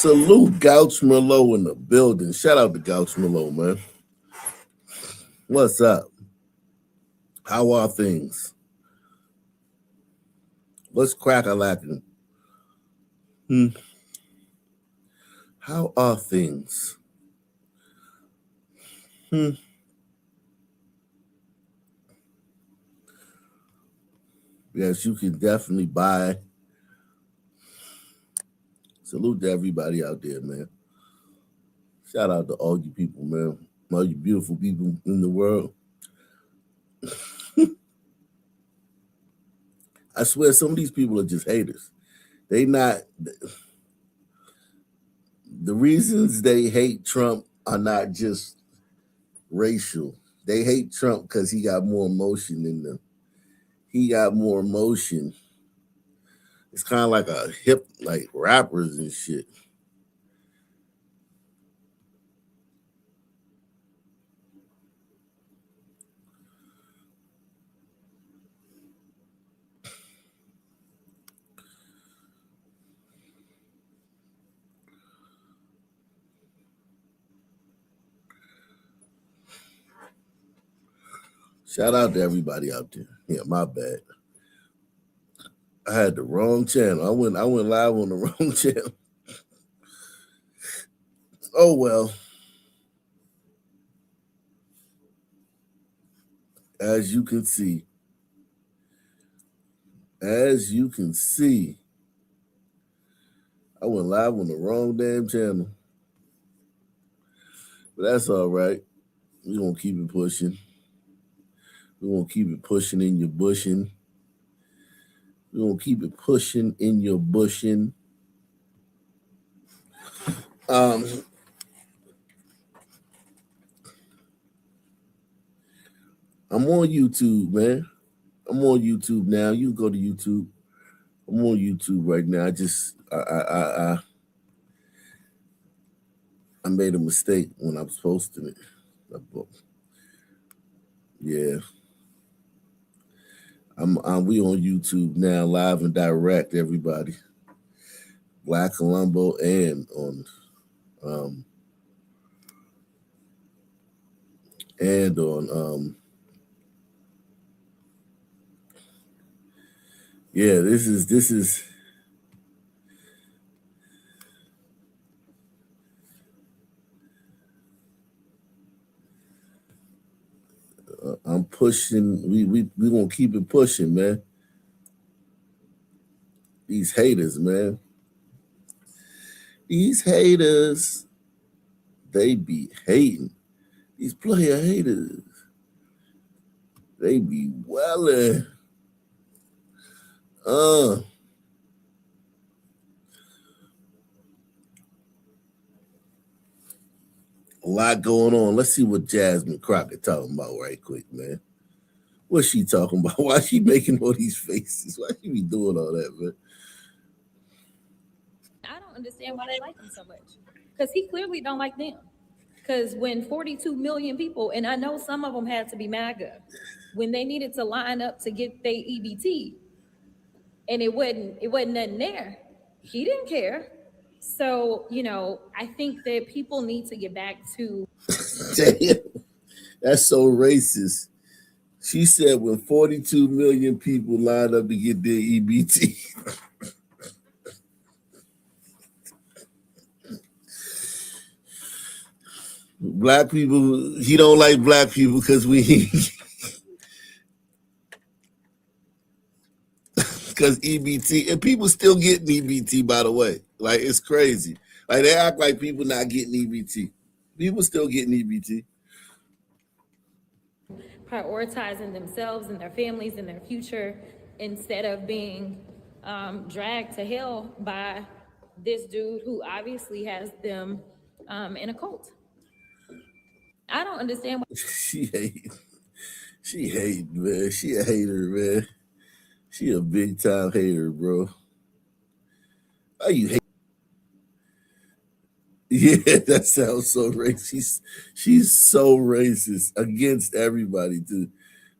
Salute Gouch Merlot in the building. Shout out to Gouch Merlot, man. What's up? How are things? What's crack a lacking? How are things? Yes, you can definitely buy. Salute to everybody out there, man. Shout out to all you people, man. All you beautiful people in the world. I swear some of these people are just haters. They not the reasons they hate Trump are not just racial. They hate Trump because he got more emotion than them. He got more emotion. It's kind of like a hip, like rappers and shit. Shout out to everybody out there. Yeah, my bad. I had the wrong channel. I went live on the wrong channel. Oh well. As you can see. As you can see. I went live on the wrong damn channel. But that's all right. We're gonna keep it pushing. We're gonna keep it pushing in your bushing. We're gonna keep it pushing in your bushing. Um, I'm on YouTube, man. I'm on YouTube now. You can go to YouTube. I'm on YouTube right now. I made a mistake when I was posting it. Yeah. We on YouTube now, live and direct, everybody. Black Colombo and on yeah, this is I'm pushing. We gonna keep it pushing, man. These haters, man. These haters, they be hating. These player haters, they be welling. A lot going on. Let's see what Jasmine Crockett talking about right quick, man. What's she talking about? Why she making all these faces? Why she be doing all that, man? I don't understand why they like him so much. Because he clearly don't like them. Because when 42 million people, and I know some of them had to be MAGA, when they needed to line up to get their EBT, and it wasn't nothing there, he didn't care. So, I think that people need to get back to. Damn, that's so racist. She said when 42 million people lined up to get their EBT. Black people, he don't like black people because because EBT, and people still getting EBT, by the way. Like, it's crazy. Like, they act like people not getting EBT. People still getting EBT. Prioritizing themselves and their families and their future instead of being dragged to hell by this dude who obviously has them in a cult. I don't understand why. She hate. She hate, man. She a hater, man. She a big time hater, bro. Why you hate? Yeah, that sounds so racist. She's so racist against everybody, too.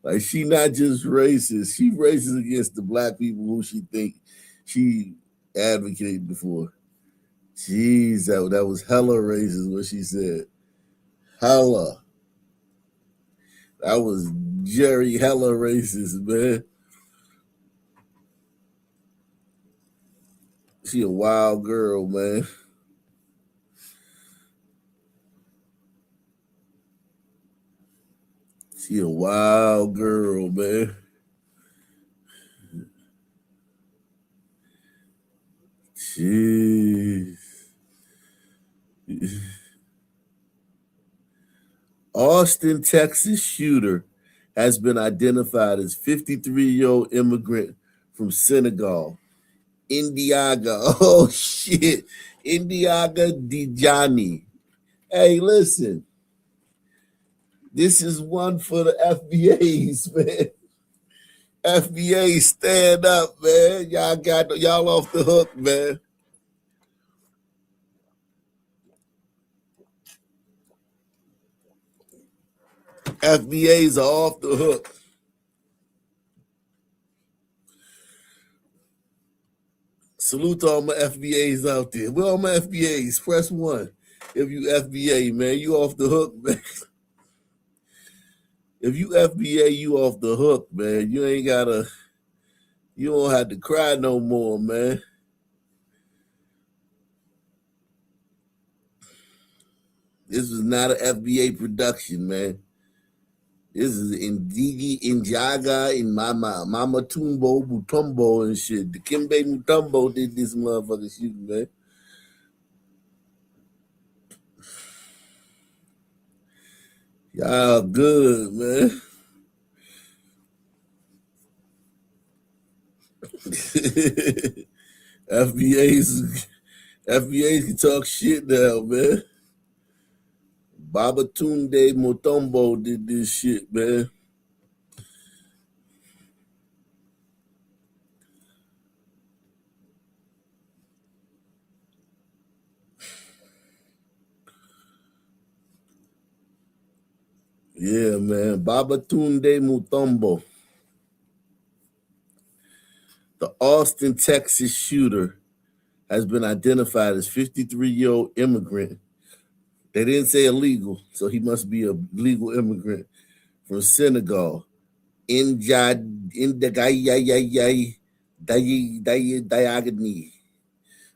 Like, she not just racist, she racist against the black people who she think she advocated for. Jeez, that was hella racist what she said. Hella. That was Jerry hella racist, man. She a wild girl, man. She a wild girl, man. Jeez. Austin, Texas shooter has been identified as 53-year-old immigrant from Senegal. Indiaga. Oh, shit. Indiaga Dijani. Hey, listen. This is one for the FBAs, man. FBA, stand up, man. Y'all off the hook, man. FBAs are off the hook. Salute to all my FBAs out there. Where all my FBAs? Press 1. If you FBA, man, you off the hook, man. If you FBA, you off the hook, man. You don't have to cry no more, man. This was not an FBA production, man. This is Ndidi Injaga and Mama Tumbo Mutombo and shit. The Kimbe Mutombo did this motherfucking shit, man. Y'all good, man. FBAs can talk shit now, man. Babatunde Mutombo did this shit, man. Yeah, man. Babatunde Mutombo. The Austin, Texas shooter has been identified as 53-year-old immigrant. They didn't say illegal, so he must be a legal immigrant from Senegal. Diagony.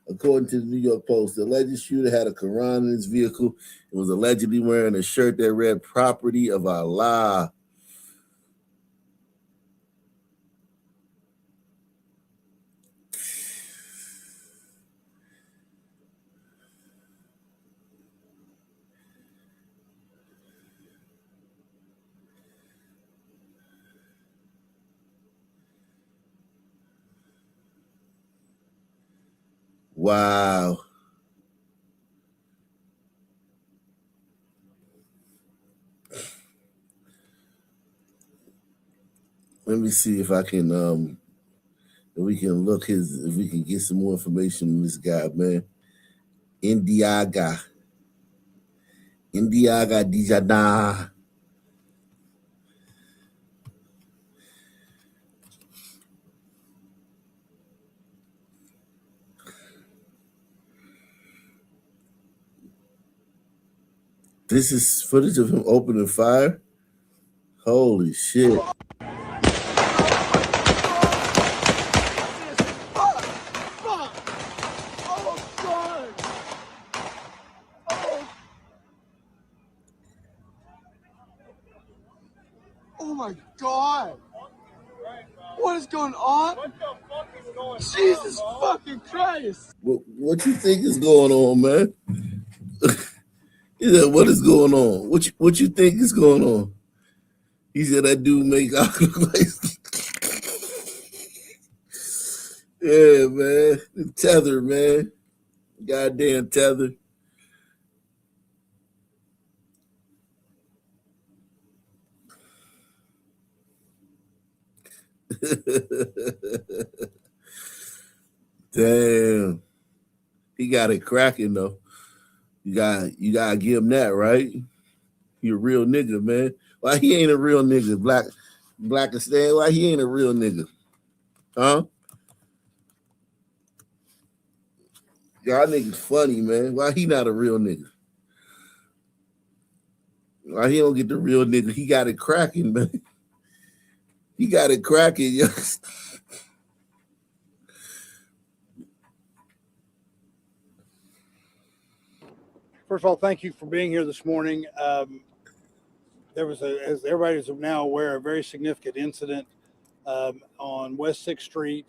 According to the New York Post, the alleged shooter had a Quran in his vehicle and was allegedly wearing a shirt that read "Property of Allah." Wow. Let me see if I can if we can get some more information on this guy, man. Indiaga Dijana. This is footage of him opening fire. Holy shit. Oh my God! What is going on? What the fuck is going on? Jesus fucking Christ! What you think is going on, man? He said, "What is going on? What you think is going on?" He said, "That dude make out look like." Yeah, man. The tether, man. Goddamn tether. Damn. He got it cracking though. You gotta give him that, right? He a real nigga, man. Why he ain't a real nigga? Black and Stan, why he ain't a real nigga? Huh? Y'all niggas funny, man. Why he not a real nigga? Why he don't get the real nigga? He got it cracking, man. He got it cracking, yo. First of all, thank you for being here this morning. There was, as everybody is now aware, a very significant incident on West 6th Street.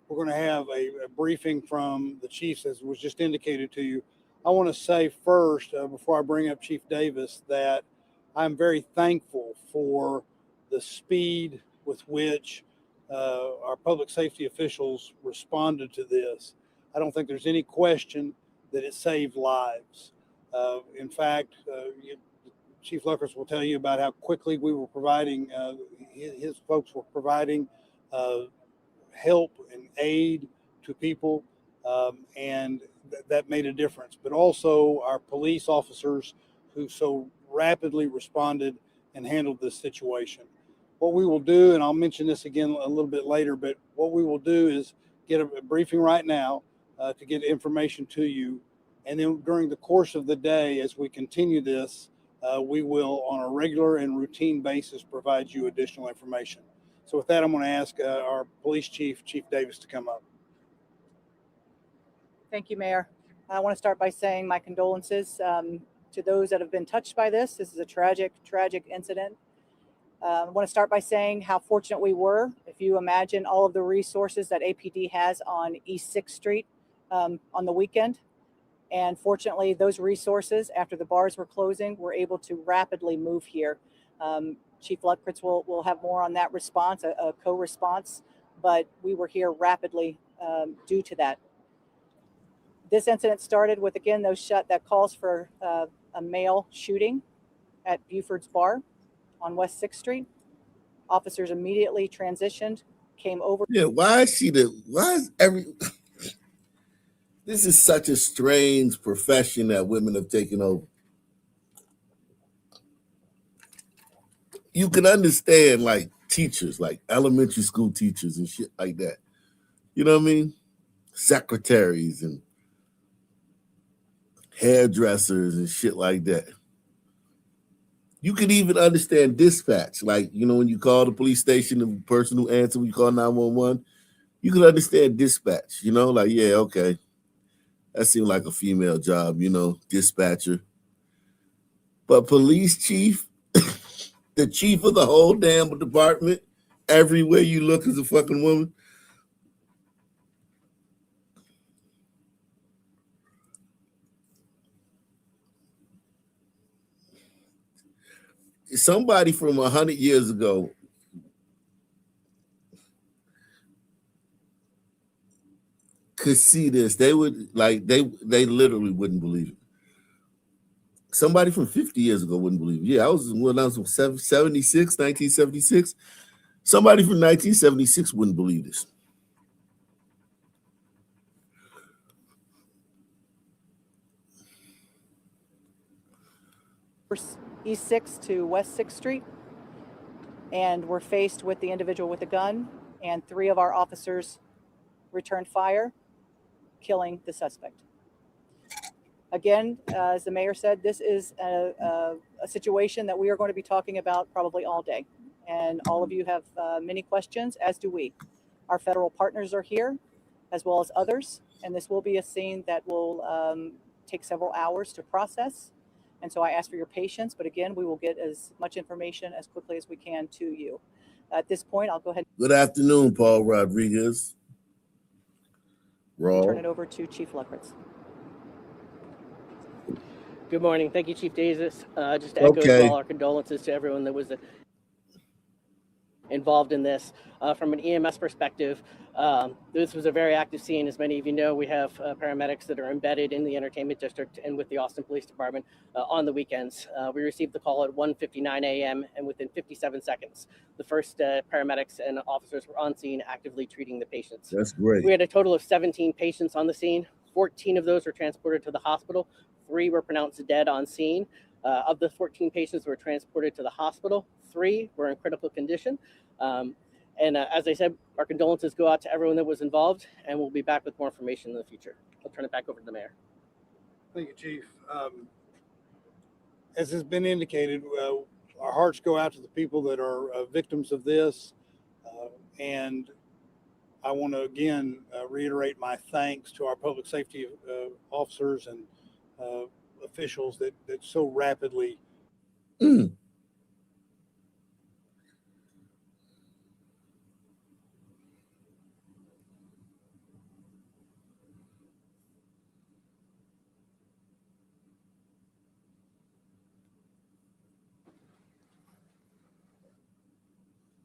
We're going to have a briefing from the chiefs, as was just indicated to you. I want to say first, before I bring up Chief Davis, that I'm very thankful for the speed with which our public safety officials responded to this. I don't think there's any question that it saved lives. In fact, Chief Luckers will tell you about how quickly we were providing, his folks were providing help and aid to people, and that made a difference. But also our police officers who so rapidly responded and handled this situation. What we will do, and I'll mention this again a little bit later, but what we will do is get a briefing right now to get information to you. And then during the course of the day, as we continue this, we will, on a regular and routine basis, provide you additional information. So with that, I'm going to ask our police chief, Chief Davis, to come up. Thank you, Mayor. I want to start by saying my condolences to those that have been touched by this. This is a tragic, tragic incident. I want to start by saying how fortunate we were. If you imagine all of the resources that APD has on East 6th Street on the weekend, and fortunately, those resources, after the bars were closing, were able to rapidly move here. Chief Luckritz will have more on that response, a co-response, but we were here rapidly due to that. This incident started with, again, that calls for a male shooting at Buford's Bar on West 6th Street. Officers immediately transitioned, came over. Yeah, this is such a strange profession that women have taken over. You can understand like teachers, like elementary school teachers and shit like that. You know what I mean? Secretaries and hairdressers and shit like that. You can even understand dispatch. Like, you know, when you call the police station, the person who answers when you call 911, you can understand dispatch, you know, like, yeah, okay. That seemed like a female job, you know, dispatcher. But police chief, the chief of the whole damn department, everywhere you look is a fucking woman. Somebody from 100 years ago could see this. They would like they literally wouldn't believe it. Somebody from 50 years ago wouldn't believe it. Yeah, I was 1976. Somebody from 1976 wouldn't believe this. East 6th to West 6th Street, and we're faced with the individual with the gun, and 3 of our officers returned fire, killing the suspect. Again, as the mayor said, this is a situation that we are going to be talking about probably all day, and all of you have many questions, as do we. Our federal partners are here, as well as others, and this will be a scene that will take several hours to process. And so I ask for your patience, but again, we will get as much information as quickly as we can to you. At this point, I'll go ahead. Good afternoon, Paul Rodriguez. Turn it over to Chief Luckritz. Good morning. Thank you, Chief Davis. Just to echo as well our condolences to everyone that was involved in this. From an EMS perspective, this was a very active scene. As many of you know, we have paramedics that are embedded in the entertainment district and with the Austin Police Department on the weekends. We received the call at 1:59 a.m. and within 57 seconds, the first paramedics and officers were on scene actively treating the patients. That's great. We had a total of 17 patients on the scene. 14 of those were transported to the hospital. 3 were pronounced dead on scene. Of the 14 patients who were transported to the hospital, 3 were in critical condition. And as I said, our condolences go out to everyone that was involved, and we'll be back with more information in the future. I'll turn it back over to the mayor. Thank you, Chief. As has been indicated, our hearts go out to the people that are victims of this. And I want to again reiterate my thanks to our public safety officers and officials that so rapidly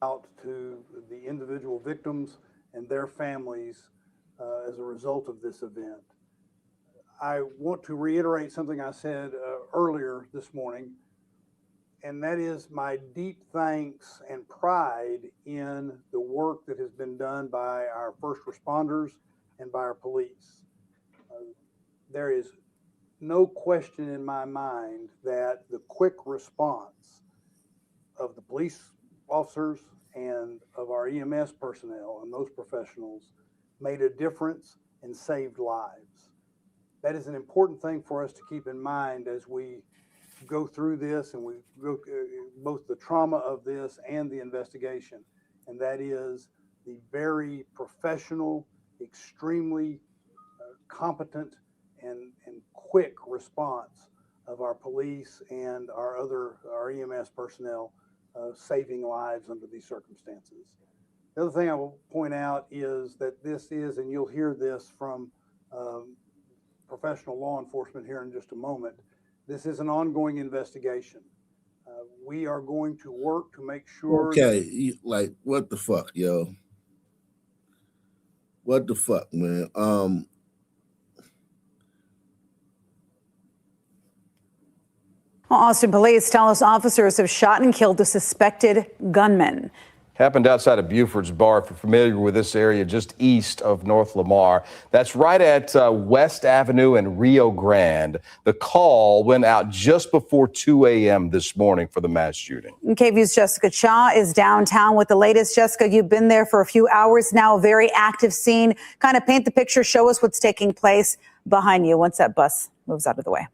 out to the individual victims and their families as a result of this event. I want to reiterate something I said earlier this morning, and that is my deep thanks and pride in the work that has been done by our first responders and by our police. There is no question in my mind that the quick response of the police officers and of our EMS personnel and those professionals made a difference and saved lives. That is an important thing for us to keep in mind as we go through this and we go both the trauma of this and the investigation. And that is the very professional, extremely competent and quick response of our police and our EMS personnel saving lives under these circumstances. The other thing I will point out is that this is, and you'll hear this from professional law enforcement here in just a moment, this is an ongoing investigation. We are going to work to make sure. Okay, like what the fuck, yo? What the fuck, man? Austin police tell us officers have shot and killed a suspected gunman. Happened outside of Buford's Bar, if you're familiar with this area, just east of North Lamar. That's right at West Avenue and Rio Grande. The call went out just before 2 a.m. this morning for the mass shooting. KVU's Jessica Cha is downtown with the latest. Jessica, you've been there for a few hours now, a very active scene. Kind of paint the picture, show us what's taking place behind you once that bus moves out of the way.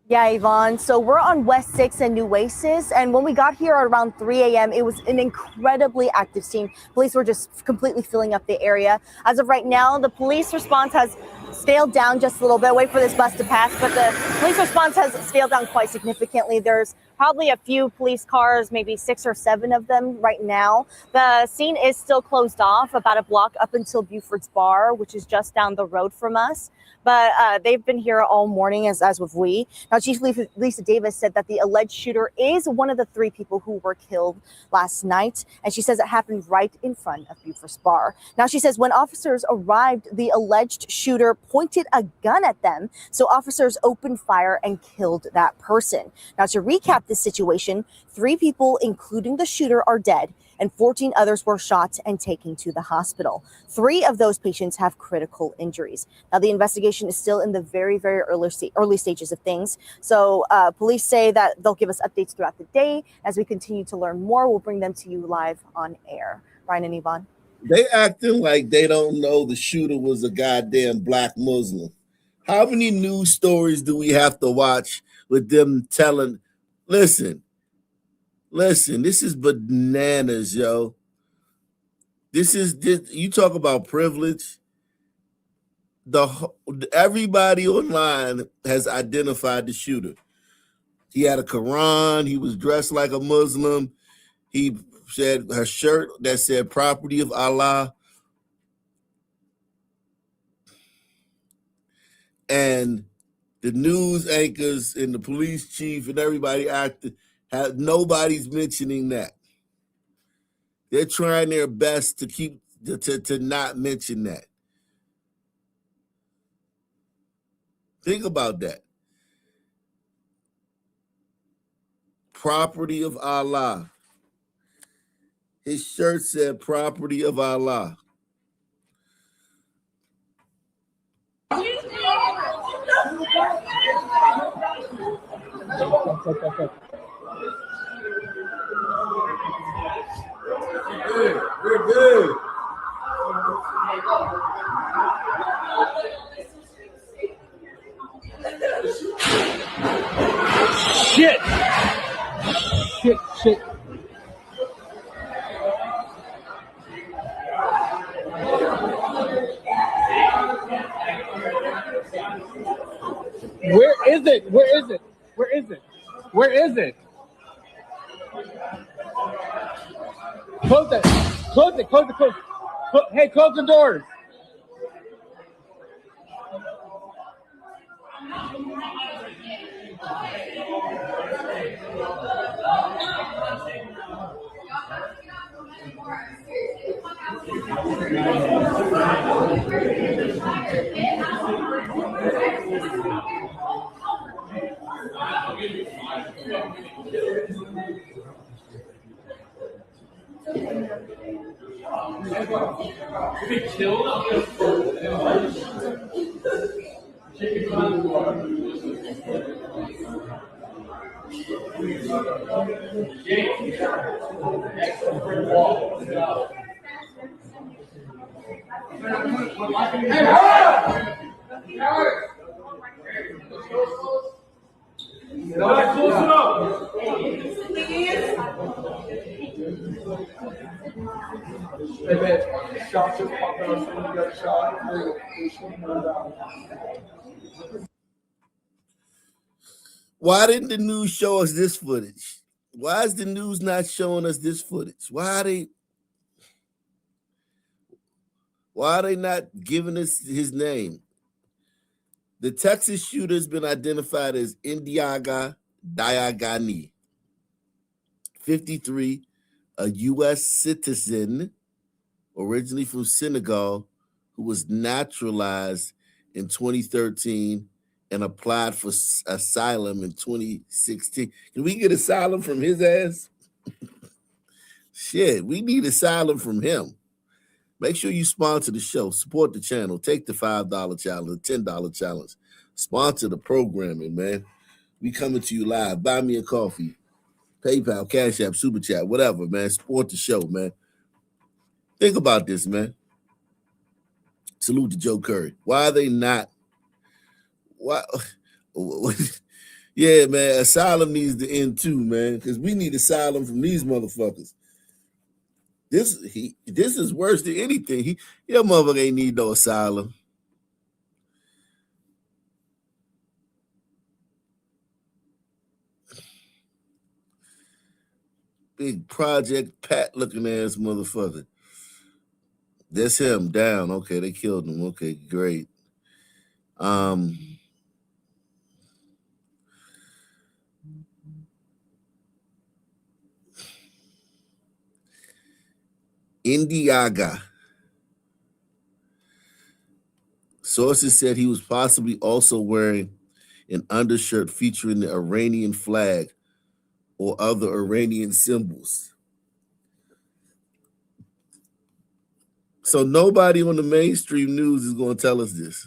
Yeah, Yvonne. So we're on West 6 and Nueces, and when we got here at around 3 a.m., it was an incredibly active scene. Police were just completely filling up the area. As of right now, the police response has scaled down just a little bit. Wait for this bus to pass, but the police response has scaled down quite significantly. There's probably a few police cars, maybe 6 or 7 of them right now. The scene is still closed off about a block up until Buford's Bar, which is just down the road from us. But they've been here all morning, as with we. Now, Chief Lisa Davis said that the alleged shooter is one of the 3 people who were killed last night. And she says it happened right in front of Buford's Bar. Now, she says when officers arrived, the alleged shooter pointed a gun at them. So officers opened fire and killed that person. Now, to recap this situation, 3 people, including the shooter, are dead, and 14 others were shot and taken to the hospital. 3 of those patients have critical injuries. Now, the investigation is still in the very, very early stages of things. So police say that they'll give us updates throughout the day. As we continue to learn more, we'll bring them to you live on air. Ryan and Yvonne. They acting like they don't know the shooter was a goddamn black Muslim. How many news stories do we have to watch with them telling, listen, this is bananas, yo. This you talk about privilege. Everybody online has identified the shooter. He had a Quran. He was dressed like a Muslim. He said her shirt that said property of Allah. And the news anchors and the police chief and everybody nobody's mentioning that. They're trying their best to keep to not mention that. Think about that. Property of Allah. His shirt said property of Allah. We're good. Shit. Shit. Where is it? Close it. Hey, close the doors. Why didn't the news show us this footage? Why is the news not showing us this footage? Why are they not giving us his name? The Texas shooter has been identified as Indiaga Diagani, 53, a U.S. citizen, originally from Senegal, who was naturalized in 2013 and applied for asylum in 2016. Can we get asylum from his ass? Shit, we need asylum from him. Make sure you sponsor the show, support the channel, take the $5 challenge, the $10 challenge, sponsor the programming, man. We coming to you live. Buy me a coffee, PayPal, Cash App, Super Chat, whatever, man. Support the show, man. Think about this, man. Salute to Joe Curry. Why are they not? Why? Yeah, man. Asylum needs to end too, man, because we need asylum from these motherfuckers. This is worse than anything. Your mother ain't need no asylum. Big Project Pat looking ass motherfucker. That's him down. Okay, they killed him. Okay, great. Indiaga. Sources said he was possibly also wearing an undershirt featuring the Iranian flag or other Iranian symbols. So nobody on the mainstream news is going to tell us this.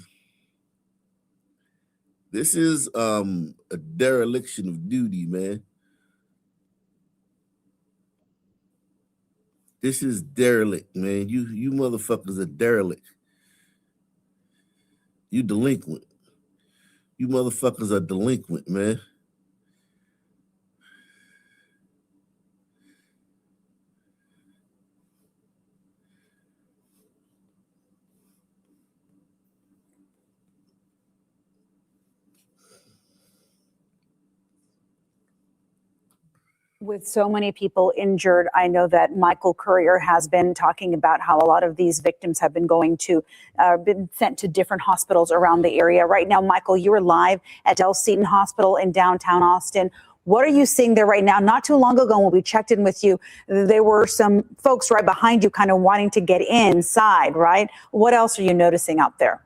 This is a dereliction of duty, man. This is derelict, man. You motherfuckers are derelict. You delinquent. You motherfuckers are delinquent, man. With so many people injured, I know that Michael Courier has been talking about how a lot of these victims have been been sent to different hospitals around the area. Right now, Michael, you are live at Del Seton Hospital in downtown Austin. What are you seeing there right now? Not too long ago, when we checked in with you, there were some folks right behind you kind of wanting to get inside, right? What else are you noticing out there?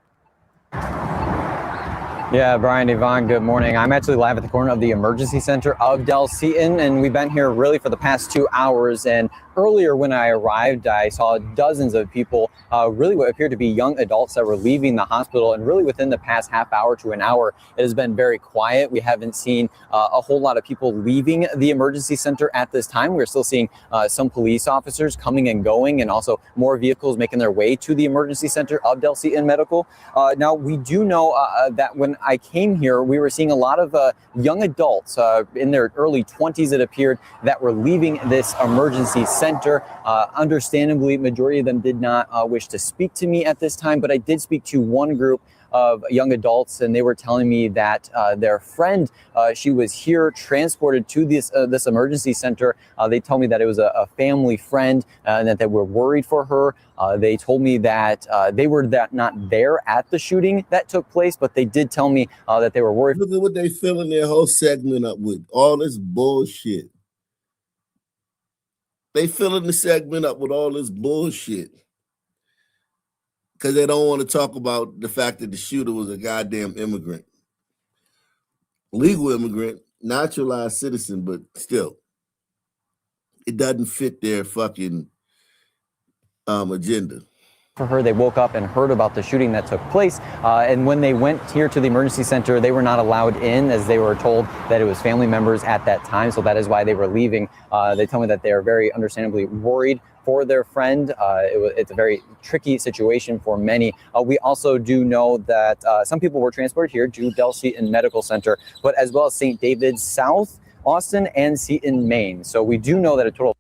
Yeah, Brian, Yvonne, good morning. I'm actually live at the corner of the emergency center of Del Seaton, and we've been here really for the past 2 hours. And earlier when I arrived, I saw dozens of people, really what appeared to be young adults that were leaving the hospital. And really within the past half hour to an hour, it has been very quiet. We haven't seen a whole lot of people leaving the emergency center at this time. We're still seeing some police officers coming and going, and also more vehicles making their way to the emergency center of Del Seaton Medical. Now, we do know that when I came here, we were seeing a lot of young adults in their early 20s, it appeared, that were leaving this emergency center. Understandably, majority of them did not wish to speak to me at this time, but I did speak to one group of young adults, and they were telling me that their friend, she was here transported to this emergency center. They told me that it was a family friend and that they were worried for her. They told me that they were not there at the shooting that took place, but they did tell me that they were worried. Look at what they filling their whole segment up with. All this bullshit. They filling the segment up with all this bullshit. Because they don't want to talk about the fact that the shooter was a goddamn immigrant. Legal immigrant, naturalized citizen, but still, it doesn't fit their fucking agenda. For her, they woke up and heard about the shooting that took place. And when they went here to the emergency center, they were not allowed in, as they were told that it was family members at that time. So that is why they were leaving. They tell me that they are very understandably worried for their friend. It's a very tricky situation for many. We also do know that some people were transported here to Del Seaton Medical Center, but as well as St. David's South, Austin, and Seaton, Maine. So we do know that a total.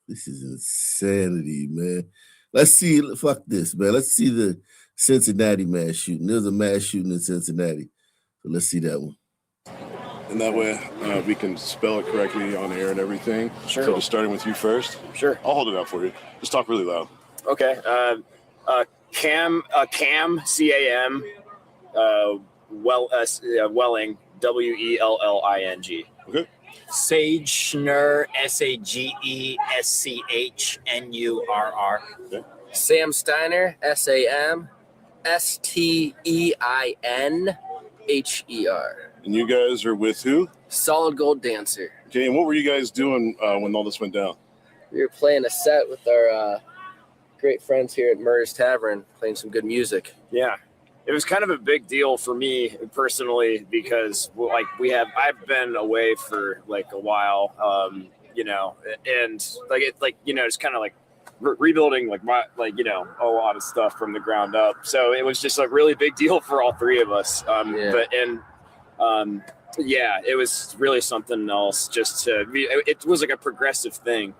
This is insanity, man. Let's see, fuck this, man. Let's see the Cincinnati mass shooting. There's a mass shooting in Cincinnati. So let's see that one. And that way we can spell it correctly on air and everything. Sure. So just starting with you first. Sure. I'll hold it out for you. Just talk really loud. Okay. Cam, C-A-M, Welling, W-E-L-L-I-N-G. Okay. Sage Schnurr, S-A-G-E-S-C-H-N-U-R-R. Okay. Sam Steiner, S-A-M-S-T-E-I-N-H-E-R. And you guys are with who? Solid Gold Dancer. Okay, and what were you guys doing when all this went down? We were playing a set with our great friends here at Murray's Tavern, playing some good music. Yeah. It was kind of a big deal for me personally because I've been away for like a while, and it's kind of like rebuilding a lot of stuff from the ground up. So it was just a really big deal for all three of us. It was really something else. It was like a progressive thing.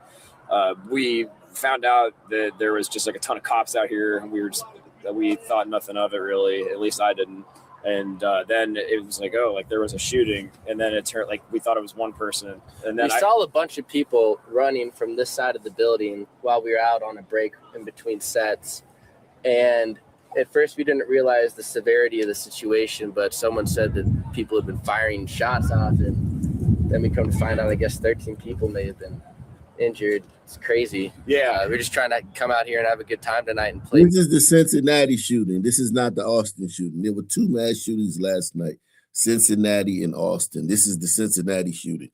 We found out that there was just like a ton of cops out here, and we thought nothing of it really. At least I didn't. And then it was like, there was a shooting, and then it turned like we thought it was one person, and then we saw a bunch of people running from this side of the building while we were out on a break in between sets. And at first we didn't realize the severity of the situation, but someone said that people had been firing shots off, and then we come to find out I guess 13 people may have been injured. It's crazy. Yeah. We're just trying to come out here and have a good time tonight and play. This is the Cincinnati shooting. This is not the Austin shooting. There were two mass shootings last night, Cincinnati and Austin. This is the Cincinnati shooting.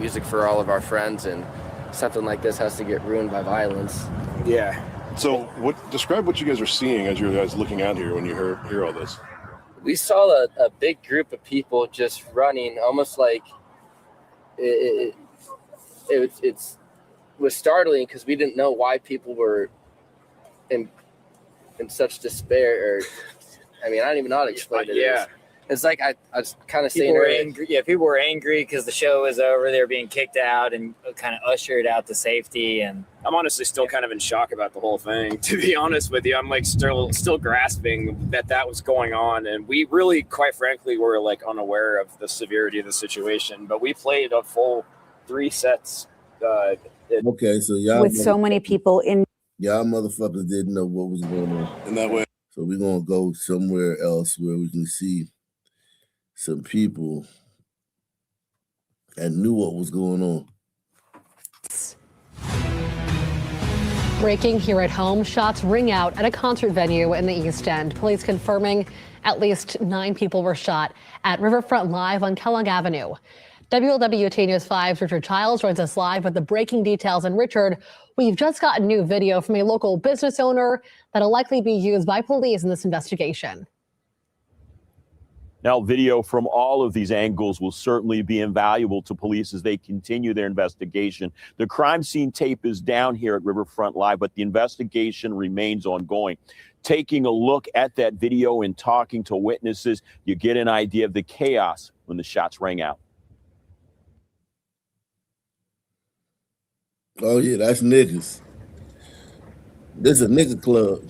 Music for all of our friends, and something like this has to get ruined by violence. Yeah. So describe what you guys are seeing as you guys looking out here when you hear all this. We saw a big group of people just running, almost like it was startling because we didn't know why people were in such despair. I don't even know how to explain it. Yeah. It's like I was kind of saying People were earlier. angry. Yeah, people were angry because the show was over. They were being kicked out and kind of ushered out to safety. And I'm honestly still kind of in shock about the whole thing. To be honest with you, I'm like still grasping that was going on, and we really, quite frankly, were like unaware of the severity of the situation. But we played a full 3 sets. Okay, so y'all with so many people in. Y'all motherfuckers didn't know what was going on. And that way. So we're gonna go somewhere else where we can see some people that knew what was going on. Breaking here at home, shots ring out at a concert venue in the East End. Police confirming at least 9 people were shot at Riverfront Live on Kellogg Avenue. WLWT News 5's Richard Childs joins us live with the breaking details. And Richard, we've just gotten new video from a local business owner that'll likely be used by police in this investigation. Now, video from all of these angles will certainly be invaluable to police as they continue their investigation. The crime scene tape is down here at Riverfront Live, but the investigation remains ongoing. Taking a look at that video and talking to witnesses, you get an idea of the chaos when the shots rang out. Oh, yeah, that's niggas. This is a nigga club.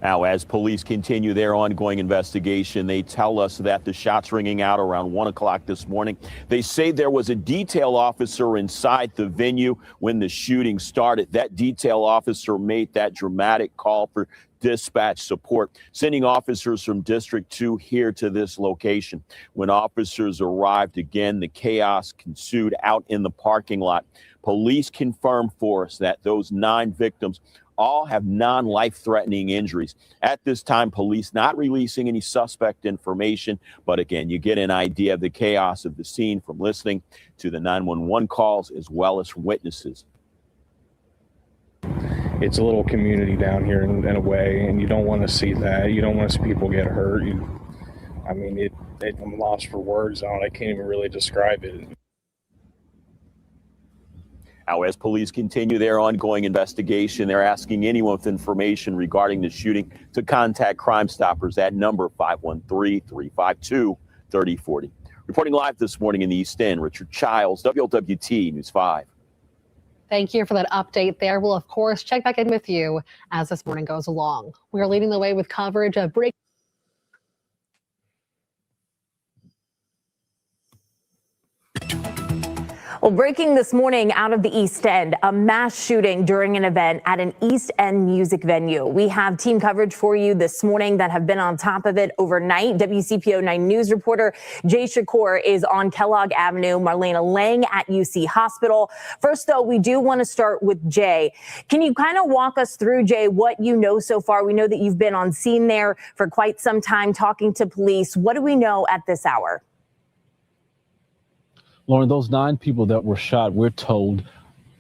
Now, as police continue their ongoing investigation, they tell us that the shots ringing out around 1 o'clock this morning. They say there was a detail officer inside the venue when the shooting started. That detail officer made that dramatic call for dispatch support, sending officers from District 2 here to this location. When officers arrived again, the chaos ensued out in the parking lot. Police confirmed for us that those 9 victims all have non-life-threatening injuries. At this time, police not releasing any suspect information, but again, you get an idea of the chaos of the scene from listening to the 911 calls as well as from witnesses. It's a little community down here in a way, and you don't want to see that. You don't want to see people get hurt. I'm lost for words on it. I can't even really describe it. Now, as police continue their ongoing investigation, they're asking anyone with information regarding the shooting to contact Crime Stoppers at number 513-352-3040. Reporting live this morning in the East End, Richard Childs, WLWT News 5. Thank you for that update there. We'll, of course, check back in with you as this morning goes along. We are leading the way with coverage of breaking. Well, breaking this morning out of the East End, a mass shooting during an event at an East End music venue. We have team coverage for you this morning that have been on top of it overnight. WCPO 9 News reporter Jay Shakur is on Kellogg Avenue, Marlena Lang at UC Hospital. First, though, we do want to start with Jay. Can you kind of walk us through, Jay, what you know so far? We know that you've been on scene there for quite some time talking to police. What do we know at this hour? Lauren, those 9 people that were shot, we're told,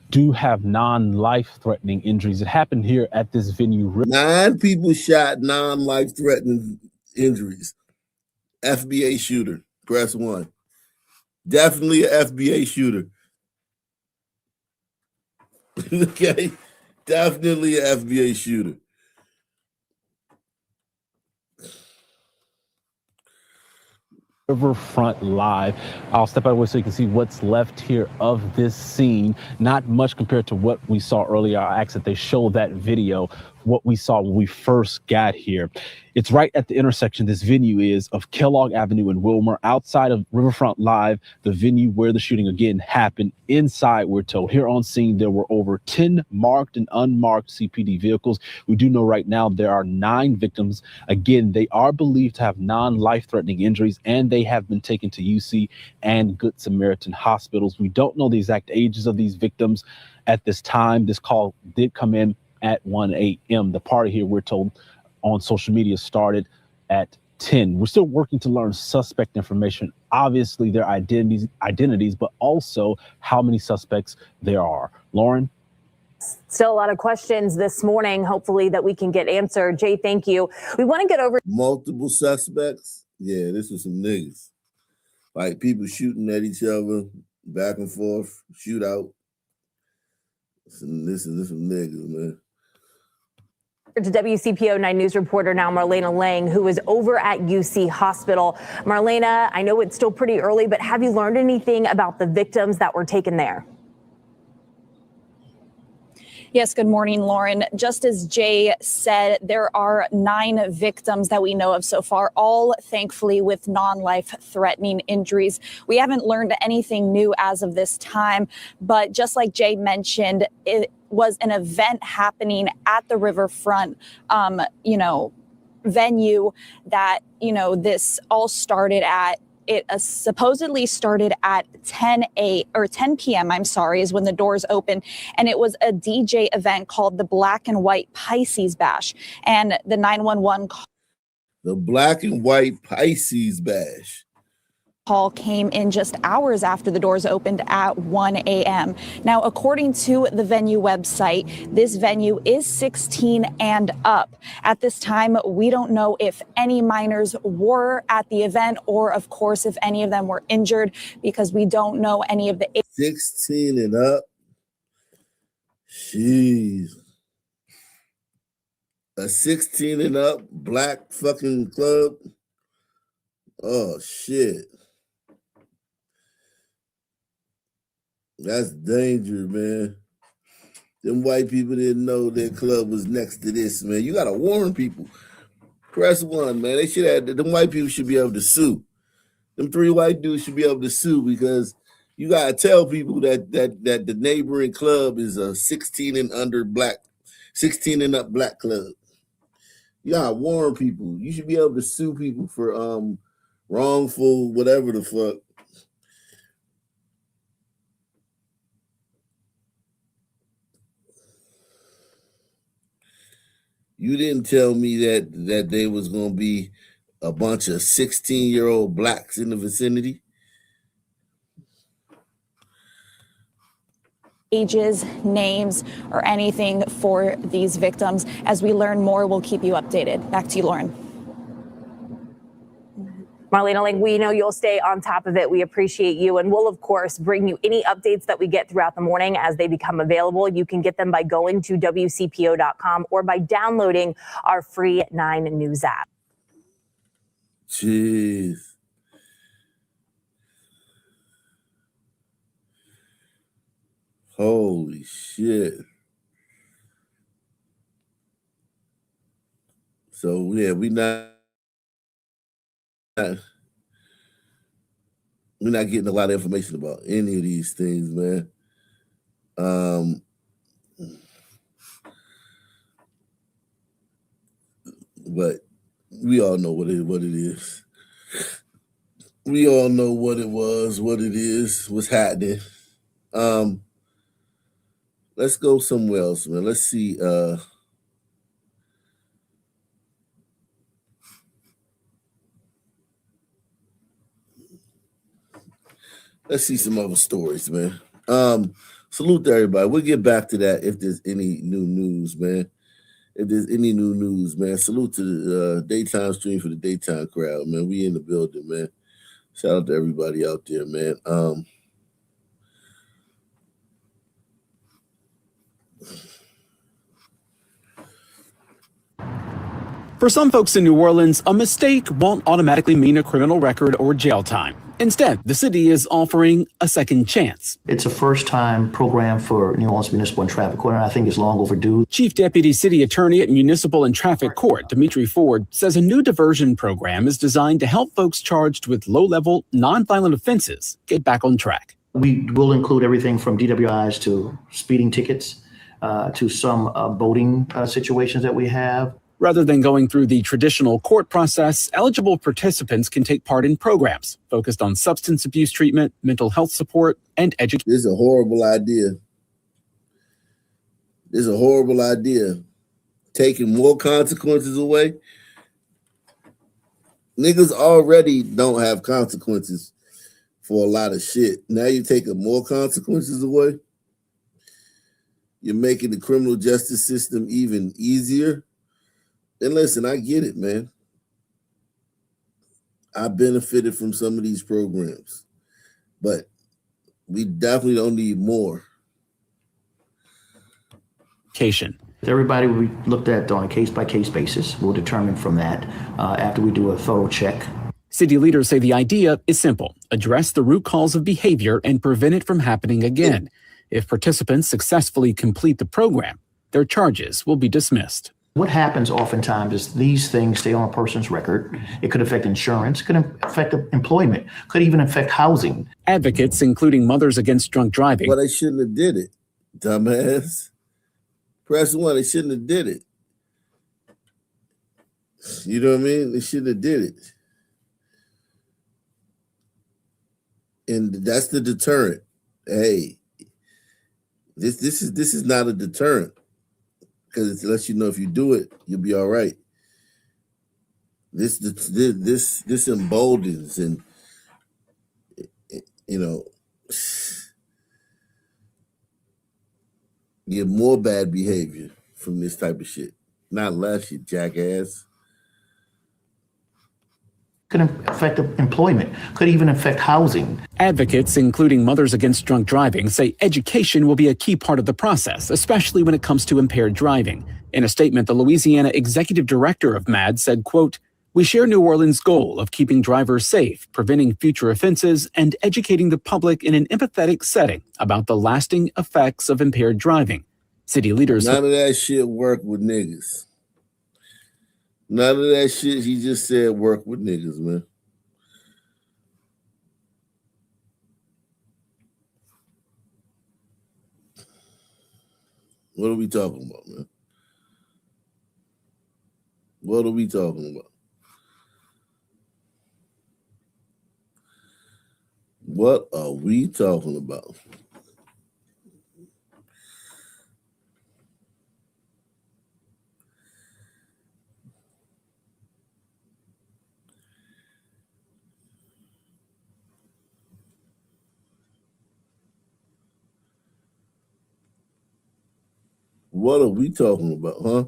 do have non-life-threatening injuries. It happened here at this venue. 9 people shot, non-life-threatening injuries. FBA shooter, press 1. Definitely an FBA shooter. Okay, definitely an FBA shooter. Riverfront Live. I'll step out of the way so you can see what's left here of this scene. Not much compared to what we saw earlier. I asked that they show that video, what we saw when we first got here. It's right at the intersection, this venue is, of Kellogg Avenue and Wilmer, outside of Riverfront Live, the venue where the shooting again happened. Inside, we're told, here on scene, there were over 10 marked and unmarked CPD vehicles. We do know right now there are 9 victims. Again, they are believed to have non-life-threatening injuries, and they have been taken to UC and Good Samaritan hospitals. We don't know the exact ages of these victims at this time. This call did come in at 1 a.m. The party here, we're told, on social media started at 10. We're still working to learn suspect information, obviously their identities, but also how many suspects there are. Lauren? Still a lot of questions this morning, hopefully, that we can get answered. Jay, thank you. We want to get over multiple suspects. Yeah, this was some niggas. Like people shooting at each other, back and forth, shootout. This is some niggas, man. To WCPO 9 News reporter now, Marlena Lang, who is over at UC Hospital. Marlena, I know it's still pretty early, but have you learned anything about the victims that were taken there? Yes, good morning, Lauren. Just as Jay said, there are 9 victims that we know of so far, all thankfully with non-life-threatening injuries. We haven't learned anything new as of this time, but just like Jay mentioned, it was an event happening at the Riverfront, venue that, this all started at It supposedly started at 10 p.m. Is when the doors opened, and it was a DJ event called the Black and White Pisces Bash, and the 911 The Black and White Pisces Bash. call came in just hours after the doors opened at 1 a.m. Now, according to the venue website, this venue is 16 and up. At this time, we don't know if any minors were at the event or, of course, if any of them were injured, because we don't know any of the 16 and up. Jeez. A 16 and up black fucking club. Oh, shit. That's danger, man. Them white people didn't know their club was next to this, man. You gotta warn people. Press 1, man. They should have. Them white people should be able to sue. Them 3 white dudes should be able to sue, because you gotta tell people that the neighboring club is a 16 and up black club. You gotta warn people. You should be able to sue people for wrongful whatever the fuck. You didn't tell me that there was going to be a bunch of 16-year-old blacks in the vicinity. ages, names, or anything for these victims. As we learn more, we'll keep you updated. Back to you, Lauren. Marlena, like, we know you'll stay on top of it. We appreciate you. And we'll, of course, bring you any updates that we get throughout the morning as they become available. You can get them by going to WCPO.com or by downloading our free 9 News app. Jeez. Holy shit. So, yeah, we're not getting a lot of information about any of these things, man. But we all know what it is. We all know what it was, what it is, what's happening. Let's go somewhere else, man. Let's see. Let's see some other stories, man. Salute to everybody. We'll get back to that if there's any new news, man. If there's any new news, man. Salute to the daytime stream for the daytime crowd, man. We in the building, man. Shout out to everybody out there, man. For some folks in New Orleans, a mistake won't automatically mean a criminal record or jail time. Instead, the city is offering a second chance. It's a first-time program for New Orleans Municipal and Traffic Court, and I think it's long overdue. Chief Deputy City Attorney at Municipal and Traffic Court, Dimitri Ford, says a new diversion program is designed to help folks charged with low-level, nonviolent offenses get back on track. We will include everything from DWIs to speeding tickets to some boating situations that we have. Rather than going through the traditional court process, eligible participants can take part in programs focused on substance abuse treatment, mental health support, and education. This is a horrible idea. This is a horrible idea. Taking more consequences away. Niggas already don't have consequences for a lot of shit. Now you're taking more consequences away. You're making the criminal justice system even easier. And listen, I get it, man. I benefited from some of these programs, but we definitely don't need more. Everybody will be looked at on a case-by-case basis. We'll determine from that after we do a thorough check. City leaders say the idea is simple: address the root cause of behavior and prevent it from happening again. If participants successfully complete the program, their charges will be dismissed. What happens oftentimes is these things stay on a person's record. It could affect insurance, could affect employment, could even affect housing. Advocates, including Mothers Against Drunk Driving. Well, they shouldn't have did it, dumbass. Press 1, they shouldn't have did it. You know what I mean? They shouldn't have did it. and that's the deterrent. Hey, this is not a deterrent because it lets you know if you do it, you'll be all right. This emboldens and get more bad behavior from this type of shit. Not less, you jackass. Could affect employment, could even affect housing. Advocates, including Mothers Against Drunk Driving, say education will be a key part of the process, especially when it comes to impaired driving. In a statement, the Louisiana executive director of MAD said, quote, "We share New Orleans' goal of keeping drivers safe, preventing future offenses, and educating the public in an empathetic setting about the lasting effects of impaired driving." City leaders... None of that shit work with niggas. None of that shit he just said work with niggas, man. What are we talking about, man? What are we talking about? What are we talking about? What are we talking about, huh?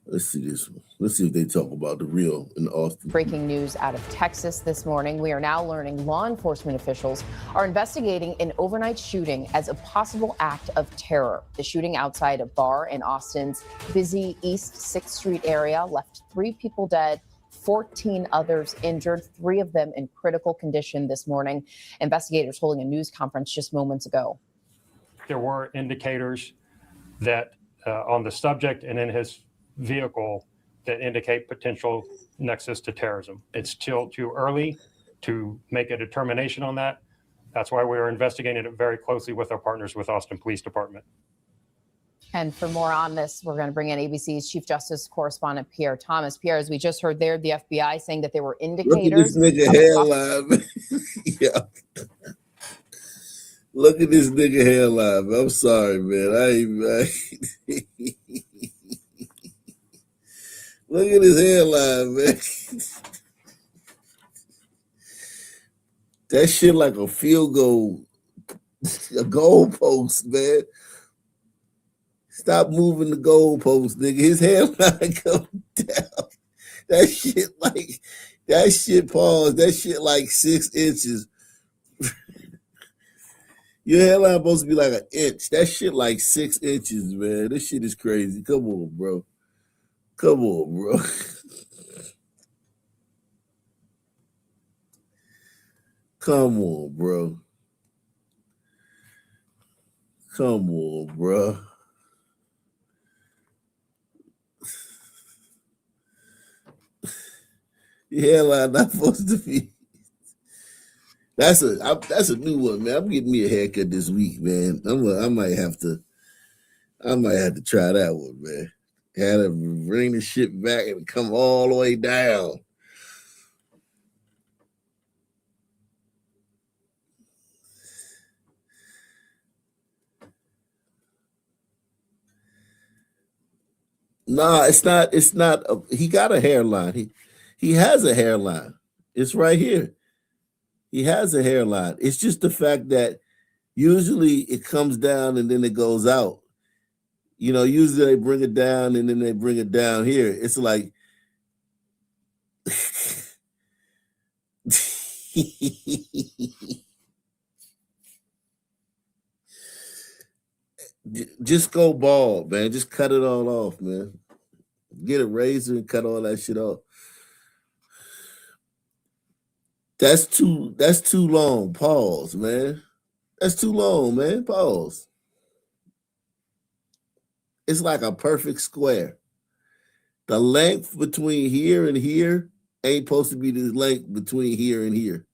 Let's see this one. Let's see if they talk about the real in Austin. Breaking news out of Texas this morning. We are now learning law enforcement officials are investigating an overnight shooting as a possible act of terror. The shooting outside a bar in Austin's busy East 6th Street area left 3 people dead, 14 others injured, 3 of them in critical condition this morning. Investigators holding a news conference just moments ago. There were indicators that on the subject and in his vehicle that indicate potential nexus to terrorism. It's still too early to make a determination on that. That's why we are investigating it very closely with our partners with Austin Police Department. And for more on this, we're going to bring in ABC's Chief Justice correspondent Pierre Thomas. Pierre, as we just heard there, the FBI saying that there were indicators. Look at this nigga hairline. Yeah. Look at this nigga hairline. I'm sorry, man. Look at his hairline, man. That shit like a field goal, a goal post, man. Stop moving the goal post, nigga. His hairline come down. That shit pause. That shit like 6 inches. Your hairline supposed to be like 1 inch. That shit like 6 inches, man. This shit is crazy. Come on, bro. Come on, bro. Come on, bro. Come on, bro. Your hairline not supposed to be. That's a new one, man. I'm getting me a haircut this week, man. I might have to try that one, man. Had to bring the shit back and come all the way down. Nah, it's not. He got a hairline. He has a hairline. It's right here. He has a hairline. It's just the fact that usually it comes down and then it goes out. You know, usually they bring it down and then they bring it down here. It's like just go bald, man. Just cut it all off, man. Get a razor and cut all that shit off. That's too long. Pause, man. That's too long, man. Pause. It's like a perfect square. The length between here and here ain't supposed to be the length between here and here.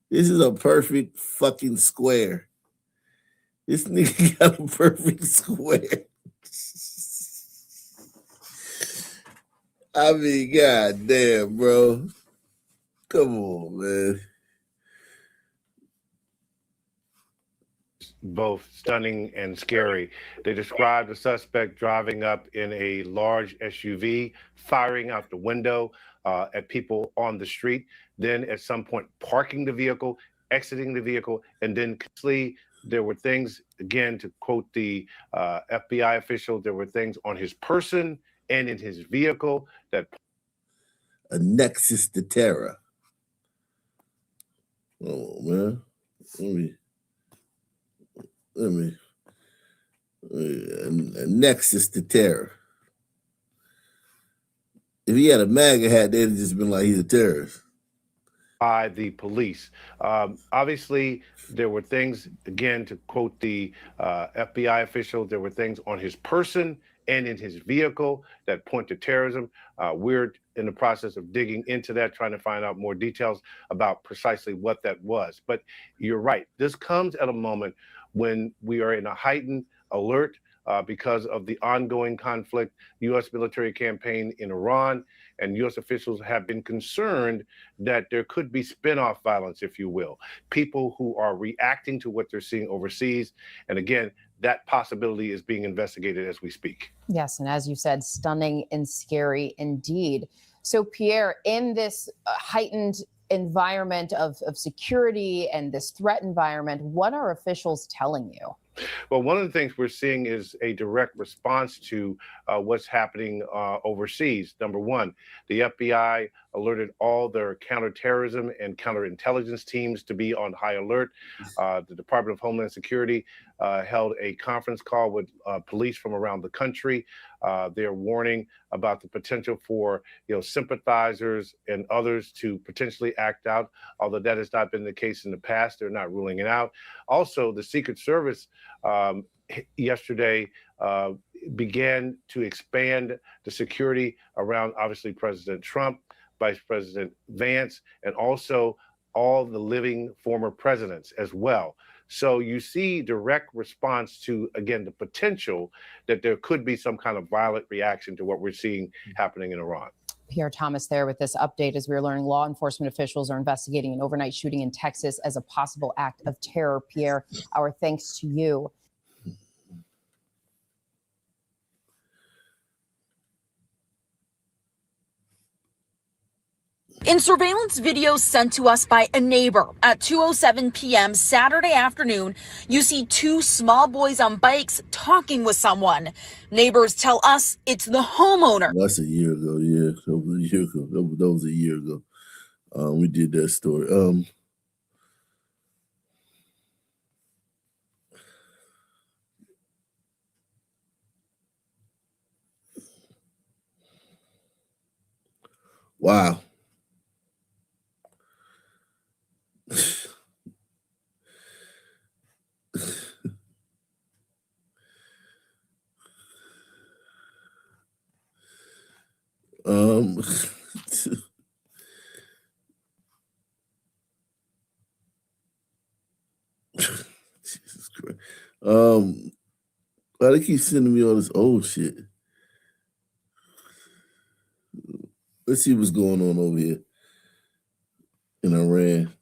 This is a perfect fucking square. This nigga got a perfect square. I mean, god damn, bro. Come on, man. Both stunning and scary. They described the suspect driving up in a large SUV, firing out the window at people on the street, then at some point parking the vehicle, exiting the vehicle, and then there were things, again, to quote the FBI official, there were things on his person and in his vehicle that a nexus to terror. Oh man, let me a nexus to terror. If he had a MAGA hat, they'd have just been like, he's a terrorist. By the police. Obviously, there were things, again, to quote the FBI official, there were things on his person and in his vehicle that point to terrorism. We're in the process of digging into that, trying to find out more details about precisely what that was. But you're right. This comes at a moment when we are in a heightened alert because of the ongoing conflict, U.S. military campaign in Iran, and U.S. officials have been concerned that there could be spin-off violence, if you will, people who are reacting to what they're seeing overseas. And again, that possibility is being investigated as we speak. Yes, and as you said, stunning and scary indeed. So, Pierre, in this heightened environment of security and this threat environment, what are officials telling you? Well, one of the things we're seeing is a direct response to what's happening overseas. Number one, the FBI alerted all their counterterrorism and counterintelligence teams to be on high alert. The Department of Homeland Security held a conference call with police from around the country. They're warning about the potential for sympathizers and others to potentially act out, although that has not been the case in the past. They're not ruling it out. Also, the Secret Service yesterday began to expand the security around, obviously, President Trump, Vice President Vance, and also all the living former presidents as well. So you see direct response to, again, the potential that there could be some kind of violent reaction to what we're seeing happening in Iran. Pierre Thomas there with this update as we're learning law enforcement officials are investigating an overnight shooting in Texas as a possible act of terror. Pierre, our thanks to you. In surveillance video sent to us by a neighbor at 2:07 p.m. Saturday afternoon, you see two small boys on bikes talking with someone. Neighbors tell us it's the homeowner. That's a year ago, yeah. That was a year ago. That was a year ago. We did that story. Wow. Jesus Christ. Why they keep sending me all this old shit? Let's see what's going on over here in Iran.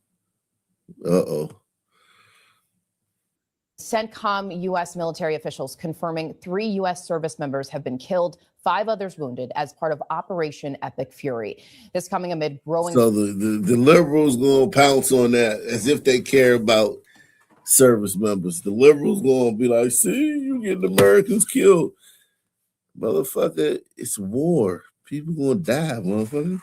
Uh-oh. CENTCOM U.S. military officials confirming 3 U.S. service members have been killed, 5 others wounded as part of Operation Epic Fury. This coming amid growing... So the liberals going to pounce on that as if they care about service members. The liberals going to be like, see, you getting Americans killed. Motherfucker, it's war. People going to die, motherfucker.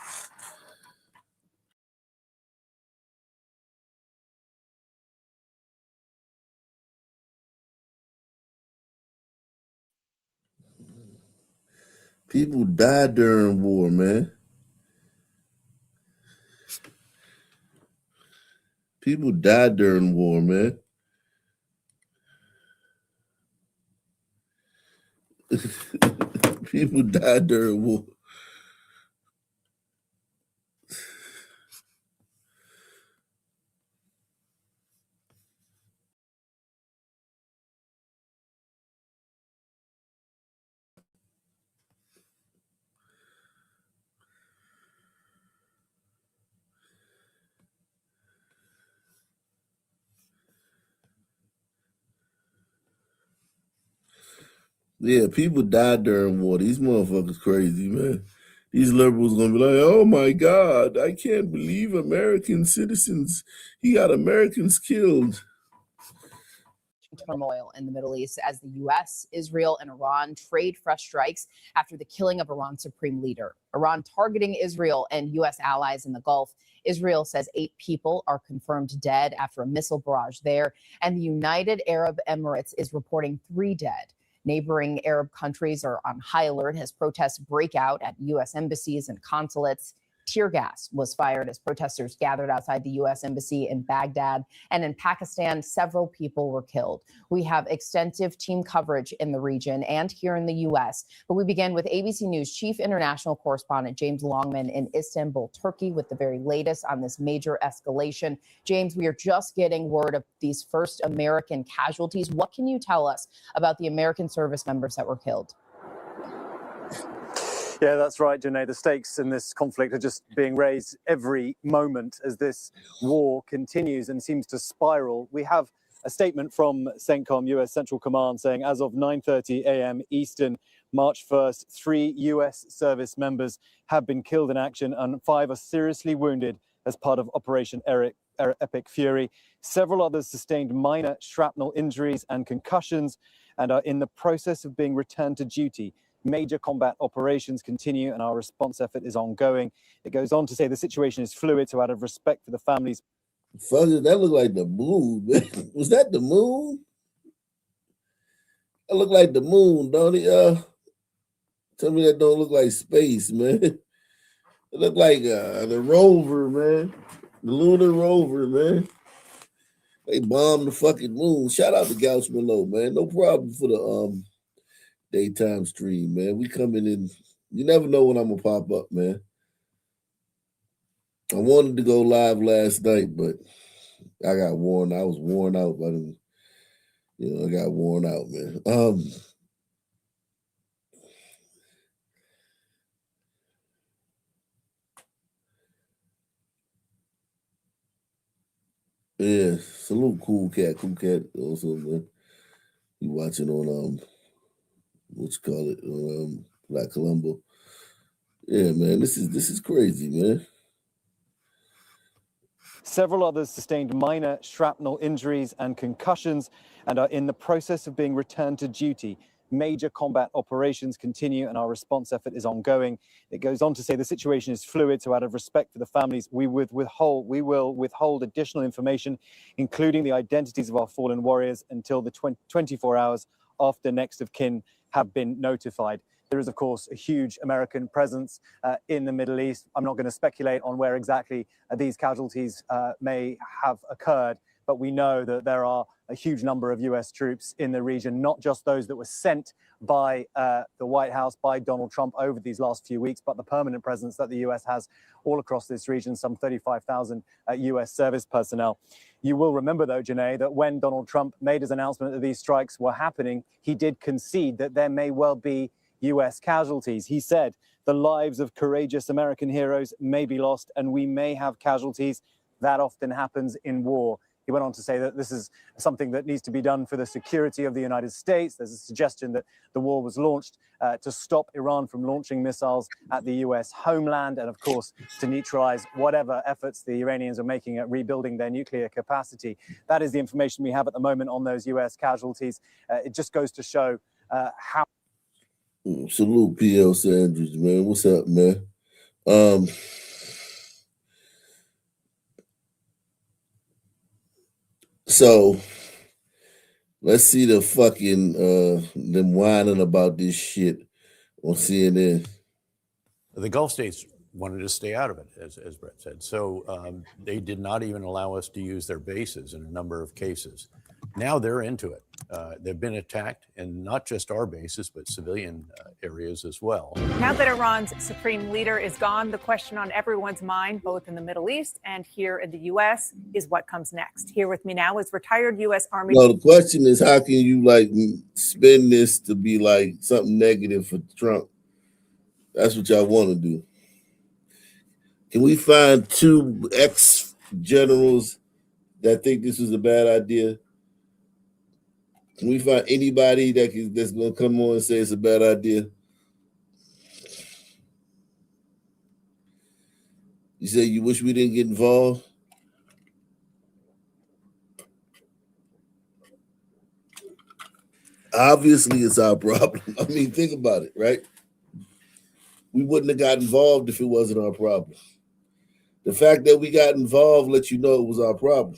People die during war, man. People die during war, man. People die during war. Yeah, people died during war. These motherfuckers crazy, man. These liberals gonna be like, oh my God, I can't believe American citizens. He got Americans killed. Turmoil in the Middle East as the U.S., Israel, and Iran trade fresh strikes after the killing of Iran's supreme leader. Iran targeting Israel and U.S. allies in the Gulf. Israel says 8 people are confirmed dead after a missile barrage there, and the United Arab Emirates is reporting 3 dead. Neighboring Arab countries are on high alert as protests break out at U.S. embassies and consulates. Tear gas was fired as protesters gathered outside the U.S. Embassy in Baghdad. And in Pakistan, several people were killed. We have extensive team coverage in the region and here in the U.S. But we begin with ABC News Chief International Correspondent James Longman in Istanbul, Turkey, with the very latest on this major escalation. James, we are just getting word of these first American casualties. What can you tell us about the American service members that were killed? Yeah, that's right, Janae. The stakes in this conflict are just being raised every moment as this war continues and seems to spiral. We have a statement from CENTCOM, US Central Command, saying as of 9:30 a.m. Eastern, March 1st, 3 US service members have been killed in action and 5 are seriously wounded as part of Operation Epic Fury. Several others sustained minor shrapnel injuries and concussions and are in the process of being returned to duty. Major combat operations continue and our response effort is ongoing. It goes on to say the situation is fluid, so out of respect for the families. Fuzzy, that looked like the moon, man. Was that the moon? That looked like the moon, don't it? Tell me that don't look like space, man. It looked like the rover, man. The lunar rover, man. They bombed the fucking moon. Shout out to Gauch Milo, man. No problem for the daytime stream, man. We coming in. You never know when I'm gonna pop up, man. I wanted to go live last night, but I got worn. I was worn out by them. I got worn out, man. Yeah, salute Cool Cat also, man. You watching on what you call it, Black Columbo. Yeah, man, this is crazy, man. Several others sustained minor shrapnel injuries and concussions and are in the process of being returned to duty. Major combat operations continue and our response effort is ongoing. It goes on to say the situation is fluid, so out of respect for the families, we will withhold additional information, including the identities of our fallen warriors, until the 24 hours after next of kin have been notified. There is, of course, a huge American presence in the Middle East. I'm not going to speculate on where exactly these casualties may have occurred, but we know that there are a huge number of US troops in the region, not just those that were sent by the White House, by Donald Trump over these last few weeks, but the permanent presence that the US has all across this region, some 35,000 US service personnel. You will remember, though, Janae, that when Donald Trump made his announcement that these strikes were happening, he did concede that there may well be US casualties. He said the lives of courageous American heroes may be lost and we may have casualties. That often happens in war. He went on to say that this is something that needs to be done for the security of the United States. There's a suggestion that the war was launched to stop Iran from launching missiles at the US homeland and, of course, to neutralize whatever efforts the Iranians are making at rebuilding their nuclear capacity. That is the information we have at the moment on those US casualties. It just goes to show how... Salute PL Sanders, man. What's up, man? So let's see the fucking them whining about this shit on CNN. The Gulf states wanted to stay out of it, as Brett said. So they did not even allow us to use their bases in a number of cases. Now they're into it. They've been attacked, and not just our bases, but civilian areas as well. Now that Iran's supreme leader is gone, the question on everyone's mind, both in the Middle East and here in the U.S., is what comes next. Here with me now is retired U.S. Army. No, the question is, how can you spin this to be like something negative for Trump? That's what y'all want to do. Can we find 2 ex-generals that think this was a bad idea? Can we find anybody that's going to come on and say it's a bad idea? You say you wish we didn't get involved? Obviously, it's our problem. I mean, think about it, right? We wouldn't have got involved if it wasn't our problem. The fact that we got involved lets you know it was our problem.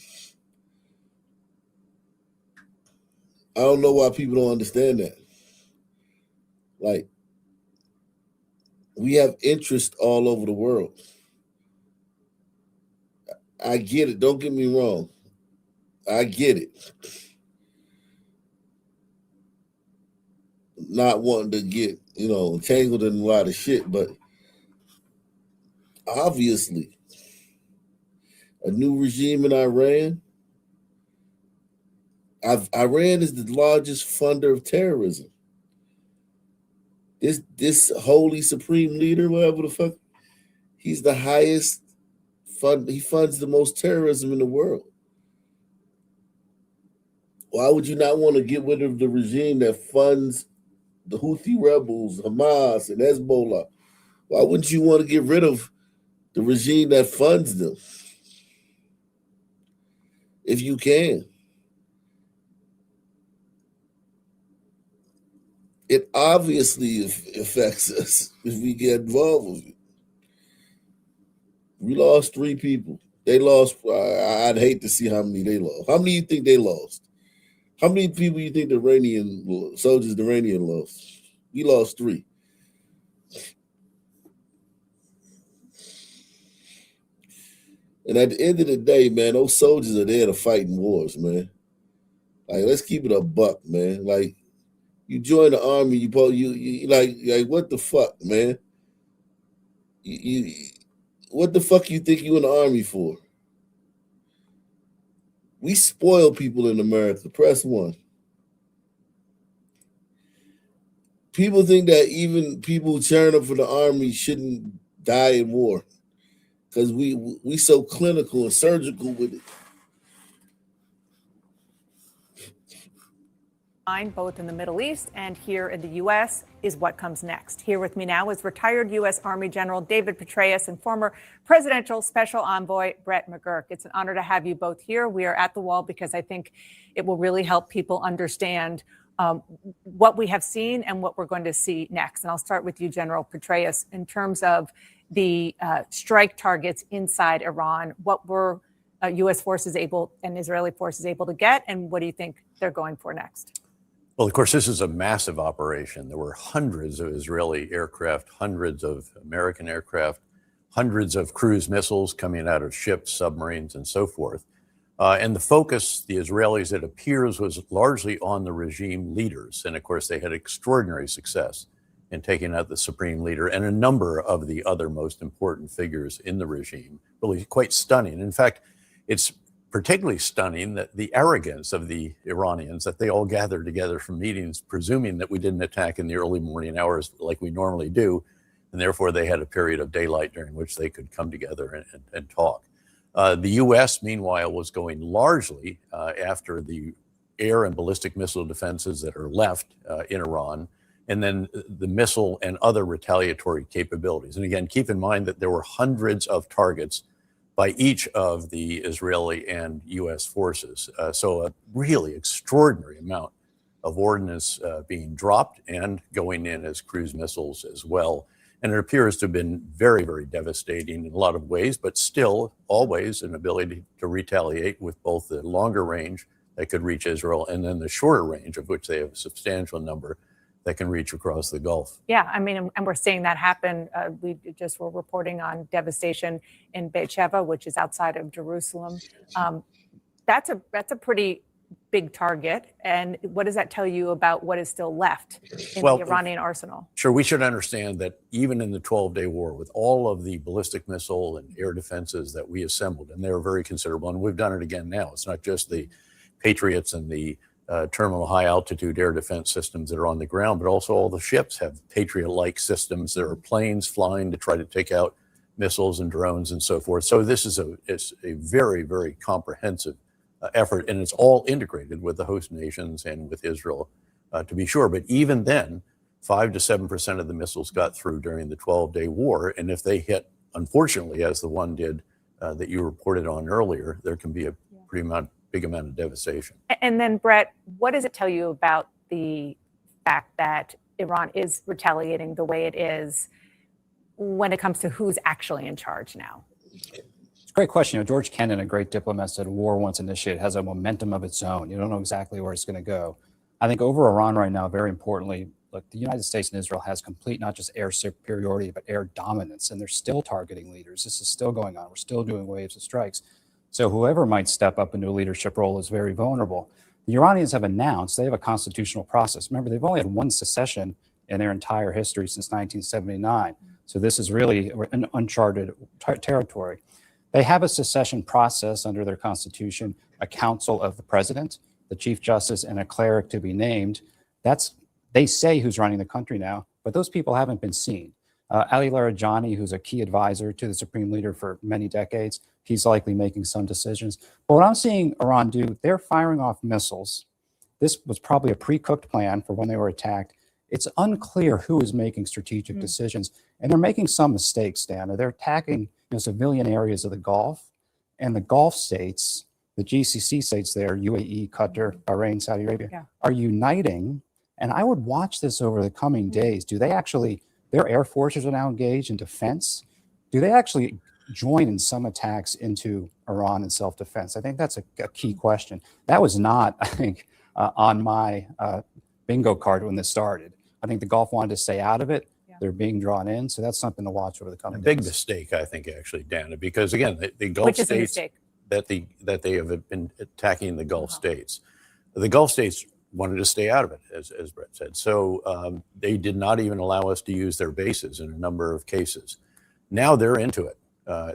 I don't know why people don't understand that. Like, we have interest all over the world. I get it. Don't get me wrong. I get it. Not wanting to get, tangled in a lot of shit, but obviously, a new regime in Iran. Iran is the largest funder of terrorism. This holy supreme leader, whatever the fuck, he's the highest fund. He funds the most terrorism in the world. Why would you not want to get rid of the regime that funds the Houthi rebels, Hamas, and Hezbollah? Why wouldn't you want to get rid of the regime that funds them? If you can. It obviously affects us if we get involved with it. We lost 3 people. They lost, I'd hate to see how many they lost. How many you think they lost? How many people you think the Iranian soldiers lost? We lost 3. And at the end of the day, man, those soldiers are there to fight in wars, man. Like, let's keep it a buck, man. Like, you join the army, you like what the fuck, man? What the fuck you think you in the army for? We spoil people in America. Press 1. People think that even people who turn up for the army shouldn't die in war because we so clinical and surgical with it. Both in the Middle East and here in the U.S. is what comes next. Here with me now is retired U.S. Army General David Petraeus and former Presidential Special Envoy Brett McGurk. It's an honor to have you both here. We are at the wall because I think it will really help people understand what we have seen and what we're going to see next. And I'll start with you, General Petraeus, in terms of the strike targets inside Iran. What were U.S. forces able and Israeli forces able to get, and what do you think they're going for next? Well, of course, this is a massive operation. There were hundreds of Israeli aircraft, hundreds of American aircraft, hundreds of cruise missiles coming out of ships, submarines, and so forth. And the focus, the Israelis, it appears, was largely on the regime leaders. And of course, they had extraordinary success in taking out the supreme leader and a number of the other most important figures in the regime. Really quite stunning. In fact, it's particularly stunning that the arrogance of the Iranians, that they all gathered together for meetings, presuming that we didn't attack in the early morning hours like we normally do. And therefore, they had a period of daylight during which they could come together and talk. The U.S., meanwhile, was going largely after the air and ballistic missile defenses that are left in Iran, and then the missile and other retaliatory capabilities. And again, keep in mind that there were hundreds of targets by each of the Israeli and U.S. forces. So a really extraordinary amount of ordnance being dropped and going in as cruise missiles as well. And it appears to have been very, very devastating in a lot of ways, but still always an ability to retaliate with both the longer range that could reach Israel and then the shorter range, of which they have a substantial number, that can reach across the Gulf. Yeah, I mean, and we're seeing that happen. We just were reporting on devastation in Beersheba, which is outside of Jerusalem. That's a pretty big target. And what does that tell you about what is still left in the Iranian arsenal? Sure, we should understand that even in the 12-day war, with all of the ballistic missile and air defenses that we assembled, and they were very considerable, and we've done it again now. It's not just the Patriots and the terminal high altitude air defense systems that are on the ground, but also all the ships have Patriot-like systems. There are planes flying to try to take out missiles and drones and so forth. So this is a very, very comprehensive effort, and it's all integrated with the host nations and with Israel, to be sure. But even then, 5 to 7% of the missiles got through during the 12-day war, and if they hit, unfortunately, as the one did that you reported on earlier, there can be a big amount of devastation. And then, Brett, what does it tell you about the fact that Iran is retaliating the way it is when it comes to who's actually in charge now? It's a great question. You know, George Kennan, a great diplomat, said war once initiated has a momentum of its own. You don't know exactly where it's going to go. I think over Iran right now, very importantly, look, the United States and Israel has complete not just air superiority, but air dominance, and they're still targeting leaders. This is still going on. We're still doing waves of strikes. So whoever might step up into a leadership role is very vulnerable. The Iranians have announced they have a constitutional process. Remember, they've only had one secession in their entire history since 1979. So this is really an uncharted territory. They have a secession process under their constitution, a council of the president, the chief justice, and a cleric to be named. They say who's running the country now, but those people haven't been seen. Ali Larijani, who's a key advisor to the supreme leader for many decades, he's likely making some decisions. But what I'm seeing Iran do, they're firing off missiles. This was probably a pre-cooked plan for when they were attacked. It's unclear who is making strategic decisions, and they're making some mistakes, Dana. They're attacking civilian areas of the Gulf, and the Gulf states, the GCC states there, UAE, Qatar, Bahrain, Saudi Arabia, are uniting. And I would watch this over the coming days. Do they actually, their air forces are now engaged in defense. Do they actually join in some attacks into Iran in self-defense? I think that's a key question. That was not, I think, on my bingo card when this started. I think the Gulf wanted to stay out of it. They're being drawn in. So that's something to watch over the coming days. A big mistake, I think, actually, Dana, because again, the Gulf states that they have been attacking the Gulf states. The Gulf states wanted to stay out of it, as Brett said. So they did not even allow us to use their bases in a number of cases. Now they're into it.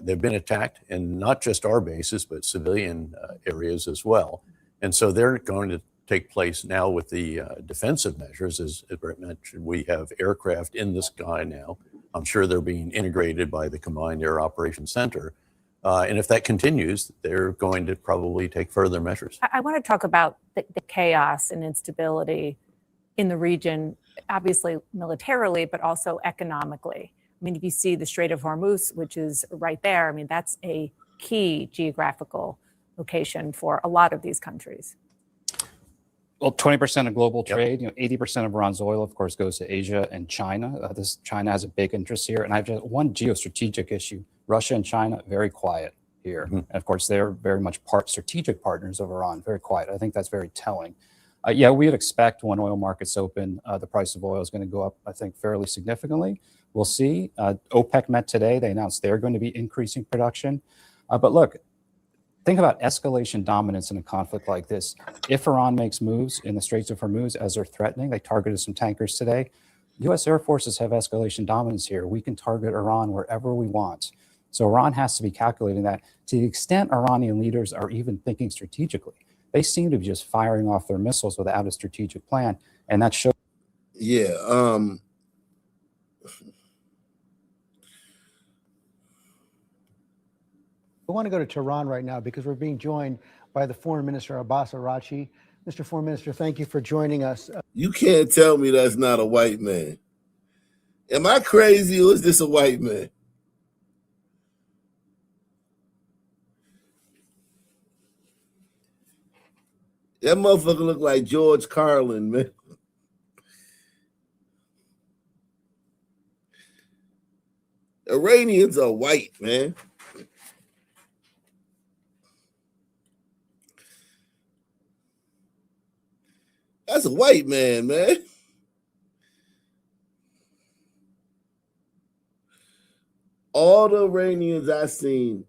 They've been attacked, and not just our bases, but civilian areas as well. And so they're going to take place now with the defensive measures. As Brett mentioned, we have aircraft in the sky now. I'm sure they're being integrated by the Combined Air Operations Center. And if that continues, they're going to probably take further measures. I want to talk about the chaos and instability in the region, obviously militarily, but also economically. I mean, if you see the Strait of Hormuz, which is right there, I mean, that's a key geographical location for a lot of these countries. Well, 20% of global trade, 80% of Iran's oil, of course, goes to Asia and China. China has a big interest here. And I've just one geostrategic issue. Russia and China, very quiet here. And of course, they're very much strategic partners of Iran, very quiet. I think that's very telling. Yeah, we would expect when oil markets open, the price of oil is going to go up, I think, fairly significantly. We'll see. OPEC met today. They announced they're going to be increasing production. But look, think about escalation dominance in a conflict like this. If Iran makes moves in the Straits of Hormuz, as they're threatening, they targeted some tankers today. U.S. Air Forces have escalation dominance here. We can target Iran wherever we want. So Iran has to be calculating that. To the extent Iranian leaders are even thinking strategically, they seem to be just firing off their missiles without a strategic plan. And that shows. Yeah. We want to go to Tehran right now because we're being joined by the Foreign Minister Abbas Araghchi. Mr. Foreign Minister, thank you for joining us. You can't tell me that's not a white man. Am I crazy or is this a white man? That motherfucker look like George Carlin, man. Iranians are white, man. That's a white man, man. All the Iranians I've seen,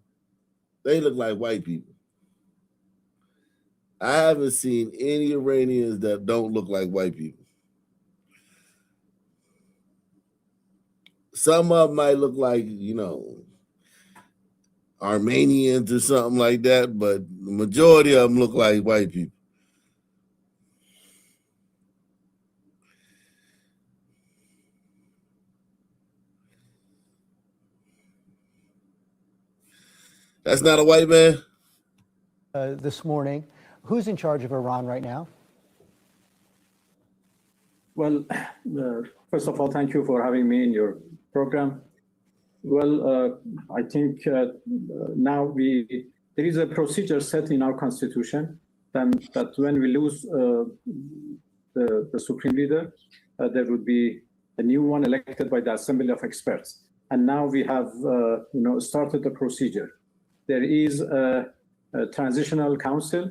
they look like white people. I haven't seen any Iranians that don't look like white people. Some of them might look like, Armenians or something like that, but the majority of them look like white people. That's not a white man? this morning. Who's in charge of Iran right now? Well, first of all, thank you for having me in your program. Well, I think now there is a procedure set in our constitution that when we lose the supreme leader, there would be a new one elected by the Assembly of Experts. And now we have started the procedure. There is a transitional council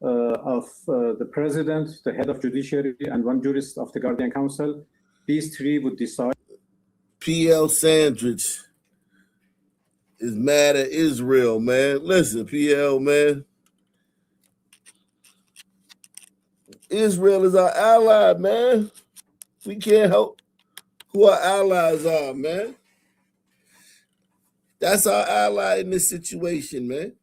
of the president, the head of judiciary, and one jurist of the Guardian Council. These three would decide. P.L. Sandridge is mad at Israel, man. Listen, P.L., man. Israel is our ally, man. We can't help who our allies are, man. That's our ally in this situation, man.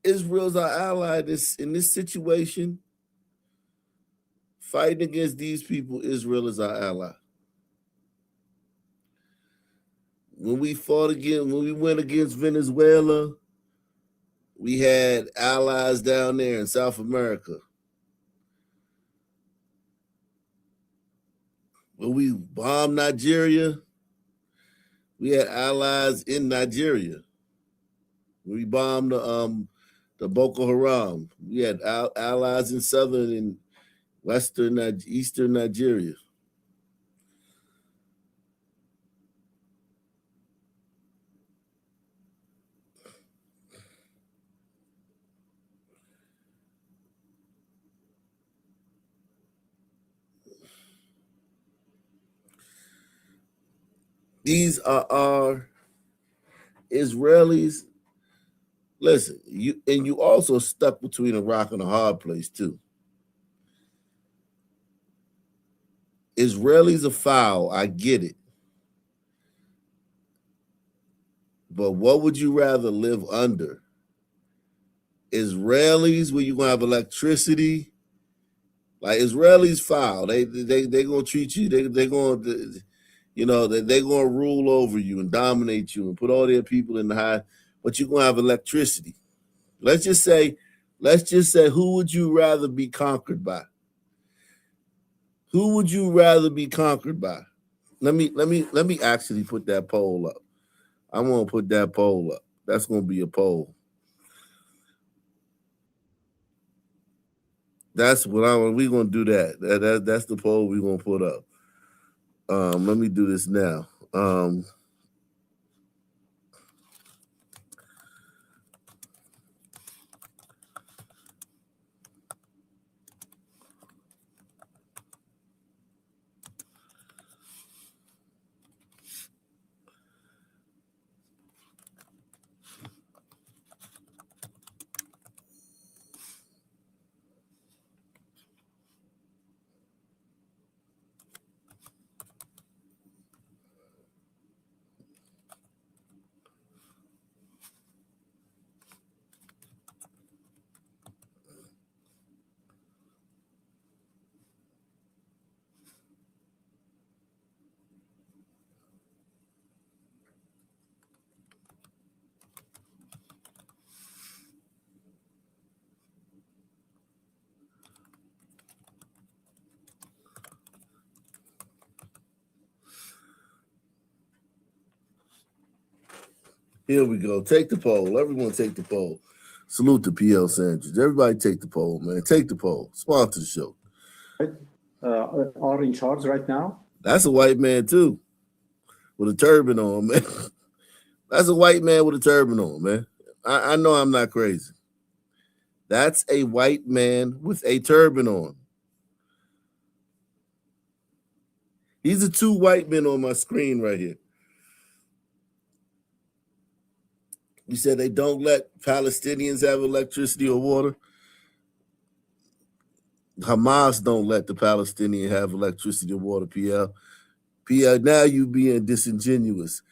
Israel's our ally in this situation. Fighting against these people, Israel is our ally. When we went against Venezuela, we had allies down there in South America. When we bombed Nigeria, we had allies in Nigeria. When we bombed the Boko Haram, we had allies in southern and eastern Nigeria. These are our Israelis. Listen, you also stuck between a rock and a hard place too. Israelis are foul, I get it. But what would you rather live under? Israelis where you're gonna have electricity? Like Israelis foul. They gonna treat you, they're gonna they're gonna rule over you and dominate you and put all their people in the high, but you're gonna have electricity. Let's just say, who would you rather be conquered by? Who would you rather be conquered by? Let me actually put that poll up. I'm gonna put that poll up. That's gonna be a poll. That's what we're gonna do that. That's the poll we're gonna put up. Let me do this now. Here we go. Take the poll. Everyone take the poll. Salute to PL Sandridge. Everybody take the poll, man. Take the poll. Sponsor the show. Are in charge right now? That's a white man too, with a turban on, man. That's a white man with a turban on, man. I know I'm not crazy. That's a white man with a turban on. These are two white men on my screen right here. You said they don't let Palestinians have electricity or water. Hamas don't let the Palestinians have electricity or water, PL. PL, now you being disingenuous.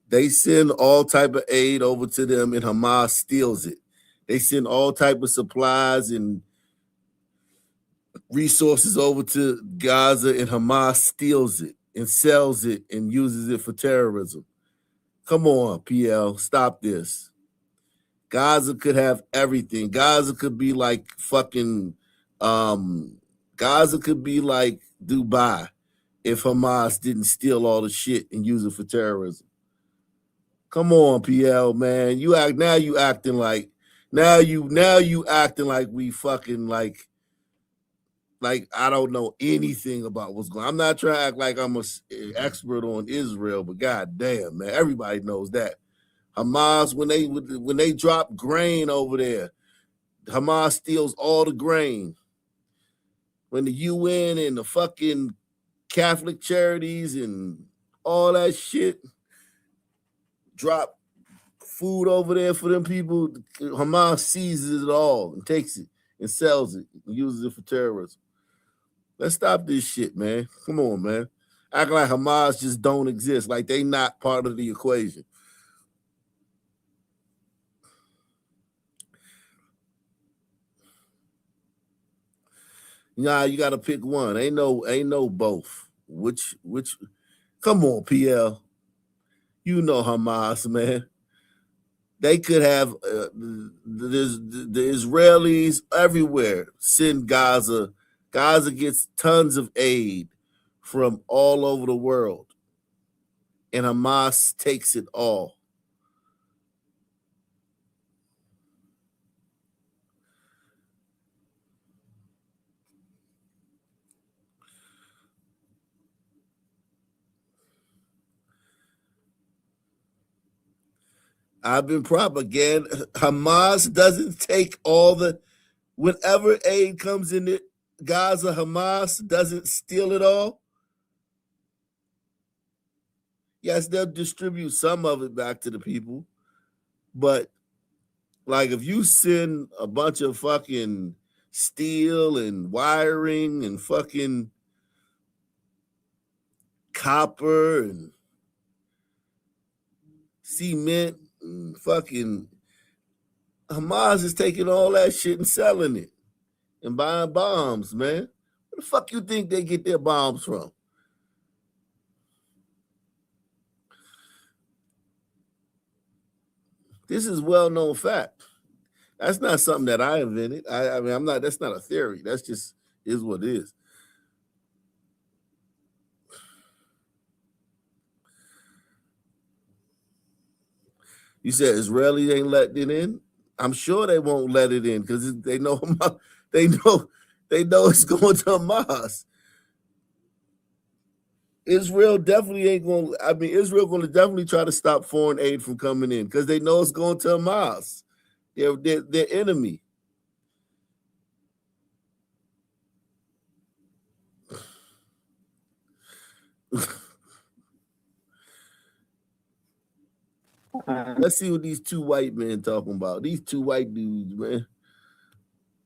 They send all type of aid over to them and Hamas steals it. They send all type of supplies and resources over to Gaza and Hamas steals it and sells it and uses it for terrorism. Come on, PL, stop this. Gaza could have everything. Gaza could be like fucking, Gaza could be like Dubai if Hamas didn't steal all the shit and use it for terrorism. Come on, PL, man. You acting like we fucking like I don't know anything about what's going on. I'm not trying to act like I'm an expert on Israel, but goddamn, man, everybody knows that. Hamas, when they drop grain over there, Hamas steals all the grain. When the UN and the fucking Catholic charities and all that shit drop food over there for them people, Hamas seizes it all and takes it and sells it and uses it for terrorism. Let's stop this shit, man. Come on, man. Act like Hamas just don't exist, like they not part of the equation. Nah, you got to pick one. Ain't no both. Which? Come on, PL. You know Hamas, man. They could have the Israelis everywhere send Gaza. Gaza gets tons of aid from all over the world, and Hamas takes it all. I've been propaganda. Hamas doesn't take all the, whenever aid comes in it, Gaza, Hamas doesn't steal it all. Yes, they'll distribute some of it back to the people. But like if you send a bunch of fucking steel and wiring and fucking copper and cement, fucking Hamas is taking all that shit and selling it and buying bombs, man. Where the fuck you think they get their bombs from? This is well-known fact. That's not something that I invented. I mean, that's not a theory. That's just is what it is. You said Israelis ain't letting it in? I'm sure they won't let it in because they know it's going to Hamas. Israel definitely ain't going. I mean, Israel going to definitely try to stop foreign aid from coming in because they know it's going to Hamas. They're enemy. Let's see what these two white men talking about. These two white dudes, man.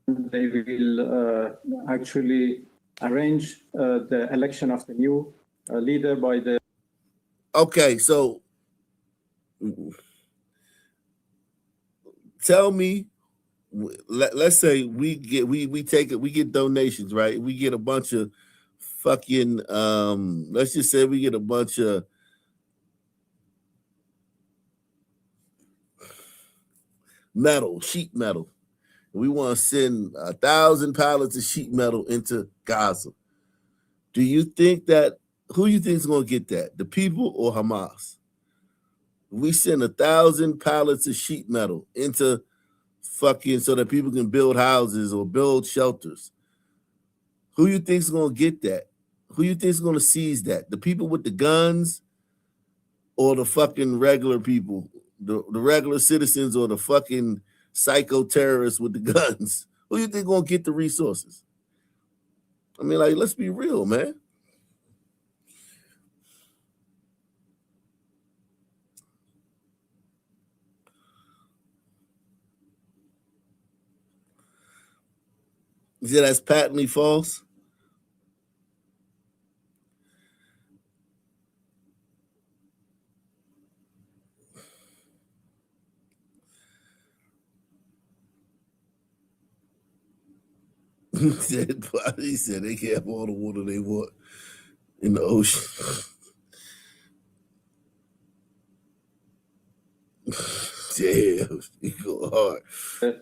They will actually arrange the election of the new leader by the. Okay, so tell me. Let's say we get donations, right? We get a bunch of fucking. Let's just say we get a bunch of. Sheet metal. We want to send 1,000 pallets of sheet metal into Gaza. Do you think that, who you think is going to get that? The people or Hamas? We send 1,000 pallets of sheet metal into fucking so that people can build houses or build shelters. Who you think is going to get that? Who you think is going to seize that? The people with the guns or the fucking regular people? The regular citizens or the fucking psycho terrorists with the guns? Who you think gonna get the resources? I mean, like, let's be real, man. You say that's patently false? He said they can have all the water they want in the ocean. Damn, you go hard.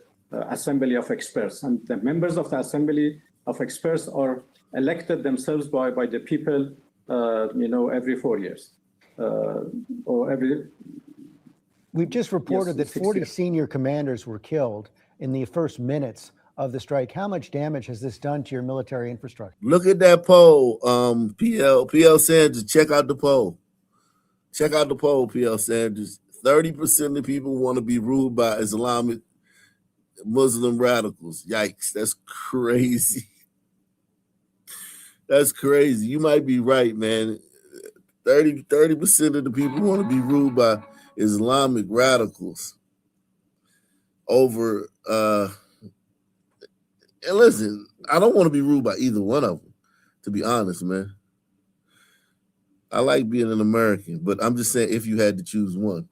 Assembly of experts, and the members of the assembly of experts are elected themselves by the people, every 4 years, or every. We've just reported that 40 years. senior commanders were killed in the first minutes of the strike. How much damage has this done to your military infrastructure? Look at that poll, PL Sanders. Check out the poll. Check out the poll, PL Sanders. 30% of people want to be ruled by Islamic Muslim radicals. Yikes, that's crazy. That's crazy. You might be right, man. 30% of the people want to be ruled by Islamic radicals over and listen, I don't want to be ruled by either one of them, to be honest, man. I like being an American, but I'm just saying if you had to choose one.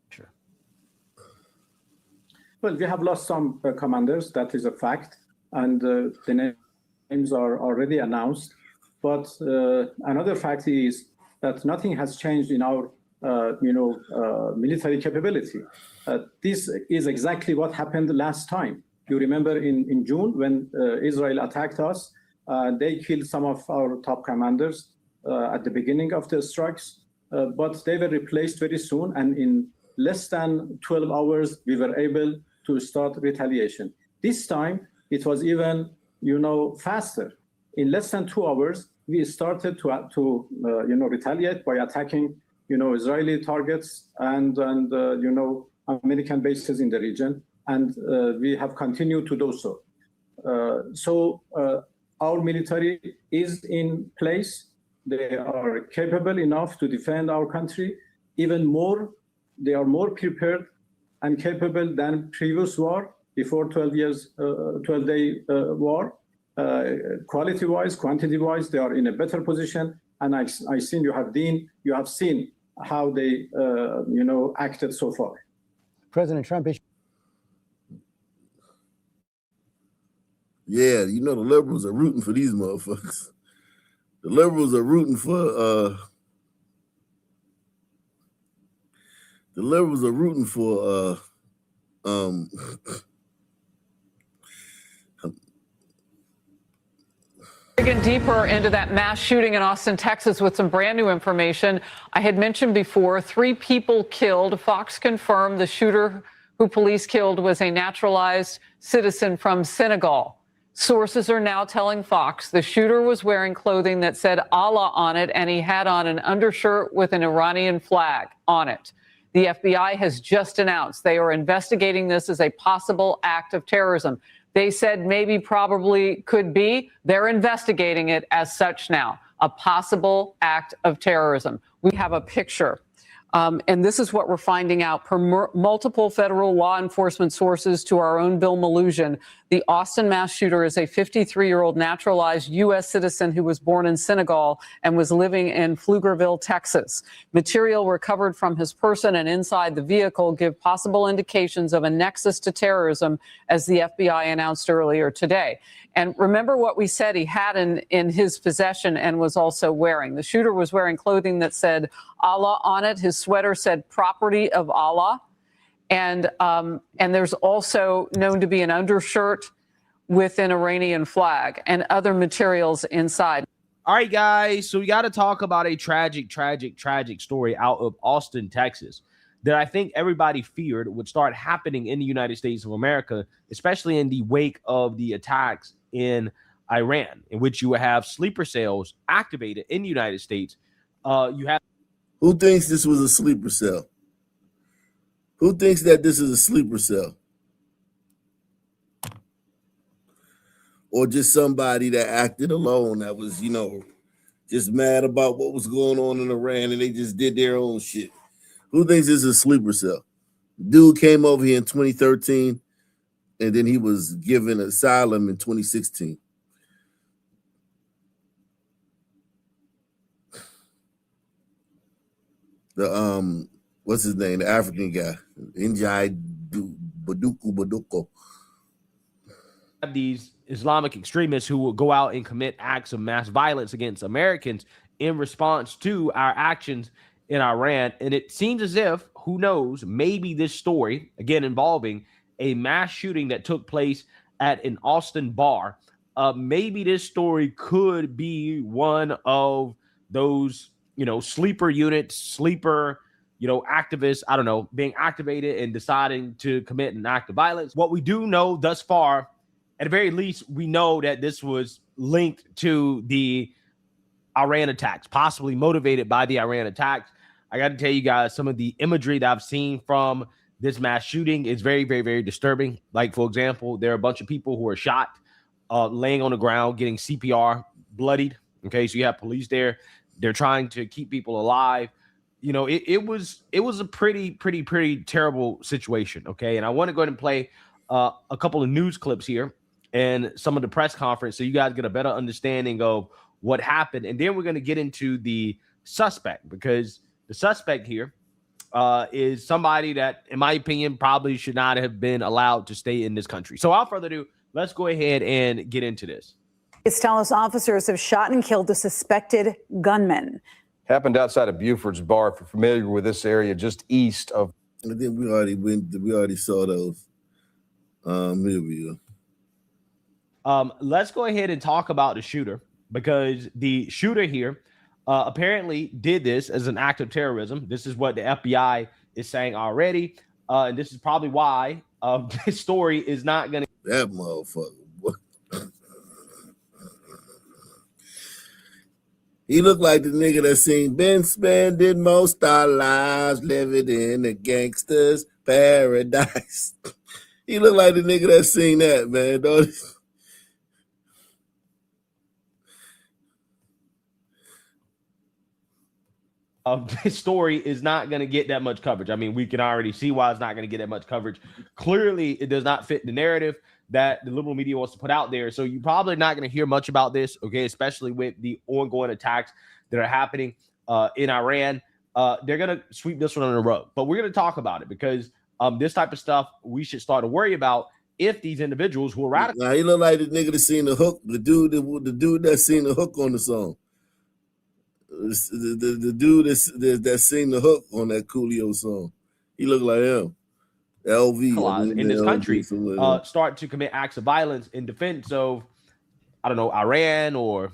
Sure. Well, we have lost some commanders, that is a fact, and the names are already announced. But another fact is that nothing has changed in our military capability. This is exactly what happened last time. You remember in June when Israel attacked us, they killed some of our top commanders at the beginning of the strikes, but they were replaced very soon. And in less than 12 hours, we were able to start retaliation. This time, it was even, faster. In less than 2 hours, we started to retaliate by attacking, Israeli targets and American bases in the region, and we have continued to do so. So our military is in place. They are capable enough to defend our country. Even more, they are more prepared and capable than previous war, before 12-day war. Quality-wise, quantity-wise, they are in a better position. And I think you have seen how they, acted so far. President Trump issued. Yeah, the liberals are rooting for these motherfuckers. The liberals are rooting for Digging deeper into that mass shooting in Austin, Texas, with some brand new information. I had mentioned before, 3 people killed. Fox confirmed the shooter who police killed was a naturalized citizen from Senegal. Sources are now telling Fox the shooter was wearing clothing that said Allah on it, and he had on an undershirt with an Iranian flag on it. The FBI has just announced they are investigating this as a possible act of terrorism. They said maybe, probably, could be. They're investigating it as such now, a possible act of terrorism. We have a picture. And this is what we're finding out per multiple federal law enforcement sources to our own Bill Malhusian. The Austin mass shooter is a 53-year-old naturalized U.S. citizen who was born in Senegal and was living in Pflugerville, Texas. Material recovered from his person and inside the vehicle give possible indications of a nexus to terrorism, as the FBI announced earlier today. And remember what we said he had in his possession and was also wearing. The shooter was wearing clothing that said Allah on it. His sweater said property of Allah. And there's also known to be an undershirt with an Iranian flag and other materials inside. All right, guys. So we got to talk about a tragic story out of Austin, Texas, that I think everybody feared would start happening in the United States of America, especially in the wake of the attacks in Iran, in which you have sleeper cells activated in the United States. You have. Who thinks this was a sleeper cell? Who thinks that this is a sleeper cell? Or just somebody that acted alone, that was, just mad about what was going on in Iran and they just did their own shit? Who thinks this is a sleeper cell? Dude came over here in 2013 and then he was given asylum in 2016. The what's his name? The African guy, Njai Baduko. these Islamic extremists who will go out and commit acts of mass violence against Americans in response to our actions in Iran. And it seems as if, who knows, maybe this story, again, involving a mass shooting that took place at an Austin bar, maybe this story could be one of those, sleeper units, sleeper, activists, I don't know, being activated and deciding to commit an act of violence. What we do know thus far, at the very least, we know that this was linked to the Iran attacks, possibly motivated by the Iran attacks. I got to tell you guys, some of the imagery that I've seen from this mass shooting is very, very, very disturbing. Like, for example, there are a bunch of people who are shot, laying on the ground, getting CPR, bloodied. Okay, so you have police there. They're trying to keep people alive. It was a pretty terrible situation. Okay, and I want to go ahead and play a couple of news clips here and some of the press conference so you guys get a better understanding of what happened. And then we're going to get into the suspect, because the suspect here is somebody that, in my opinion, probably should not have been allowed to stay in this country. So without further ado, let's go ahead and get into this. Dallas officers have shot and killed a suspected gunman. Happened outside of Buford's Bar. If you're familiar with this area, just east of. I think we already saw those. Here we go. Let's go ahead and talk about the shooter, because the shooter here apparently did this as an act of terrorism. This is what the FBI is saying already. And this is probably why this story is not going to. That motherfucker. He looked like the nigga that seen been spending most our lives living in the gangster's paradise. He looked like the nigga that seen that, man. Don't he? This story is not going to get that much coverage. I mean, we can already see why it's not going to get that much coverage. Clearly, it does not fit the narrative that the liberal media wants to put out there. So you're probably not going to hear much about this, okay, especially with the ongoing attacks that are happening in Iran. They're going to sweep this one under the rug. But we're going to talk about it, because this type of stuff we should start to worry about if these individuals who are radical. Now, he look like the nigga that seen the hook, the dude that seen the hook on the song. The dude that sing the hook on that Coolio song. He look like him. LV in this country start to commit acts of violence in defense of, I don't know, Iran or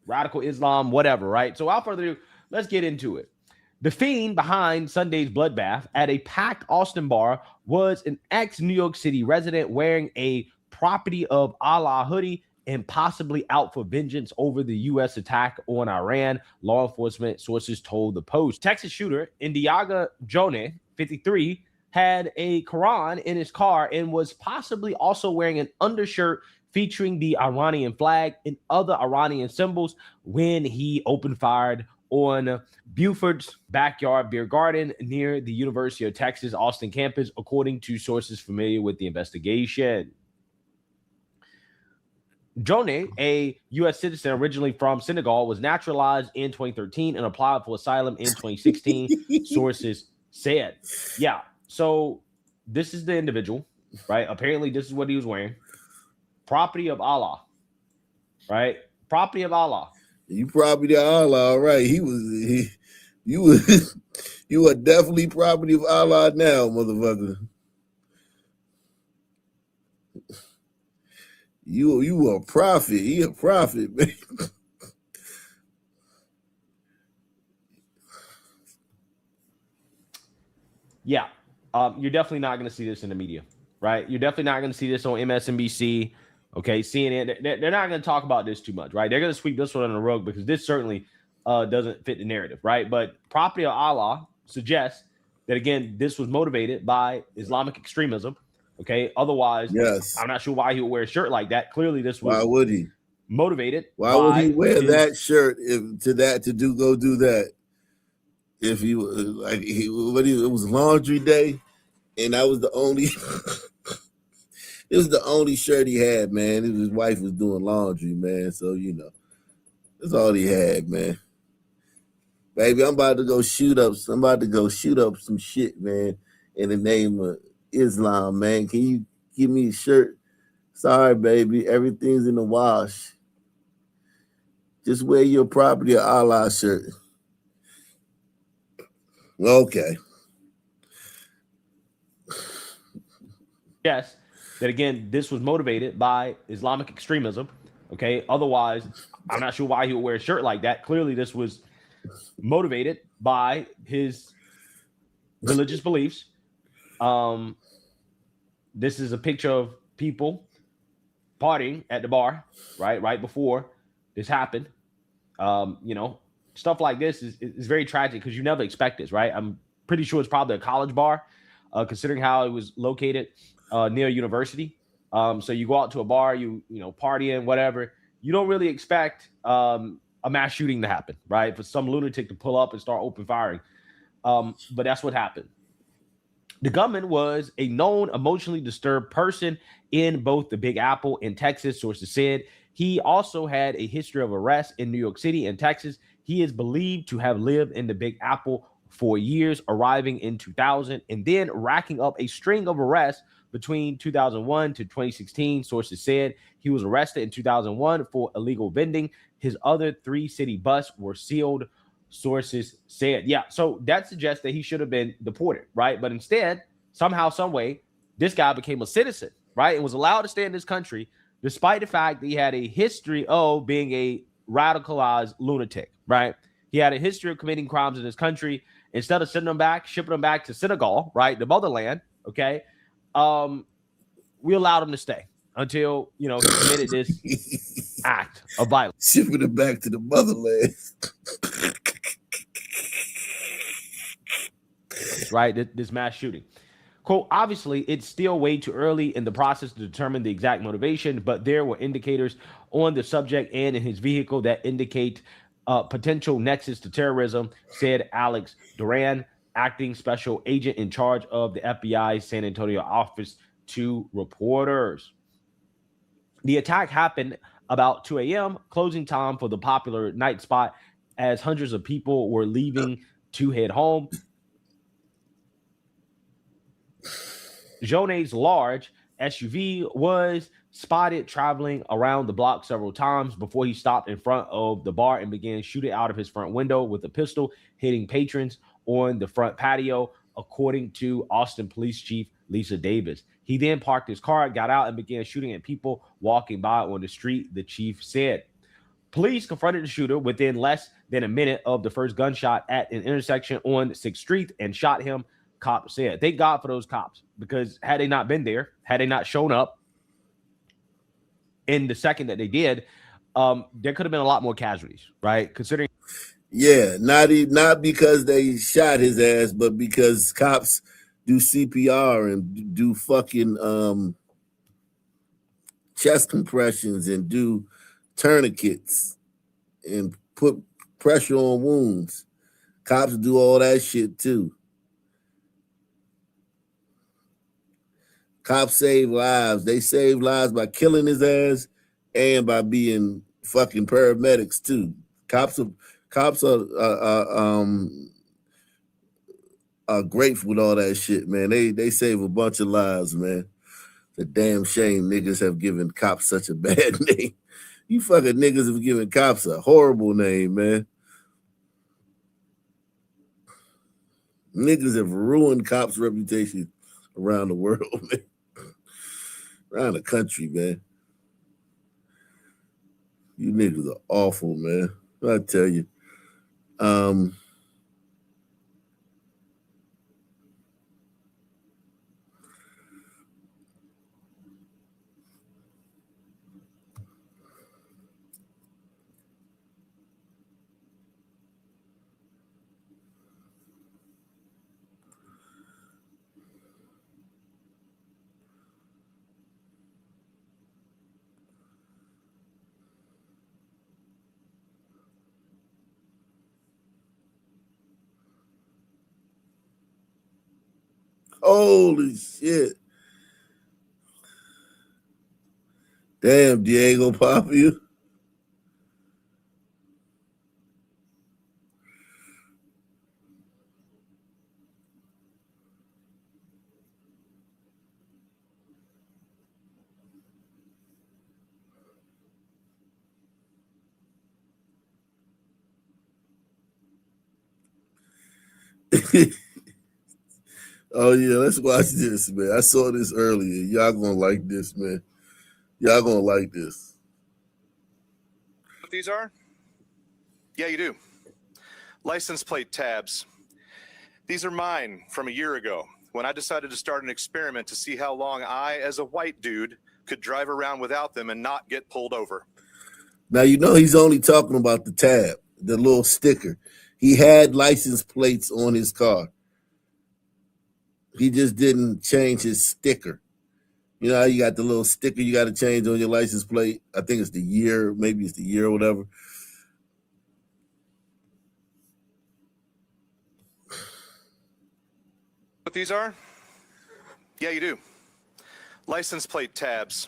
radical Islam, whatever, right? So without further ado, let's get into it. The fiend behind Sunday's bloodbath at a packed Austin bar was an ex-New York City resident wearing a Property of Allah hoodie and possibly out for vengeance over the U.S. attack on Iran, law enforcement sources told the Post. Texas shooter Indiaga Jone, 53, had a Quran in his car and was possibly also wearing an undershirt featuring the Iranian flag and other Iranian symbols when he opened fire on Buford's backyard beer garden near the University of Texas Austin campus, according to sources familiar with the investigation. Jone, a U.S. citizen originally from Senegal, was naturalized in 2013 and applied for asylum in 2016, sources said. Yeah, so this is the individual, right? Apparently, this is what he was wearing. Property of Allah, right? Property of Allah. You property of Allah, all right. You are definitely property of Allah now, motherfucker. You a prophet. He a prophet, man. Yeah. You're definitely not going to see this in the media, right? You're definitely not going to see this on MSNBC, okay, CNN. They're not going to talk about this too much, right? They're going to sweep this one under the rug because this certainly doesn't fit the narrative, right? But property of Allah suggests that, again, this was motivated by Islamic extremism. Okay. Otherwise, yes, I'm not sure why he would wear a shirt like that. Clearly, this was. Why would he? Motivated. Why would he wear that shirt to go do that? If he was like it was laundry day, and that was the only. It was the only shirt he had, man. His wife was doing laundry, man. So that's all he had, man. Baby, I'm about to go shoot up some shit, man. In the name of Islam, man. Can you give me a shirt Sorry, baby. Everything's in the wash. Just wear your property or Allah shirt. Okay. Yes, that again, this was motivated by Islamic extremism. Okay. Otherwise, I'm not sure why he would wear a shirt like that. Clearly, this was motivated by his religious beliefs. This is a picture of people partying at the bar, right before this happened. Stuff like this is very tragic because you never expect this, right? I'm pretty sure it's probably a college bar, considering how it was located near a university. So you go out to a bar, you partying, whatever. You don't really expect a mass shooting to happen, right? For some lunatic to pull up and start open firing. But that's what happened. The gunman was a known emotionally disturbed person in both the Big Apple and Texas, sources said. He also had a history of arrests in New York City and Texas. He is believed to have lived in the Big Apple for years, arriving in 2000 and then racking up a string of arrests between 2001 to 2016, sources said. He was arrested in 2001 for illegal vending. His other 3-city busts were sealed, sources said. Yeah, so that suggests that he should have been deported, right? But instead, somehow, some way, this guy became a citizen, right? And was allowed to stay in this country, despite the fact that he had a history of being a radicalized lunatic, right? He had a history of committing crimes in this country. Instead of sending him back, shipping him back to Senegal, right, the motherland, okay, we allowed him to stay until, he committed this act of violence. Shipping him back to the motherland. Right, this mass shooting. Quote, obviously, it's still way too early in the process to determine the exact motivation, but there were indicators on the subject and in his vehicle that indicate potential nexus to terrorism, said Alex Duran, acting special agent in charge of the FBI San Antonio office, to reporters. The attack happened about 2 a.m., closing time for the popular night spot, as hundreds of people were leaving to head home. Jonet's large SUV was spotted traveling around the block several times before he stopped in front of the bar and began shooting out of his front window with a pistol, hitting patrons on the front patio, according to Austin Police Chief Lisa Davis. He then parked his car, got out, and began shooting at people walking by on the street, the chief said. Police confronted the shooter within less than a minute of the first gunshot at an intersection on 6th Street and shot him, cops said. Thank God for those cops, because had they not been there, had they not shown up in the second that they did, there could have been a lot more casualties, right? Considering. Yeah, not because they shot his ass, but because cops do CPR and do fucking chest compressions and do tourniquets and put pressure on wounds. Cops do all that shit too. Cops save lives. They save lives by killing his ass and by being fucking paramedics too. Cops are grateful with all that shit, man. They save a bunch of lives, man. It's a damn shame niggas have given cops such a bad name. You fucking niggas have given cops a horrible name, man. Niggas have ruined cops' reputation around the world, man. Around the country, man. You niggas are awful, man. I tell you. Holy shit. Damn, Diego Papia. Oh yeah, let's watch this, man. I saw this earlier. Y'all gonna like this, man. Y'all gonna like this. What these are? Yeah, you do. License plate tabs. These are mine from a year ago when I decided to start an experiment to see how long I, as a white dude, could drive around without them and not get pulled over. Now you know he's only talking about the tab, the little sticker. He had license plates on his car. He just didn't change his sticker. You know how you got the little sticker you got to change on your license plate? I think it's the year, maybe it's the year or whatever. What these are? Yeah, you do. License plate tabs.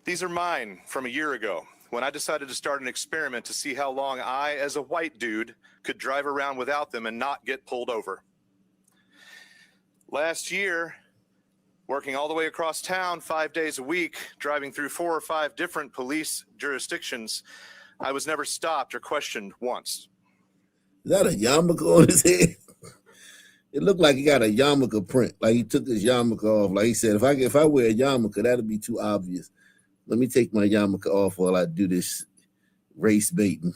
These are mine from a year ago when I decided to start an experiment to see how long I, as a white dude, could drive around without them and not get pulled over. Last year, working all the way across town 5 days a week, driving through 4 or 5 different police jurisdictions, I was never stopped or questioned once. Is that a yarmulke on his head? It looked like he got a yarmulke print. Like he took his yarmulke off. Like he said, if I wear a yarmulke, that'll be too obvious. Let me take my yarmulke off while I do this race baiting.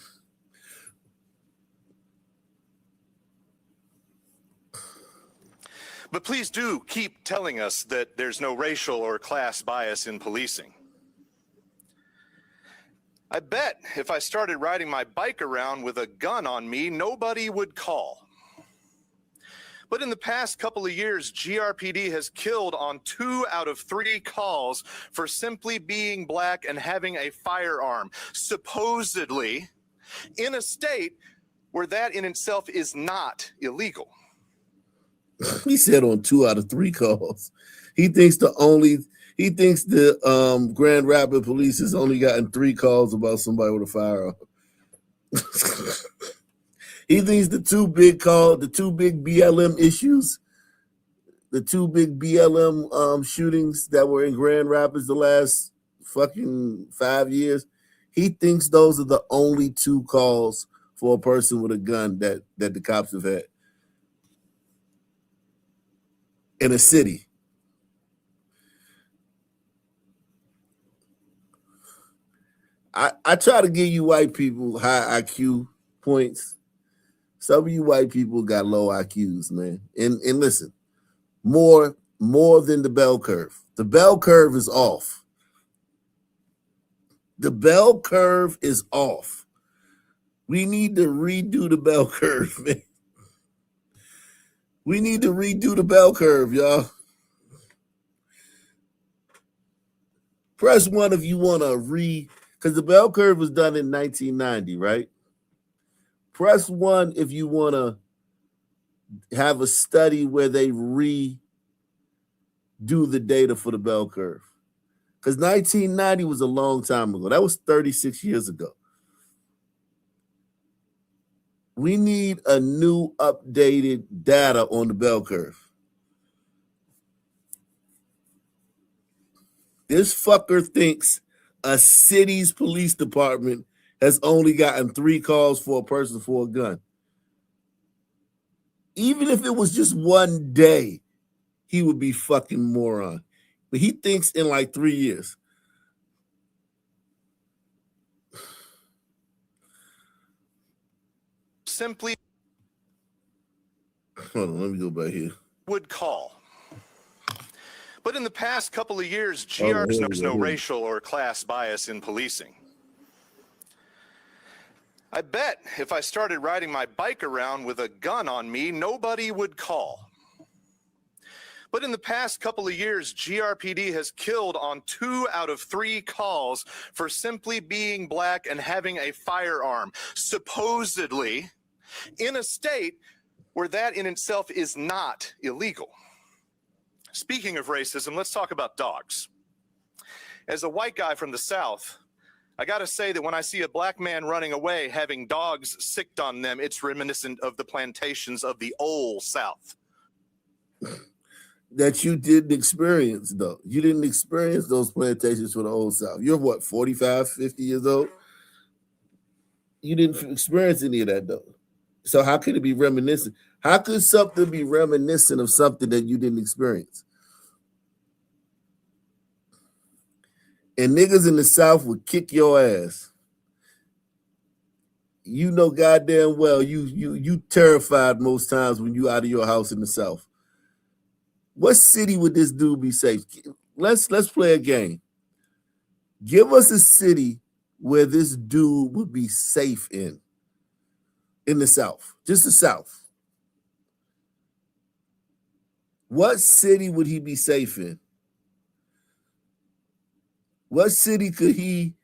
But please do keep telling us that there's no racial or class bias in policing. I bet if I started riding my bike around with a gun on me, nobody would call. But in the past couple of years, GRPD has killed on 2 out of 3 calls for simply being black and having a firearm, supposedly in a state where that in itself is not illegal. He said on 2 out of 3 calls. He thinks the Grand Rapids police has only gotten 3 calls about somebody with a firearm. He thinks the two big BLM issues, the 2 big BLM shootings that were in Grand Rapids the last fucking 5 years, he thinks those are the only 2 calls for a person with a gun that the cops have had in a city. I try to give you white people high IQ points. Some of you white people got low IQs, man. And listen, more than the bell curve. The bell curve is off. The bell curve is off. We need to redo the bell curve, man. We need to redo the bell curve, y'all. Press 1 if you want to because the bell curve was done in 1990, right? Press 1 if you want to have a study where they redo the data for the bell curve. Because 1990 was a long time ago. That was 36 years ago. We need a new updated data on the bell curve. This fucker thinks a city's police department has only gotten 3 calls for a person for a gun. Even if it was just one day, he would be fucking moron. But he thinks in like 3 years. Simply hold on, let me go back here. Would call. But in the past couple of years, there's no racial or class bias in policing. I bet if I started riding my bike around with a gun on me, nobody would call. But in the past couple of years, GRPD has killed on 2 out of 3 calls for simply being black and having a firearm, supposedly in a state where that in itself is not illegal. Speaking of racism, let's talk about dogs. As a white guy from the South, I got to say that when I see a black man running away having dogs sicked on them, it's reminiscent of the plantations of the old South. That you didn't experience, though. You didn't experience those plantations for the old South. You're what, 45, 50 years old? You didn't experience any of that, though. So how could it be reminiscent? How could something be reminiscent of something that you didn't experience? And niggas in the South would kick your ass. You know goddamn well you terrified most times when you out of your house in the South. What city would this dude be safe? Let's play a game. Give us a city where this dude would be safe in the South. Just the South. What city would he be safe in? What city could he,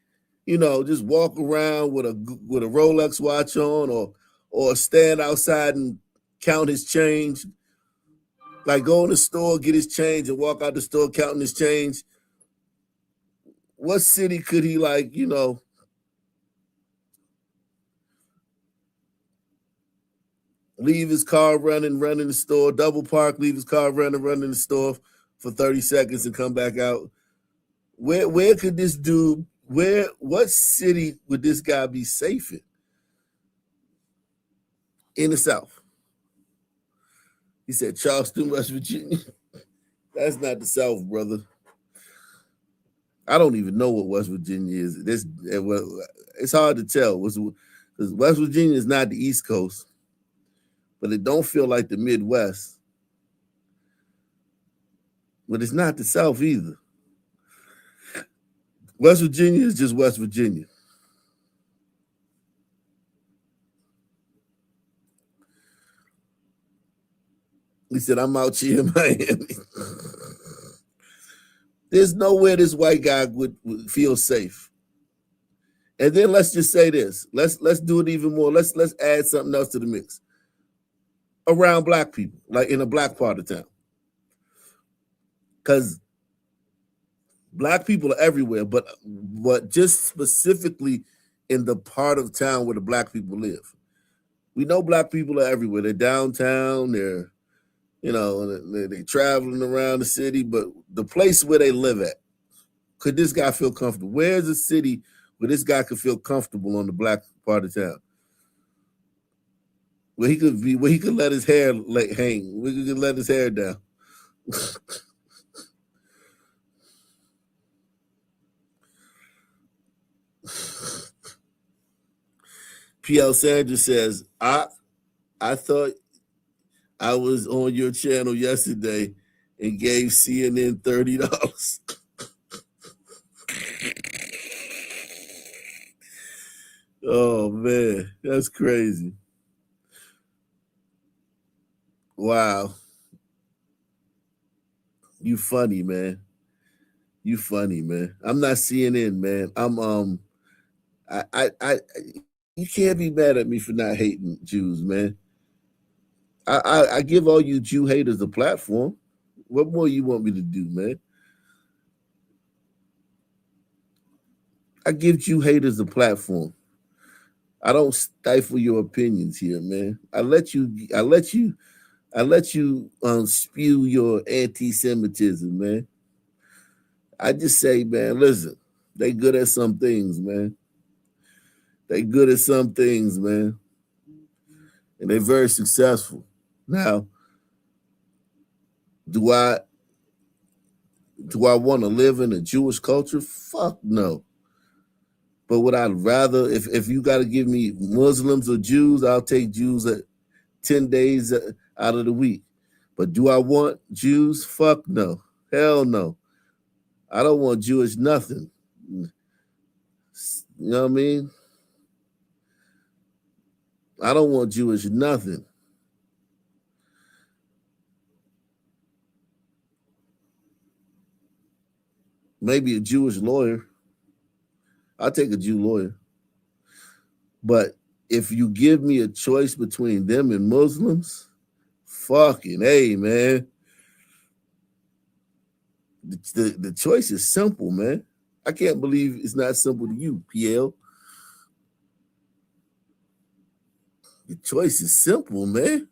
just walk around with a Rolex watch on, or stand outside and count his change? Like go in the store, get his change, and walk out the store counting his change. What city could he leave his car run in the store, double park, leave his car run in the store for 30 seconds and come back out? Where could this dude, what city would this guy be safe in? In the South. He said Charleston, West Virginia. That's not the South, brother. I don't even know what West Virginia is. It's hard to tell. Because West Virginia is not the East Coast, but it don't feel like the Midwest. But it's not the South either. West Virginia is just West Virginia. He said, I'm out here in Miami. There's nowhere this white guy would feel safe. And then let's just say this. Let's do it even more. Let's add something else to the mix. Around black people, like in a black part of town. Because black people are everywhere, but just specifically in the part of town where the black people live. We know black people are everywhere. They're downtown, they're traveling around the city, but the place where they live at, could this guy feel comfortable? Where's a city where this guy could feel comfortable on the black part of town? Where he could let his hair hang, where he could let his hair down. PL Sanders says, I thought I was on your channel yesterday and gave CNN $30. Oh, man, that's crazy. Wow. You funny, man. You funny, man. I'm not CNN, man. I'm you can't be mad at me for not hating Jews, man. I give all you Jew haters a platform. What more you want me to do, man? I give Jew haters a platform. I don't stifle your opinions here, man. I let you spew your anti-Semitism, man. I just say, man, listen, they good at some things, man. They good at some things, man. And they're very successful. Now, do I want to live in a Jewish culture? Fuck no. But would I rather, if you got to give me Muslims or Jews, I'll take Jews at 10 days out of the week. But do I want Jews? Fuck no. Hell no. I don't want Jewish nothing. You know what I mean? I don't want Jewish nothing. Maybe a Jewish lawyer. I'll take a Jew lawyer. But if you give me a choice between them and Muslims, fucking hey, man. The choice is simple, man. I can't believe it's not simple to you, PL. The choice is simple, man.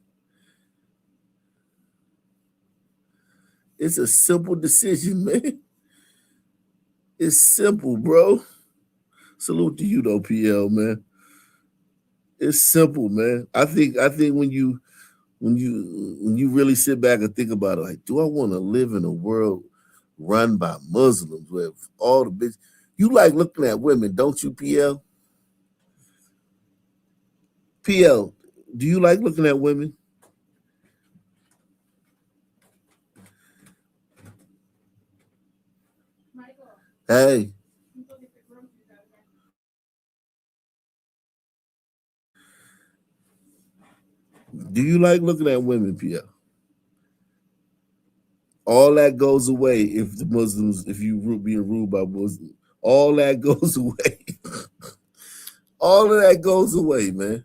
It's a simple decision, man. It's simple, bro. Salute to you, though, PL, man. It's simple, man. I think when when you really sit back and think about it, like, do I want to live in a world run by Muslims with all the bitch? You like looking at women, don't you, PL? PL, do you like looking at women? Hey. Do you like looking at women, PL? All that goes away if the Muslims, if you being ruled by Muslims. All that goes away. All of that goes away, man.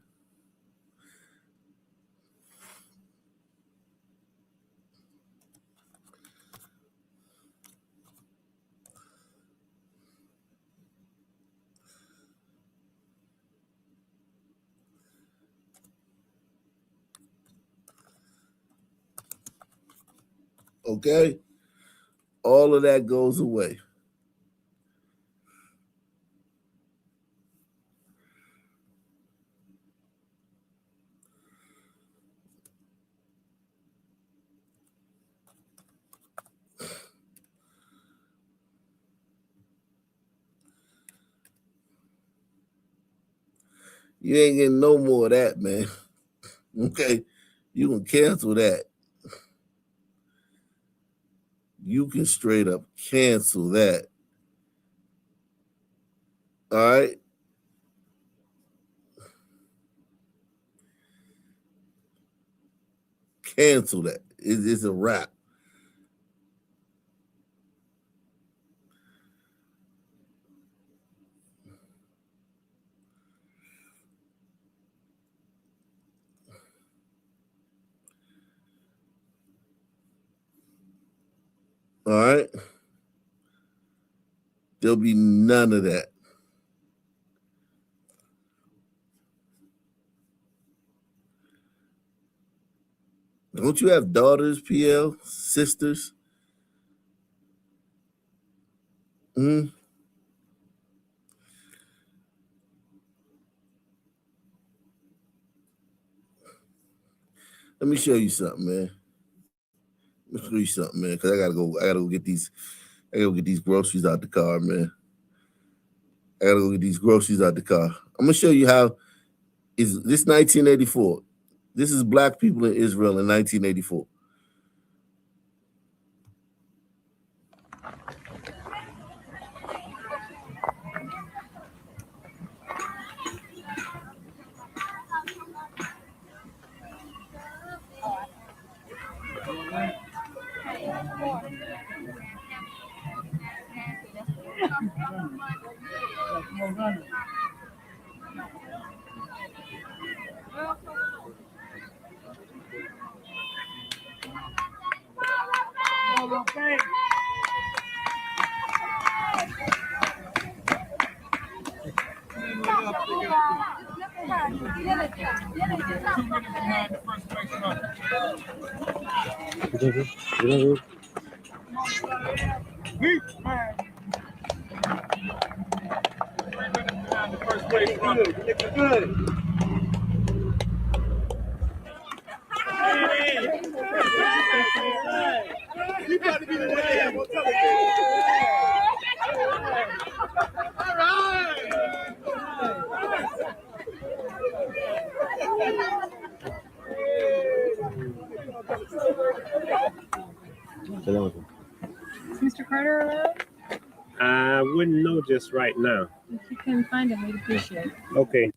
Okay? All of that goes away. You ain't getting no more of that, man. Okay? You can cancel that. You can straight up cancel that. All right? Cancel that. It's a wrap. All right? There'll be none of that. Don't you have daughters, PL? Sisters? Hmm? Let me show you something, man. Let me show you something, man, because I gotta go get these groceries out the car, man. I gotta go get these groceries out the car. I'm gonna show you how is this 1984. This is black people in Israel in 1984. Mr. Carter around? I wouldn't know just right now. If you can find him, we'd appreciate it. Okay.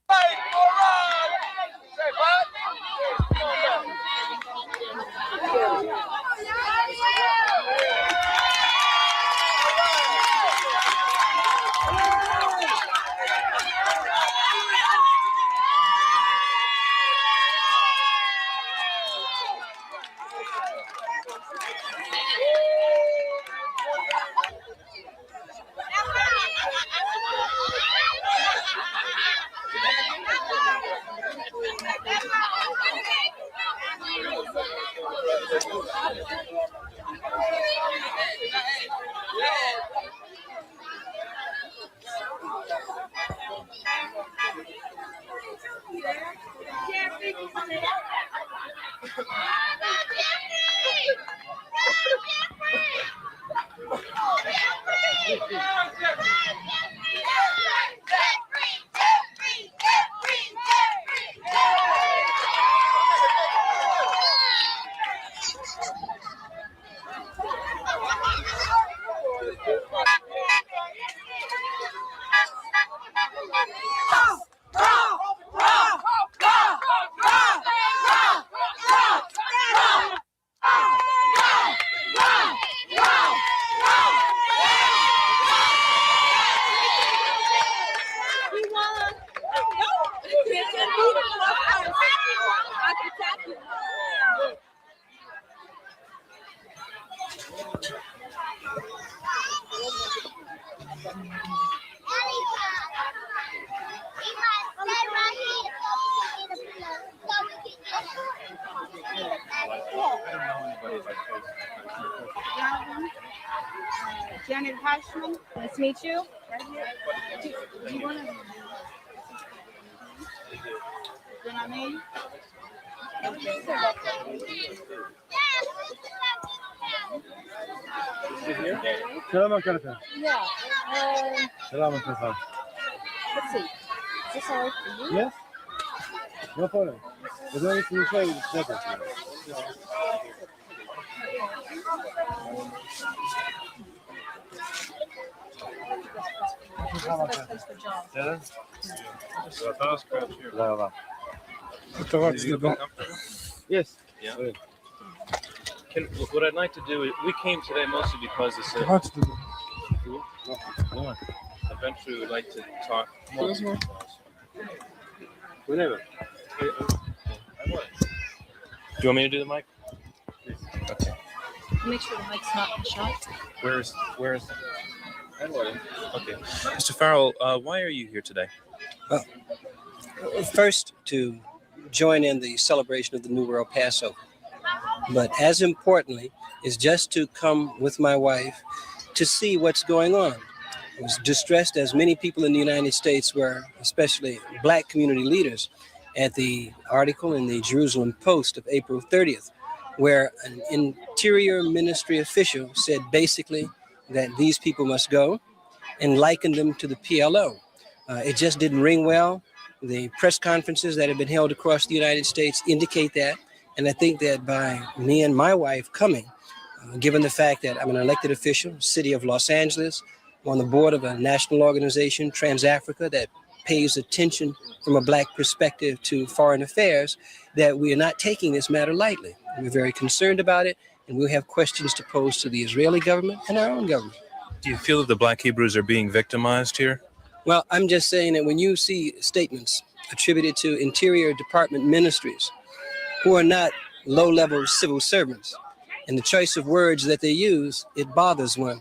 Janet Hashman, nice to meet you. Right here. Do you want to? Then I mean. Selam arkadaşlar. Yeah. Selam arkadaşlar. Let's see. Is this all right for you? Yes. No problem. As long as you say it's better. Yes. Yeah. What I'd like to do is, we came today mostly because it's a. Eventually, we'd like to talk more. Whenever. Do you want me to do the mic? Okay. Make sure the mic's not shut. Where's? Okay. Mr. Farrell, why are you here today? Well, first to join in the celebration of the New World Passover. But as importantly is just to come with my wife to see what's going on. I was distressed, as many people in the United States were, especially Black community leaders, at the article in the Jerusalem Post of April 30th, where an Interior Ministry official said basically that these people must go and likened them to the PLO. It just didn't ring well. The press conferences that have been held across the United States indicate that. And I think that by me and my wife coming, given the fact that I'm an elected official, City of Los Angeles, I'm on the board of a national organization, Trans-Africa, that pays attention from a Black perspective to foreign affairs, that we are not taking this matter lightly. We're very concerned about it, and we'll have questions to pose to the Israeli government and our own government. Do you feel that the Black Hebrews are being victimized here? Well, I'm just saying that when you see statements attributed to Interior Department ministries who are not low-level civil servants, and the choice of words that they use, it bothers one,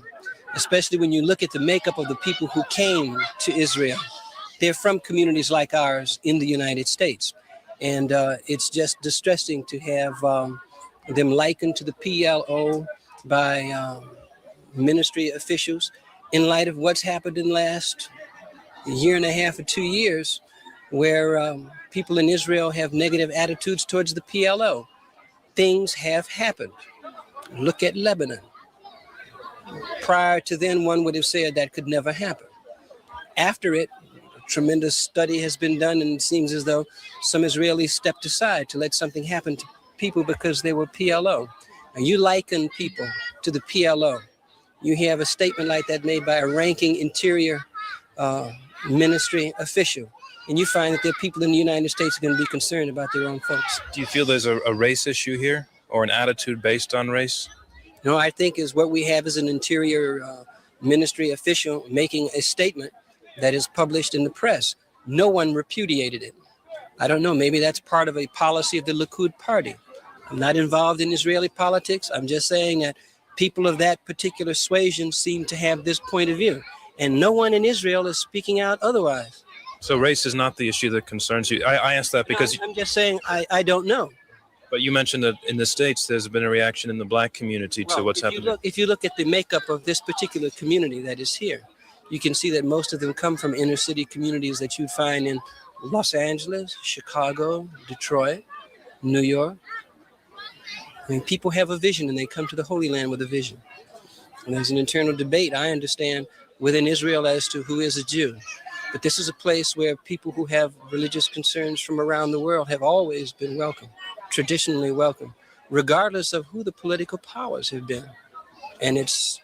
especially when you look at the makeup of the people who came to Israel. They're from communities like ours in the United States. And it's just distressing to have them likened to the PLO by ministry officials in light of what's happened in the last year and a half or 2 years, where people in Israel have negative attitudes towards the PLO. Things have happened. Look at Lebanon. Prior to then, one would have said that could never happen. After it, a tremendous study has been done, and it seems as though some Israelis stepped aside to let something happen to people because they were PLO. And you liken people to the PLO. You have a statement like that made by a ranking Interior Ministry official, and you find that there are people in the United States who are going to be concerned about their own folks. Do you feel there's a race issue here, or an attitude based on race? No, I think is what we have is an Interior Ministry official making a statement that is published in the press. No one repudiated it. I don't know, maybe that's part of a policy of the Likud party. I'm not involved in Israeli politics. I'm just saying that people of that particular suasion seem to have this point of view, and no one in Israel is speaking out otherwise. So race is not the issue that concerns you. I asked that because... No, I'm just saying I don't know. But you mentioned that in the States, there's been a reaction in the Black community to what's happening. If you look at the makeup of this particular community that is here, you can see that most of them come from inner city communities that you'd find in Los Angeles, Chicago, Detroit, New York. I mean, people have a vision and they come to the Holy Land with a vision. And there's an internal debate, I understand, within Israel as to who is a Jew. But this is a place where people who have religious concerns from around the world have always been welcome, traditionally welcome, regardless of who the political powers have been. And it's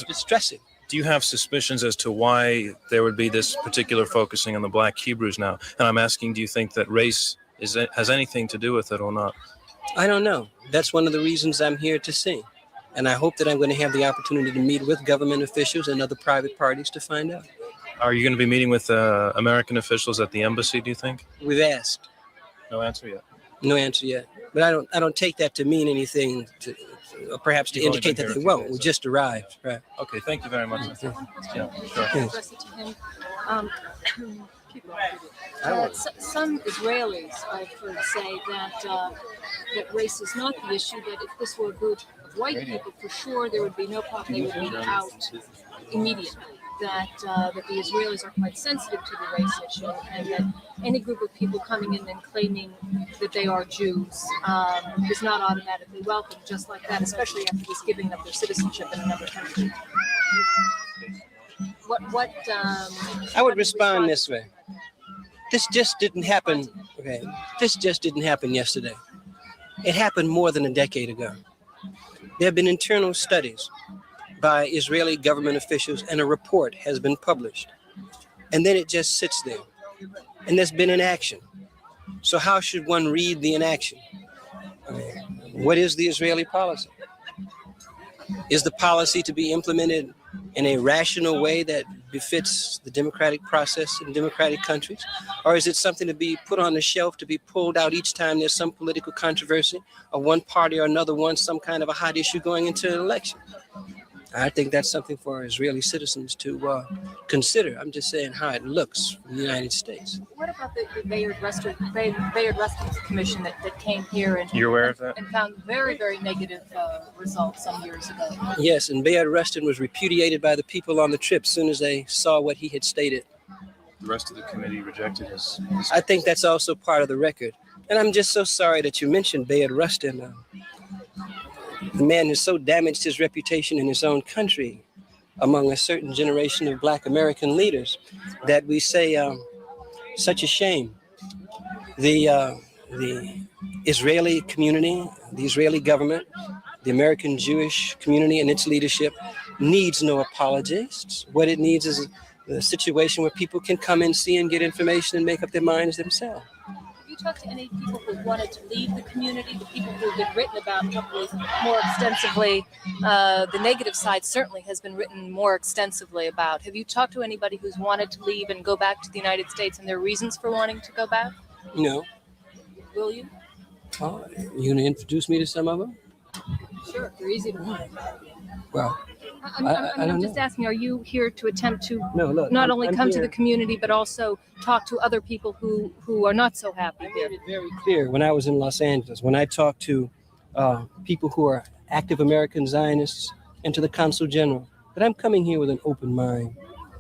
distressing. Do you have suspicions as to why there would be this particular focusing on the Black Hebrews now? And I'm asking, do you think that race has anything to do with it or not? I don't know. That's one of the reasons I'm here to see. And I hope that I'm going to have the opportunity to meet with government officials and other private parties to find out. Are you going to be meeting with American officials at the embassy, do you think? We've asked. No answer yet. No answer yet. But I don't take that to mean anything, perhaps to indicate that they won't. We just arrived. Right. Okay, thank you very much. Yeah, sure. Yes. Some Israelis, I've heard, say that race is not the issue, that if this were a group of white people, for sure there would be no problem. They would be out immediately. That the Israelis are quite sensitive to the race issue, and that any group of people coming in and claiming that they are Jews is not automatically welcome, just like that, especially after just giving up their citizenship in another country. I would respond this way. This just didn't happen. Okay, this just didn't happen yesterday. It happened more than a decade ago. There have been internal studies by Israeli government officials, and a report has been published. And then it just sits there. And there's been inaction. So how should one read the inaction? What is the Israeli policy? Is the policy to be implemented in a rational way that befits the democratic process in democratic countries? Or is it something to be put on the shelf, to be pulled out each time there's some political controversy, or one party or another wants some kind of a hot issue going into an election? I think that's something for Israeli citizens to consider. I'm just saying how it looks from the United States. What about the Bayard Rustin Commission that came here and you're aware of that? And found very, very negative results some years ago? Yes, and Bayard Rustin was repudiated by the people on the trip as soon as they saw what he had stated. The rest of the committee rejected his... I think that's also part of the record. And I'm just so sorry that you mentioned Bayard Rustin. The man has so damaged his reputation in his own country among a certain generation of Black American leaders that we say, such a shame. The Israeli community, the Israeli government, the American Jewish community and its leadership needs no apologists. What it needs is a situation where people can come and see and get information and make up their minds themselves. Have you talked to any people who wanted to leave the community, the people who have been written about probably more extensively? The negative side certainly has been written more extensively about. Have you talked to anybody who's wanted to leave and go back to the United States and their reasons for wanting to go back? No. Will you? Oh, you going to introduce me to some of them? Sure, they're easy to find. Well, I'm just asking, are you here to attempt to not only come to the community, but also talk to other people who are not so happy I made it very clear when I was in Los Angeles, when I talked to people who are active American Zionists and to the Consul General, that I'm coming here with an open mind.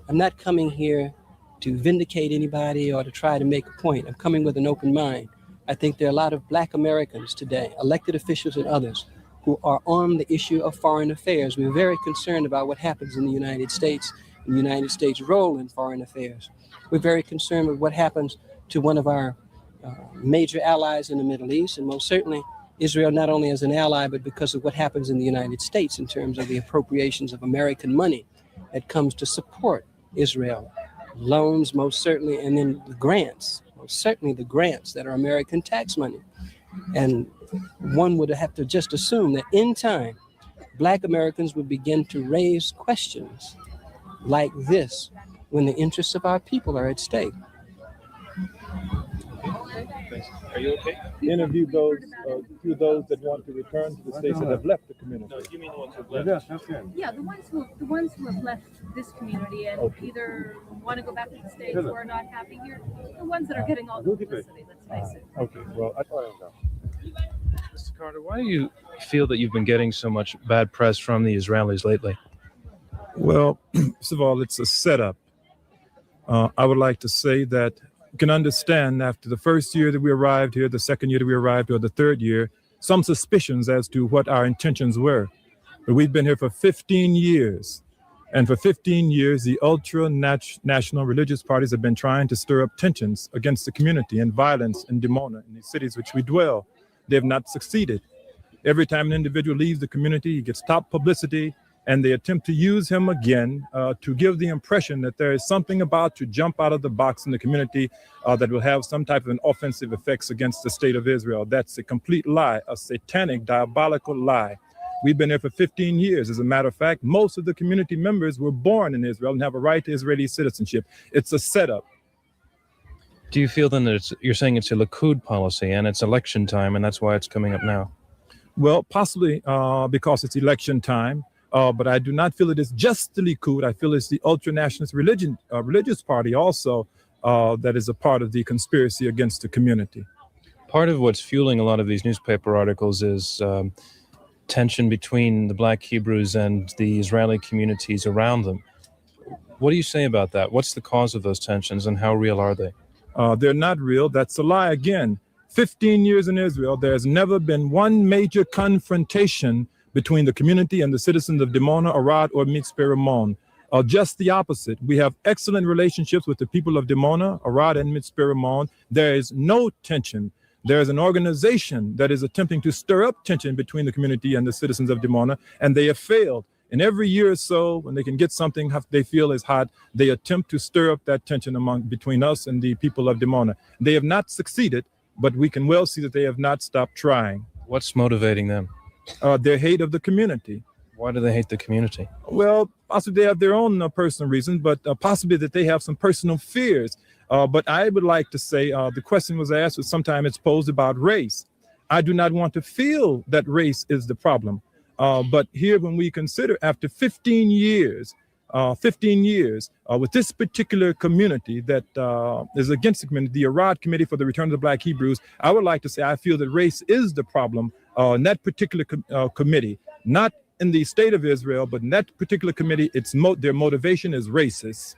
I'm not coming here to vindicate anybody or to try to make a point. I'm coming with an open mind. I think there are a lot of Black Americans today, elected officials and others, who are on the issue of foreign affairs. We're very concerned about what happens in the United States, and the United States' role in foreign affairs. We're very concerned with what happens to one of our major allies in the Middle East, and most certainly Israel, not only as an ally, but because of what happens in the United States in terms of the appropriations of American money that comes to support Israel. Loans, most certainly, and then the grants, most certainly the grants that are American tax money. And one would have to just assume that in time, Black Americans would begin to raise questions like this when the interests of our people are at stake. Are you okay? Interview those that want to return to the states that have left the community. No, you mean the ones who have left? Yes, okay. Yeah, the ones who have left this community and either want to go back to the States or are not happy here, the ones that are getting all the publicity, let's face it. Okay, well, I don't know. Mr. Carter, why do you feel that you've been getting so much bad press from the Israelis lately? Well, first of all, it's a setup. I would like to say that you can understand after the first year that we arrived here, the second year that we arrived, or the third year, some suspicions as to what our intentions were. But we've been here for 15 years. And for 15 years, the ultra-national religious parties have been trying to stir up tensions against the community and violence in Dimona, in the cities which we dwell. They have not succeeded. Every time an individual leaves the community, he gets top publicity, and they attempt to use him again to give the impression that there is something about to jump out of the box in the community that will have some type of an offensive effects against the state of Israel. That's a complete lie, a satanic, diabolical lie. We've been here for 15 years. As a matter of fact, most of the community members were born in Israel and have a right to Israeli citizenship. It's a setup. Do you feel then that you're saying it's a Likud policy and it's election time and that's why it's coming up now? Well, possibly because it's election time. But I do not feel it is just the Likud. I feel it's the ultra-nationalist religious party also that is a part of the conspiracy against the community. Part of what's fueling a lot of these newspaper articles is tension between the Black Hebrews and the Israeli communities around them. What do you say about that? What's the cause of those tensions and how real are they? They're not real. That's a lie again. 15 years in Israel, there's never been one major confrontation between the community and the citizens of Dimona, Arad, or Mitzpe Ramon. Just the opposite. We have excellent relationships with the people of Dimona, Arad, and Mitzpe Ramon. There is no tension. There is an organization that is attempting to stir up tension between the community and the citizens of Dimona, and they have failed. And every year or so, when they can get something they feel is hot, they attempt to stir up that tension between us and the people of Dimona. They have not succeeded, but we can well see that they have not stopped trying. What's motivating them? Their hate of the community. Why do they hate the community? Well, possibly they have their own personal reasons, but possibly that they have some personal fears. But I would like to say the question was asked, sometimes it's posed about race. I do not want to feel that race is the problem. But here, when we consider after 15 years with this particular community that is against the community, the Arad Committee for the Return of the Black Hebrews, I would like to say I feel that race is the problem in that particular committee, not in the state of Israel, but in that particular committee, their motivation is racist.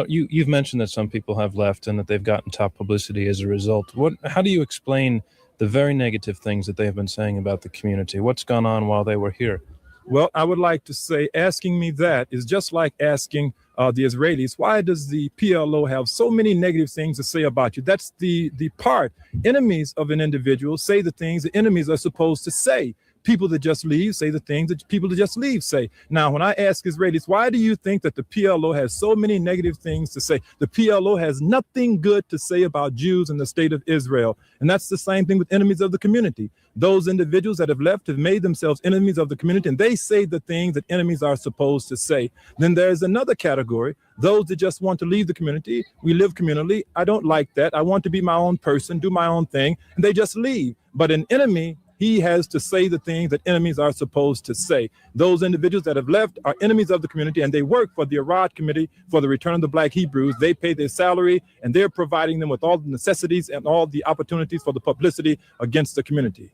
You've mentioned that some people have left and that they've gotten top publicity as a result. How do you explain the very negative things that they have been saying about the community? What's gone on while they were here? Well, I would like to say asking me that is just like asking the Israelis, why does the PLO have so many negative things to say about you? That's the part. Enemies of an individual say the things the enemies are supposed to say. People that just leave say the things that people that just leave say. Now, when I ask Israelis, why do you think that the PLO has so many negative things to say? The PLO has nothing good to say about Jews in the state of Israel. And that's the same thing with enemies of the community. Those individuals that have left have made themselves enemies of the community, and they say the things that enemies are supposed to say. Then there's another category, those that just want to leave the community. We live communally. I don't like that. I want to be my own person, do my own thing, and they just leave. But an enemy, he has to say the things that enemies are supposed to say. Those individuals that have left are enemies of the community, and they work for the Arad Committee for the Return of the Black Hebrews. They pay their salary, and they're providing them with all the necessities and all the opportunities for the publicity against the community.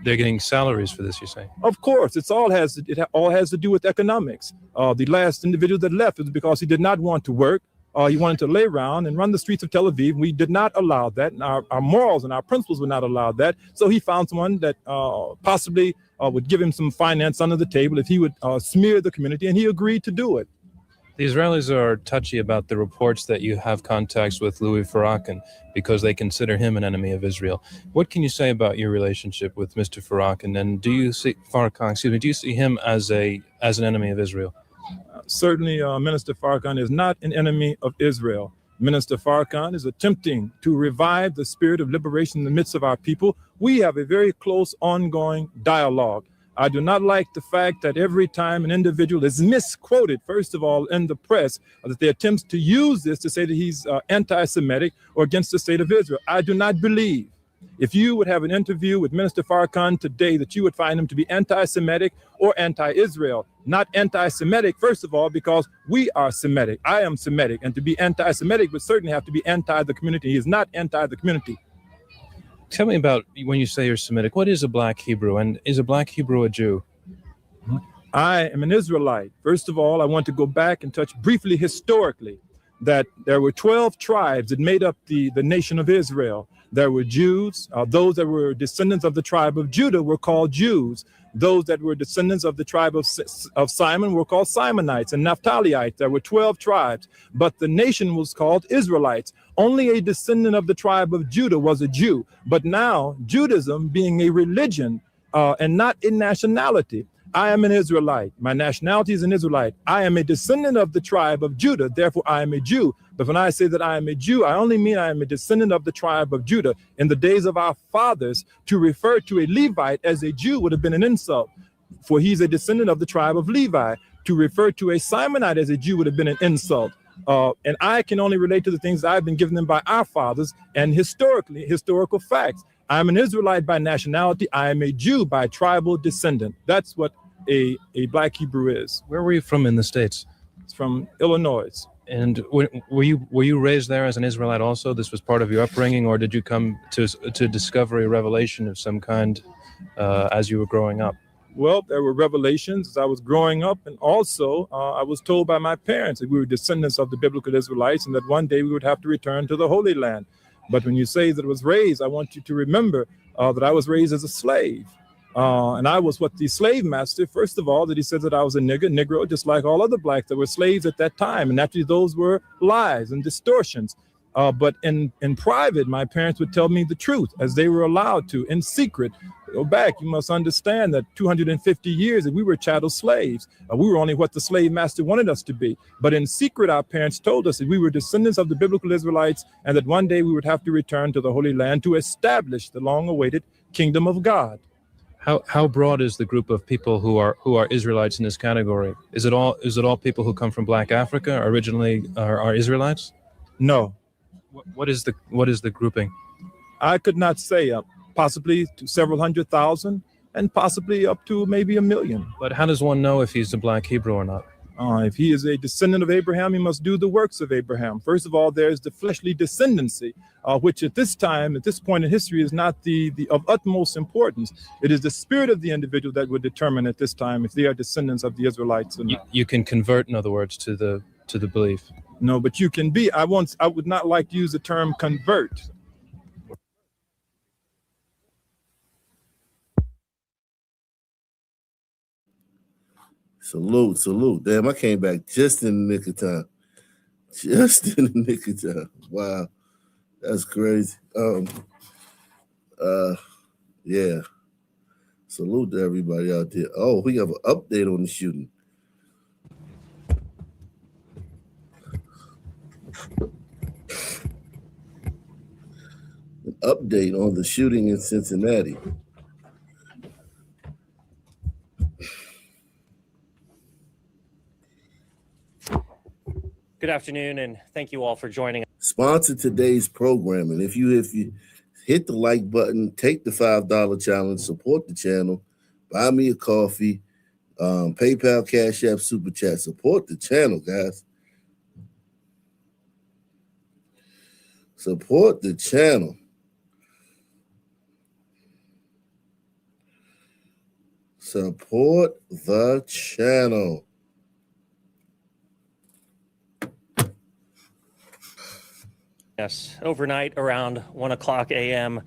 They're getting salaries for this, you're saying? Of course, it all has to do with economics. The last individual that left was because he did not want to work. He wanted to lay around and run the streets of Tel Aviv. We did not allow that. And our morals and our principles would not allow that. So he found someone that possibly would give him some finance under the table if he would smear the community, and he agreed to do it. The Israelis are touchy about the reports that you have contacts with Louis Farrakhan because they consider him an enemy of Israel. What can you say about your relationship with Mr. Farrakhan? And do you see him as an enemy of Israel? Certainly, Minister Farrakhan is not an enemy of Israel. Minister Farrakhan is attempting to revive the spirit of liberation in the midst of our people. We have a very close ongoing dialogue. I do not like the fact that every time an individual is misquoted, first of all, in the press, that they attempt to use this to say that he's anti-Semitic or against the state of Israel. I do not believe, if you would have an interview with Minister Farrakhan today, that you would find him to be anti-Semitic or anti-Israel. Not anti-Semitic, first of all, because we are Semitic. I am Semitic, and to be anti-Semitic would certainly have to be anti the community. He is not anti the community. Tell me about when you say you're Semitic. What is a Black Hebrew, and is a Black Hebrew a Jew? I am an Israelite. First of all, I want to go back and touch briefly historically that there were 12 tribes that made up the nation of Israel. There were Jews. Those that were descendants of the tribe of Judah were called Jews. Those that were descendants of the tribe of Simon were called Simonites, and Naphtaliites. There were 12 tribes, but the nation was called Israelites. Only a descendant of the tribe of Judah was a Jew. But now, Judaism being a religion and not a nationality, I am an Israelite. My nationality is an Israelite. I am a descendant of the tribe of Judah. Therefore, I am a Jew. But when I say that I am a Jew, I only mean I am a descendant of the tribe of Judah. In the days of our fathers, to refer to a Levite as a Jew would have been an insult, for he's a descendant of the tribe of Levi. To refer to a Simonite as a Jew would have been an insult. And I can only relate to the things that I've been given them by our fathers and historical facts. I'm an Israelite by nationality. I am a Jew by tribal descendant. That's what a Black Hebrew is. Where were you from in the States? It's from Illinois. And were you raised there as an Israelite also? This was part of your upbringing, or did you come to discover a revelation of some kind as you were growing up? Well, there were revelations as I was growing up, and also I was told by my parents that we were descendants of the biblical Israelites and that one day we would have to return to the Holy Land. But when you say that I was raised, I want you to remember that I was raised as a slave. And I was what the slave master, first of all, that he said that I was a Negro, just like all other blacks that were slaves at that time. And naturally, those were lies and distortions. But in private, my parents would tell me the truth as they were allowed to. In secret, go back, you must understand that 250 years that we were chattel slaves. We were only what the slave master wanted us to be. But in secret, our parents told us that we were descendants of the biblical Israelites and that one day we would have to return to the Holy Land to establish the long-awaited kingdom of God. How broad is the group of people who are Israelites in this category? Is it all people who come from Black Africa originally are Israelites? No. What is the grouping? I could not say. Possibly to several 100,000 and possibly up to maybe 1 million. But how does one know if he's a Black Hebrew or not? If he is a descendant of Abraham, he must do the works of Abraham. First of all, there's the fleshly descendancy, which at this point in history, is not the of utmost importance. It is the spirit of the individual that would determine at this time if they are descendants of the Israelites or not. You can convert, in other words, to the belief. No, but you can be. I would not like to use the term convert. Salute. Damn, I came back just in the nick of time. Just in the nick of time. Wow. That's crazy. Yeah. Salute to everybody out there. Oh, we have an update on the shooting. An update on the shooting in Cincinnati. Good afternoon, and thank you all for joining us. Sponsor today's program, and if you hit the like button, take the $5 challenge, support the channel, buy me a coffee, PayPal, Cash App, Super Chat, support the channel, guys. Support the channel. Support the channel. Yes, overnight around 1:00 a.m.,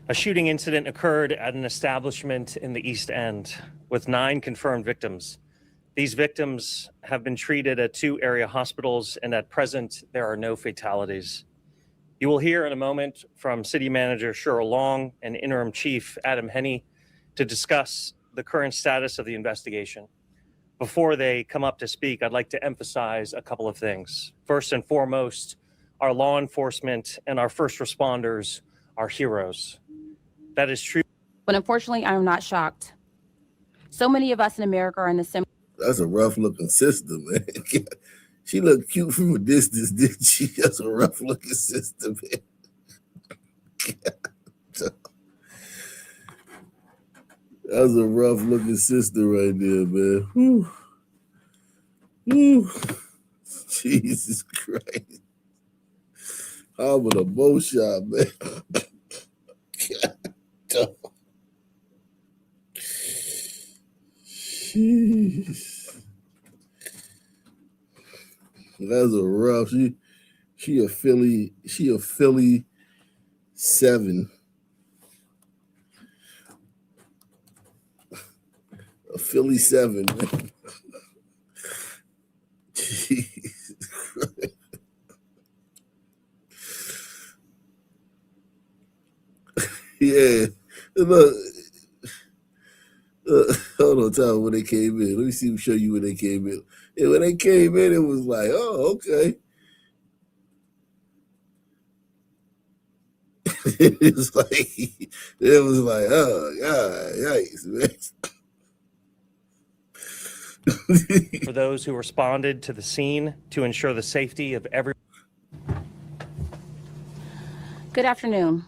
a shooting incident occurred at an establishment in the East End with 9 confirmed victims. These victims have been treated at 2 area hospitals, and at present, there are no fatalities. You will hear in a moment from City Manager Cheryl Long and Interim Chief Adam Henney to discuss the current status of the investigation. Before they come up to speak, I'd like to emphasize a couple of things. First and foremost, our law enforcement and our first responders are heroes. That is true. But unfortunately, I'm not shocked. So many of us in America are in the same. That's a rough looking sister, man. She looked cute from a distance, didn't she? That's a rough looking sister, man. That's a rough looking sister right there, man. Whew. Whew. Jesus Christ. I'm in a bow shot, man. Jeez. That's a rough. She a Philly 7. A Philly 7, man. Jesus Christ. Yeah. Look. Hold on, tell me when they came in. Let me show you when they came in. And when they came in, it was like, oh, okay. It was like, oh, God, yikes, man. For those who responded to the scene to ensure the safety of everyone. Good afternoon.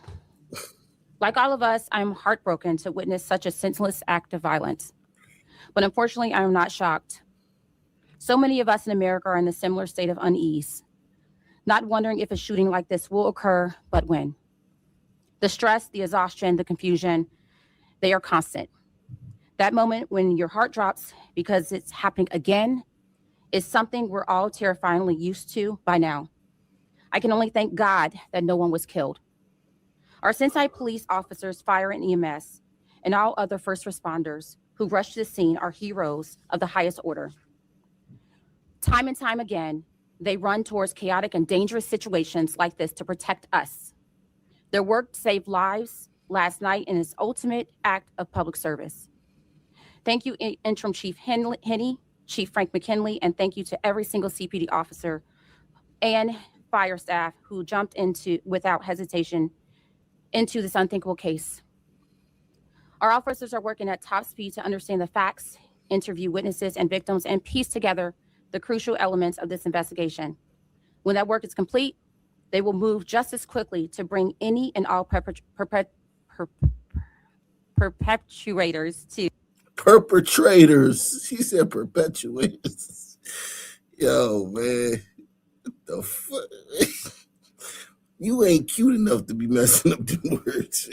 Like all of us, I'm heartbroken to witness such a senseless act of violence. But unfortunately, I am not shocked. So many of us in America are in a similar state of unease, not wondering if a shooting like this will occur, but when. The stress, the exhaustion, the confusion, they are constant. That moment when your heart drops because it's happening again is something we're all terrifyingly used to by now. I can only thank God that no one was killed. Our Cincinnati police officers, fire and EMS, and all other first responders who rushed to the scene are heroes of the highest order. Time and time again, they run towards chaotic and dangerous situations like this to protect us. Their work saved lives last night in its ultimate act of public service. Thank you, Interim Chief Henney, Chief Frank McKinley, and thank you to every single CPD officer and fire staff who jumped into, without hesitation, into this unthinkable case. Our officers are working at top speed to understand the facts, interview witnesses and victims, and piece together the crucial elements of this investigation. When that work is complete, they will move just as quickly to bring any and all perpetrators to. Perpetrators. She said perpetuators. Yo, man. What the fuck? You ain't cute enough to be messing up the words.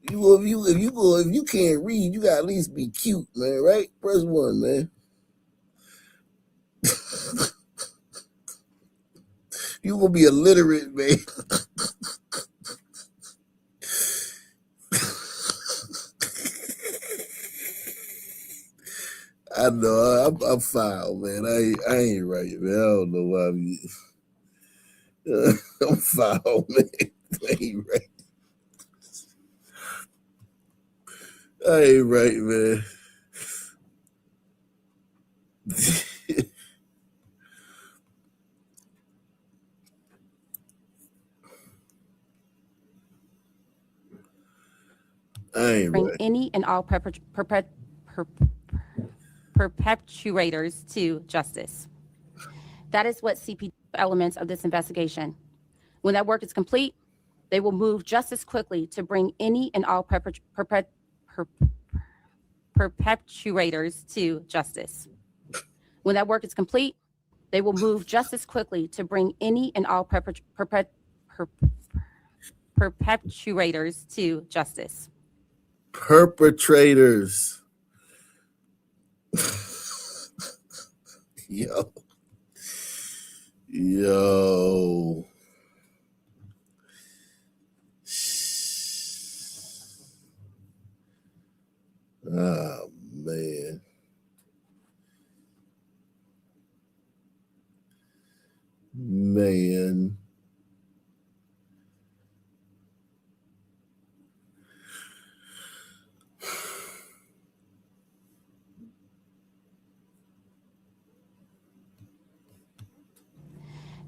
If you can't read, you gotta at least be cute, man, right? Press 1, man. You gonna be illiterate, man. I know, I'm foul, man. I ain't right, man. I don't know why I'm foul, man. I ain't right. I ain't right, man. I ain't bring right. any and all perpetrators to justice. That is what CPD elements of this investigation. When that work is complete, they will move just as quickly to bring any and all perpetrators to justice. When that work is complete, they will move just as quickly to bring any and all perpetrators to justice. Perpetrators. Yo. Oh, man. Man.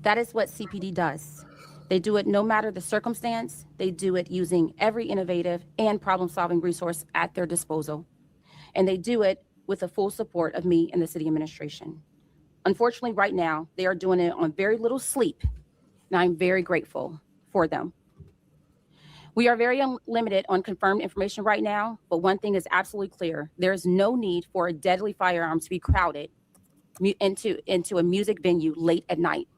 That is what CPD does. They do it no matter the circumstance. They do it using every innovative and problem-solving resource at their disposal. And they do it with the full support of me and the city administration. Unfortunately, right now, they are doing it on very little sleep, and I'm very grateful for them. We are very limited on confirmed information right now, but one thing is absolutely clear. There is no need for a deadly firearm to be crowded into a music venue late at night.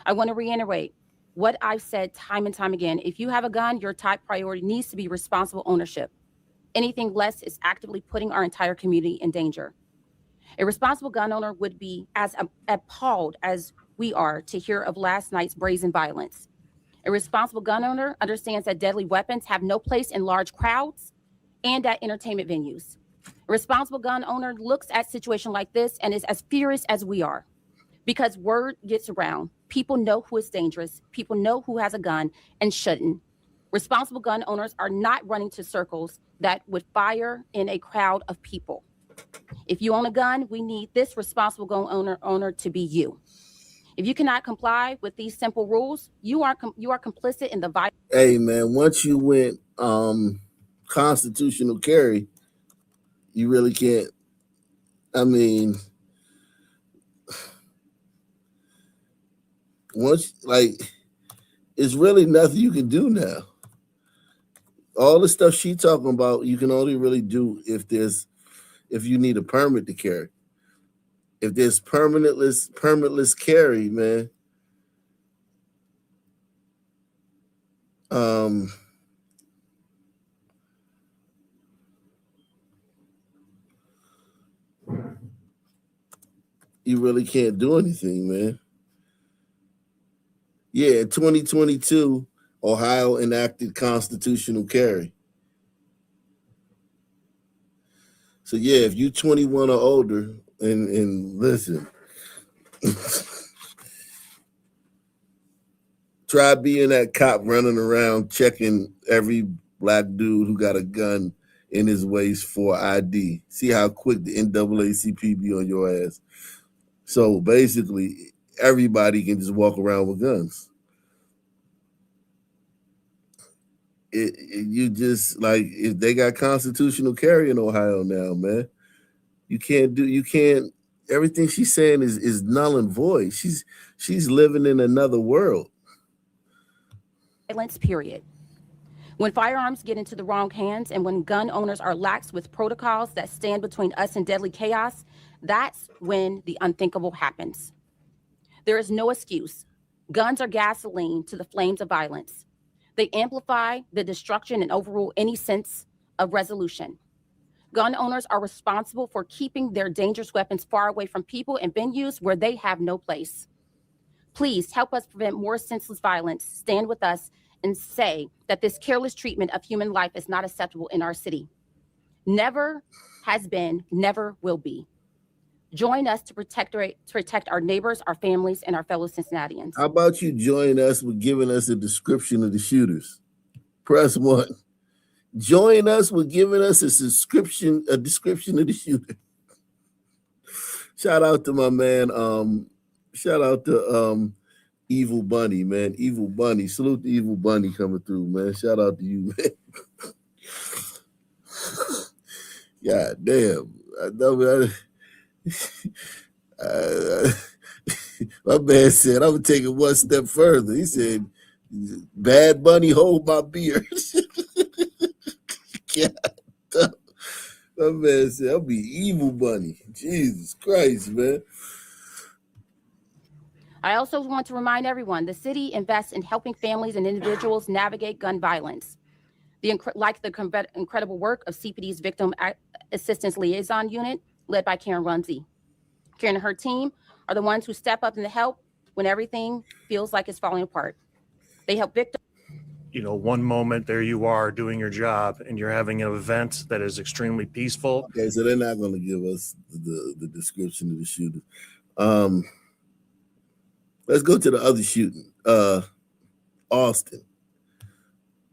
I want to reiterate what I've said time and time again. If you have a gun, your top priority needs to be responsible ownership. Anything less is actively putting our entire community in danger. A responsible gun owner would be as appalled as we are to hear of last night's brazen violence. A responsible gun owner understands that deadly weapons have no place in large crowds and at entertainment venues. A responsible gun owner looks at a situation like this and is as furious as we are, because word gets around. People know who is dangerous. People know who has a gun and shouldn't. Responsible gun owners are not running to circles that would fire in a crowd of people. If you own a gun, we need this responsible gun owner to be you. If you cannot comply with these simple rules, you are complicit in the violence. Hey man, once you went constitutional carry, you really can't. I mean, once, like, it's really nothing you can do now. All the stuff she talking about, you can only really do if you need a permit to carry. If there's permitless carry, man. You really can't do anything, man. Yeah, in 2022, Ohio enacted constitutional carry. So yeah, if you 21 or older, and listen, try being that cop running around checking every black dude who got a gun in his waist for ID. See how quick the NAACP be on your ass. So basically, everybody can just walk around with guns. You just, like, if they got constitutional carry in Ohio now, man, you can't. Everything she's saying is null and void. She's living in another world. Violence, period. When firearms get into the wrong hands and when gun owners are lax with protocols that stand between us and deadly chaos, that's when the unthinkable happens. There is no excuse. Guns are gasoline to the flames of violence. They amplify the destruction and overrule any sense of resolution. Gun owners are responsible for keeping their dangerous weapons far away from people and venues where they have no place. Please help us prevent more senseless violence. Stand with us and say that this careless treatment of human life is not acceptable in our city. Never has been, never will be. Join us to protect our neighbors, our families, and our fellow Cincinnatians. How about you join us with giving us a description of the shooters? Press 1. Join us with giving us a description of the shooter. Shout out to my man. Shout out to Evil Bunny, man. Evil Bunny. Salute to Evil Bunny coming through, man. Shout out to you, man. God damn. I know, my man said, I'm gonna take it one step further. He said, Bad Bunny, hold my beer. God, my man said, I'll be Evil Bunny. Jesus Christ, man. I also want to remind everyone, the city invests in helping families and individuals navigate gun violence. Like the incredible work of CPD's Victim Assistance Liaison Unit, led by Karen Runze. Karen and her team are the ones who step up and help when everything feels like it's falling apart. They help victims. You know, one moment there you are doing your job and you're having an event that is extremely peaceful. Okay, so they're not going to give us the description of the shooter. Let's go to the other shooting. Austin.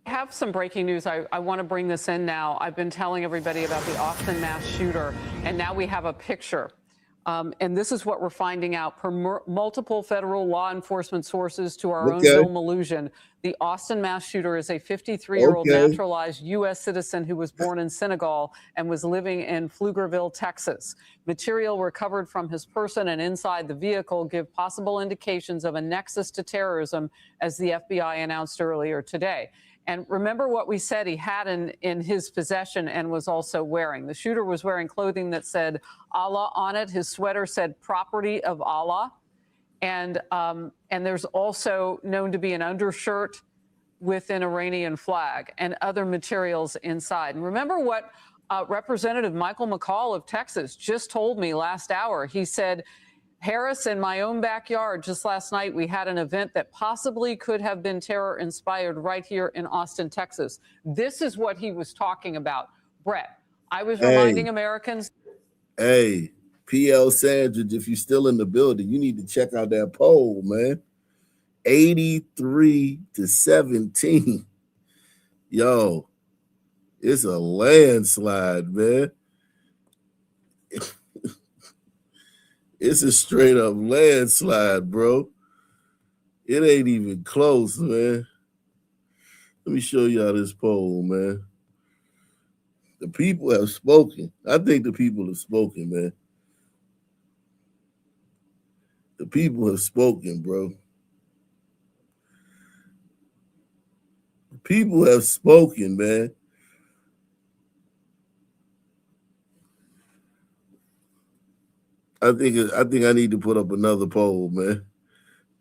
I have some breaking news. I want to bring this in now. I've been telling everybody about the Austin mass shooter, and now we have a picture. And this is what we're finding out per multiple federal law enforcement sources to our own Bill Mallusion. The Austin mass shooter is a 53-year-old naturalized U.S. citizen who was born in Senegal and was living in Pflugerville, Texas. Material recovered from his person and inside the vehicle give possible indications of a nexus to terrorism, as the FBI announced earlier today. And remember what we said he had in his possession and was also wearing. The shooter was wearing clothing that said Allah on it. His sweater said property of Allah. And there's also known to be an undershirt with an Iranian flag and other materials inside. And remember what Representative Michael McCall of Texas just told me last hour. He said, Harris, in my own backyard, just last night, we had an event that possibly could have been terror-inspired right here in Austin, Texas. This is what he was talking about. Brett, I was Hey. reminding Americans. Hey, PL Sandridge, if you're still in the building, you need to check out that poll, man. 83-17. Yo, it's a landslide, man. It's a straight up landslide, bro. It ain't even close, man. Let me show y'all this poll, man. The people have spoken. I think the people have spoken, man. The people have spoken, bro. The people have spoken, man. I think I need to put up another poll, man.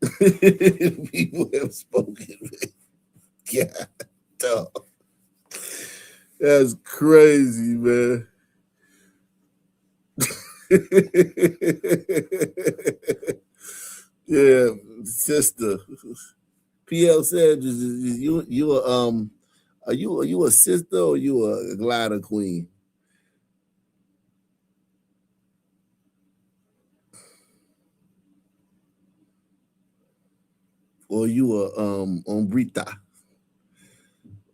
People have spoken, man. God, dog. That's crazy, man. Yeah, sister. PL said, "Is you are you a sister or you a glider queen?" Or you a ombrita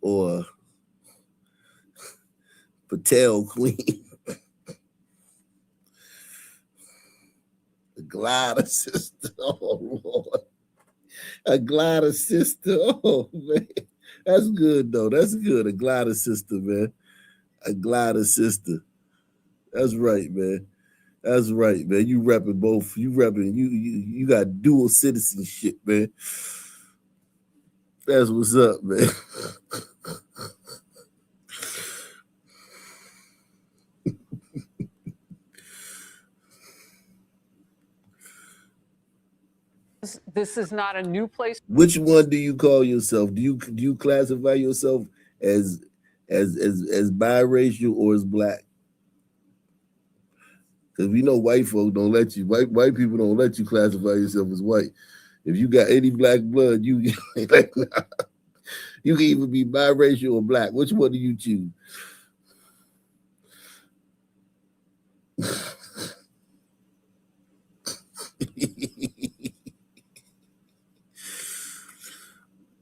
or Patel queen? A glider sister. Oh Lord. A glider sister. Oh man. That's good though. That's good. A glider sister, man. A glider sister. That's right, man. That's right, man. You repping both. You repping. You got dual citizenship, man. That's what's up, man. This is not a new place. Which one do you call yourself? Do you classify yourself as biracial or as black? Because we know white folk don't let you. White people don't let you classify yourself as white. If you got any black blood, you like, nah. You can either be biracial or black. Which one do you choose?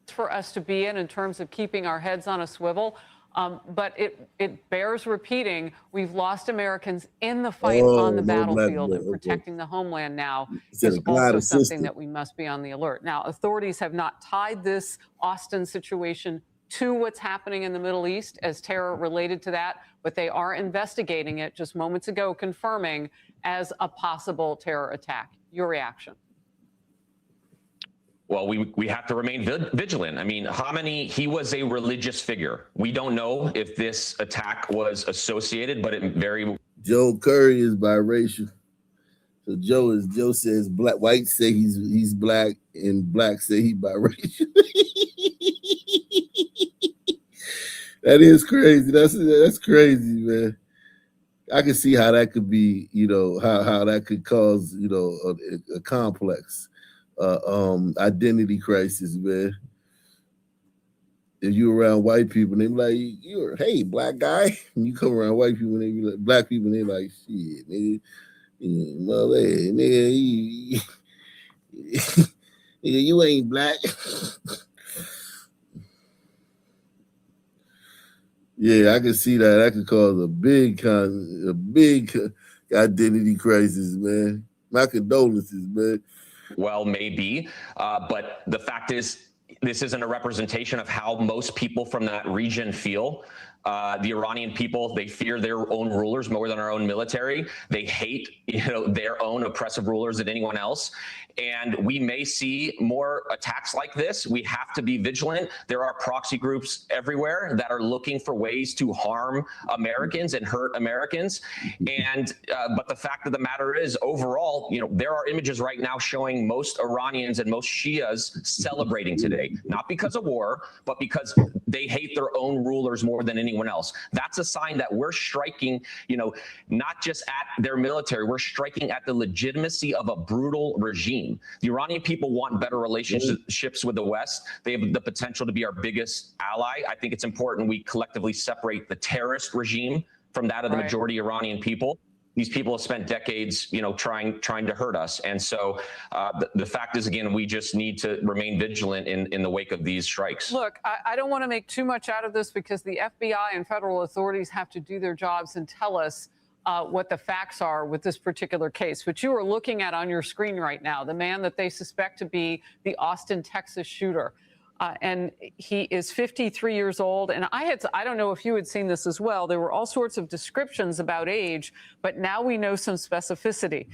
For us to be in terms of keeping our heads on a swivel. But it bears repeating, we've lost Americans in the fight on the battlefield, and protecting the homeland now is also something that we must be on the alert. Now, authorities have not tied this Austin situation to what's happening in the Middle East as terror related to that, but they are investigating it just moments ago, confirming as a possible terror attack. Your reaction? Well, we have to remain vigilant. I mean, Khamenei, he was a religious figure. We don't know if this attack was associated, but it very... Joe Curry is biracial. So Joe says black, whites say he's black, and black say he biracial. That is crazy. That's crazy, man. I can see how that could be, how that could cause, a complex. Identity crisis, man. If you around white people, they be like, hey, black guy. And you come around white people, and they be like, black people, and they like, shit, nigga, nigga, you ain't black. Yeah, I can see that. That could cause a big identity crisis, man. My condolences, man. Well, maybe, but the fact is, this isn't a representation of how most people from that region feel. The Iranian people, they fear their own rulers more than our own military. They hate, their own oppressive rulers than anyone else. And we may see more attacks like this. We have to be vigilant. There are proxy groups everywhere that are looking for ways to harm Americans and hurt Americans. And but the fact of the matter is, overall, there are images right now showing most Iranians and most Shias celebrating today, not because of war, but because they hate their own rulers more than anyone else. That's a sign that we're striking, not just at their military, we're striking at the legitimacy of a brutal regime. The Iranian people want better relationships with the West. They have the potential to be our biggest ally. I think it's important we collectively separate the terrorist regime from that of the majority Iranian people. These people have spent decades, trying to hurt us. And so the fact is, again, we just need to remain vigilant in the wake of these strikes. Look, I don't want to make too much out of this because the FBI and federal authorities have to do their jobs and tell us what the facts are with this particular case. But you are looking at on your screen right now, the man that they suspect to be the Austin, Texas shooter. And he is 53 years old. And I don't know if you had seen this as well. There were all sorts of descriptions about age, but now we know some specificity.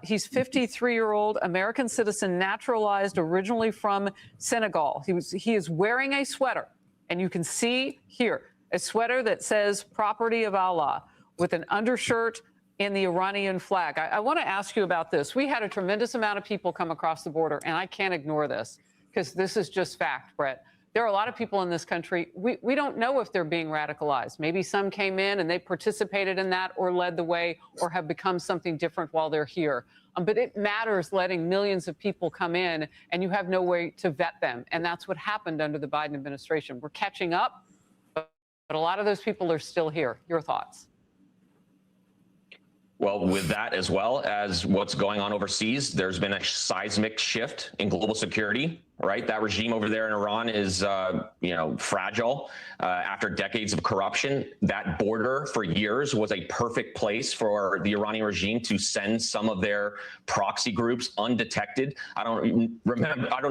He's 53-year-old American citizen, naturalized, originally from Senegal. He is wearing a sweater, and you can see here a sweater that says "Property of Allah" with an undershirt in the Iranian flag. I want to ask you about this. We had a tremendous amount of people come across the border, and I can't ignore this, because this is just fact, Brett. There are a lot of people in this country, we don't know if they're being radicalized. Maybe some came in and they participated in that or led the way or have become something different while they're here. But it matters letting millions of people come in and you have no way to vet them. And that's what happened under the Biden administration. We're catching up, but a lot of those people are still here. Your thoughts? Well, with that, as well as what's going on overseas, there's been a seismic shift in global security, right? That regime over there in Iran is, fragile after decades of corruption. That border for years was a perfect place for the Iranian regime to send some of their proxy groups undetected. I don't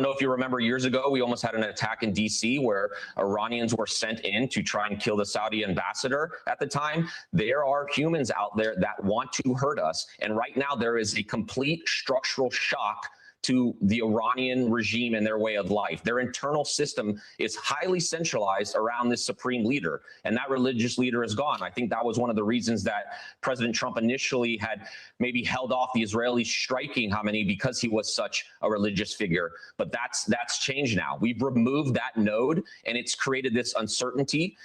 know if you remember years ago, we almost had an attack in DC where Iranians were sent in to try and kill the Saudi ambassador at the time. There are humans out there that want to hurt us. And right now there is a complete structural shock to the Iranian regime and their way of life. Their internal system is highly centralized around this supreme leader, and that religious leader is gone. I think that was one of the reasons that President Trump initially had maybe held off the Israelis striking Khamenei, because he was such a religious figure. But that's changed now. We've removed that node, and it's created this uncertainty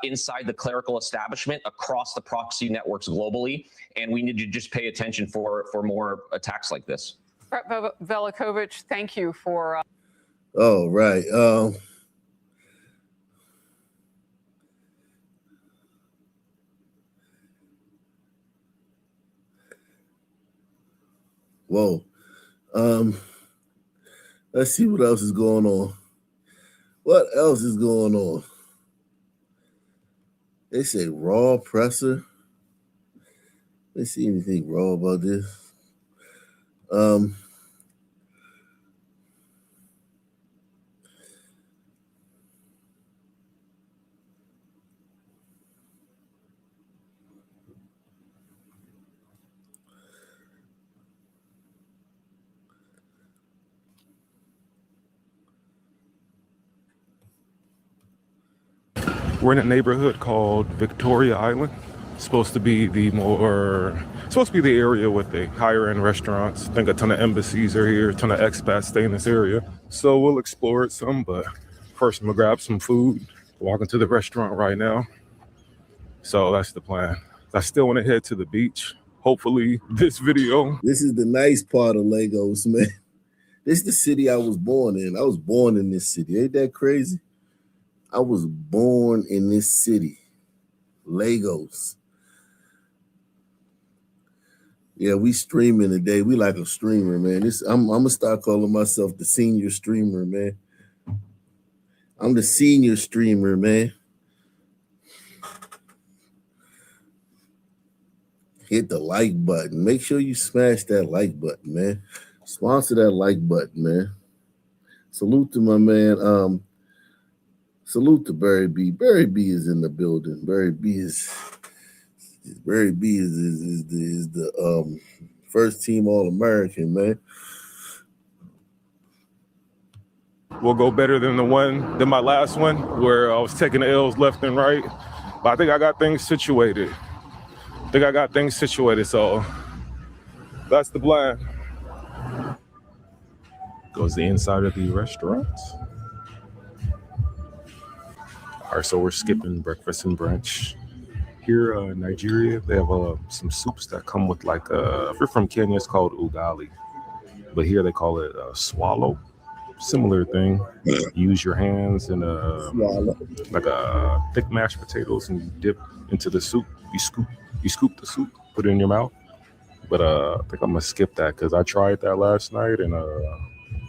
inside the clerical establishment across the proxy networks globally, and we need to just pay attention for more attacks like this. Brett Velikovich, thank you for. Oh, right. Whoa. Let's see what else is going on. What else is going on? They say raw presser. Let's see anything raw about this. We're in a neighborhood called Victoria Island. It's supposed to be the area with the higher end restaurants. I think a ton of embassies are here, a ton of expats stay in this area. So we'll explore it some, but first I'm gonna grab some food, walk into the restaurant right now. So that's the plan. I still want to head to the beach. Hopefully this video. This is the nice part of Lagos, man. This is the city I was born in. I was born in this city. Ain't that crazy? I was born in this city, Lagos. Yeah, we streaming today. We like a streamer, man. I'm gonna start calling myself the senior streamer, man. I'm the senior streamer, man. Hit the like button. Make sure you smash that like button, man. Sponsor that like button, man. Salute to my man. Salute to Barry B. Barry B is in the building. Barry B is the first team All-American, man. We'll go better than my last one, where I was taking the L's left and right. But I think I got things situated. So that's the plan. Goes the inside of the restaurant. right, so we're skipping breakfast and brunch. Here in Nigeria, they have some soups that come with like, if you're from Kenya, it's called ugali. But here they call it swallow. Similar thing. You use your hands and like thick mashed potatoes and you dip into the soup. You scoop the soup, put it in your mouth. But I think I'm gonna skip that because I tried that last night and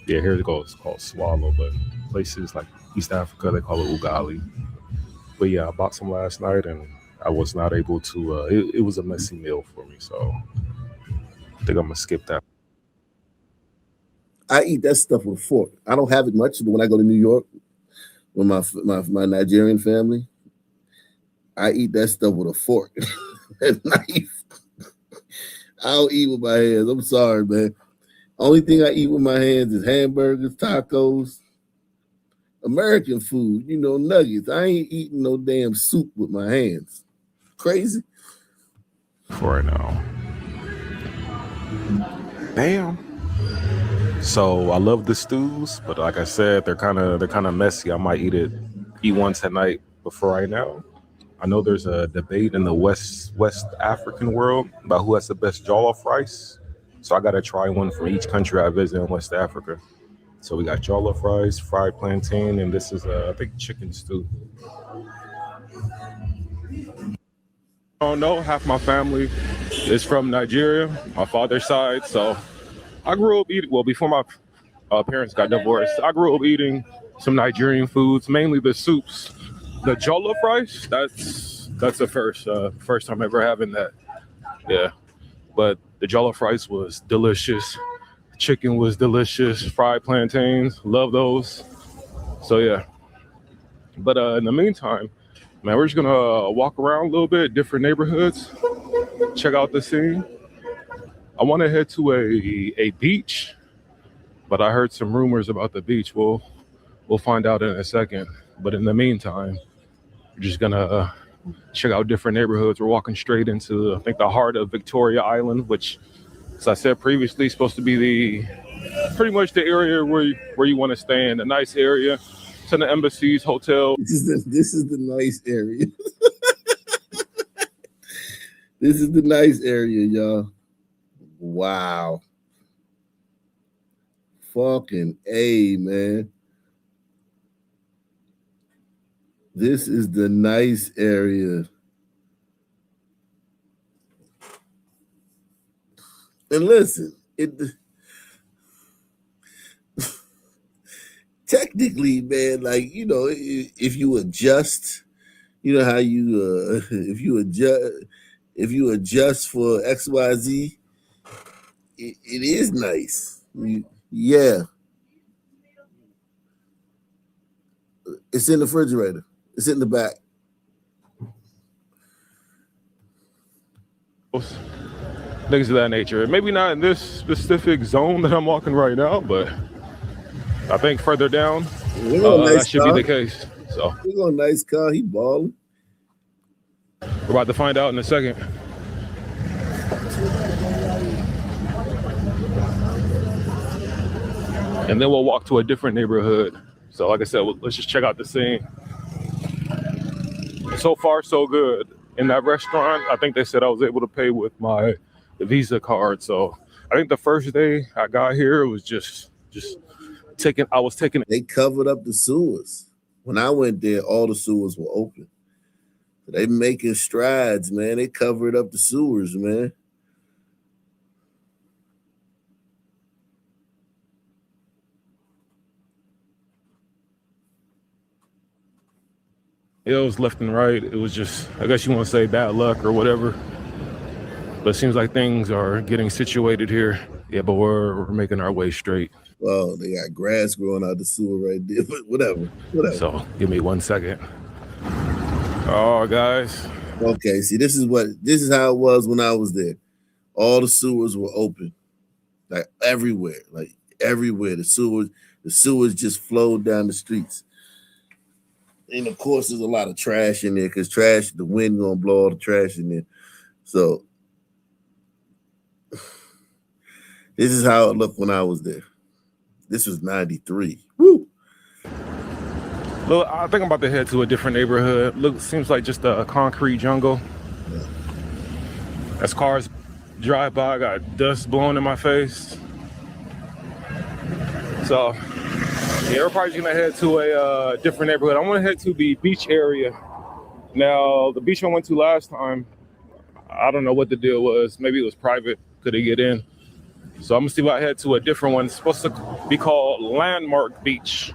yeah, here it goes. It's called swallow, but places like East Africa they call it ugali. But yeah, I bought some last night and I was not able to. It was a messy meal for me, so I think I'm gonna skip that. I eat that stuff with a fork. I don't have it much, but when I go to New York with my Nigerian family, I eat that stuff with a fork and knife. I don't eat with my hands. I'm sorry, man. Only thing I eat with my hands is hamburgers, tacos, American food, nuggets. I ain't eating no damn soup with my hands. Crazy. For right now. Damn. So I love the stews, but like I said, they're kind of messy. I might eat one tonight. But for right now, I know there's a debate in the West African world about who has the best jollof rice. So I gotta try one from each country I visit in West Africa. So we got jollof rice, fried plantain, and this is I think chicken stew. I don't know, half my family is from Nigeria, my father's side. So I grew up eating, well, before my parents got divorced, I grew up eating some Nigerian foods, mainly the soups. The jollof rice, that's the first time ever having that. Yeah, but the jollof rice was delicious. Chicken was delicious. Fried plantains, love those. So yeah. But in the meantime, man, we're just gonna walk around a little bit, different neighborhoods, check out the scene. I want to head to a beach, but I heard some rumors about the beach. We'll find out in a second. But in the meantime, we're just gonna check out different neighborhoods. We're walking straight into, I think, the heart of Victoria Island, which, as I said previously, is supposed to be pretty much the area where you want to stay in, a nice area. To the embassies, hotel. This is the nice area. This is the nice area, y'all. Wow. Fucking A, man. This is the nice area. And listen, technically, man, like, if you adjust, how you if you adjust for XYZ, it is nice. Yeah. It's in the refrigerator. It's in the back. Things of that nature. Maybe not in this specific zone that I'm walking right now, but I think further down, that should be the case. So we got a nice car. He balling. We're about to find out in a second. And then we'll walk to a different neighborhood. So like I said, let's just check out the scene. So far, so good. In that restaurant, I think they said I was able to pay with my Visa card. So I think the first day I got here, it was just taking. They covered up the sewers. When I went there, all the sewers were open. They making strides, man. They covered up the sewers, man. It was left and right. It was just, I guess you want to say bad luck or whatever. But it seems like things are getting situated here. Yeah, but we're making our way straight. Well, they got grass growing out the sewer right there, but whatever. So give me 1 second. Oh, guys. Okay, see, this is how it was when I was there. All the sewers were open, like everywhere. The sewers just flowed down the streets. And of course, there's a lot of trash in there because the wind gonna blow all the trash in there. So this is how it looked when I was there. This was 93. Woo! Look, I think I'm about to head to a different neighborhood. Look, seems like just a concrete jungle. As cars drive by, I got dust blowing in my face. So, yeah, we're probably gonna head to a different neighborhood. I want to head to the beach area. Now, the beach I went to last time, I don't know what the deal was. Maybe it was private, couldn't get in. So I'm gonna see if I head to a different one. It's supposed to be called Landmark Beach.